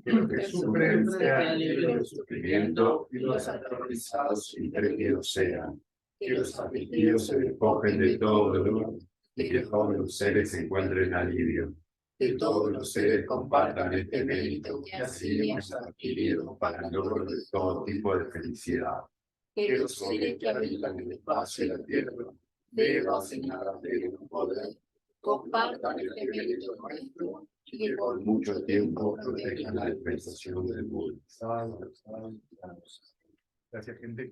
Que los que sufren sean libres del sufrimiento y los aterrorizados intrépidos sean, que los afligidos se despojen de todo dolor y que todos los seres encuentren alivio, que todos los seres compartan este mérito que así hemos adquirido para el logro de todo tipo de felicidad, que los seres que habitan en el espacio de la tierra deban señalar de un poder compartan este mérito nuestro y que por mucho tiempo protejan la dispensación del mundo. Gracias, gente.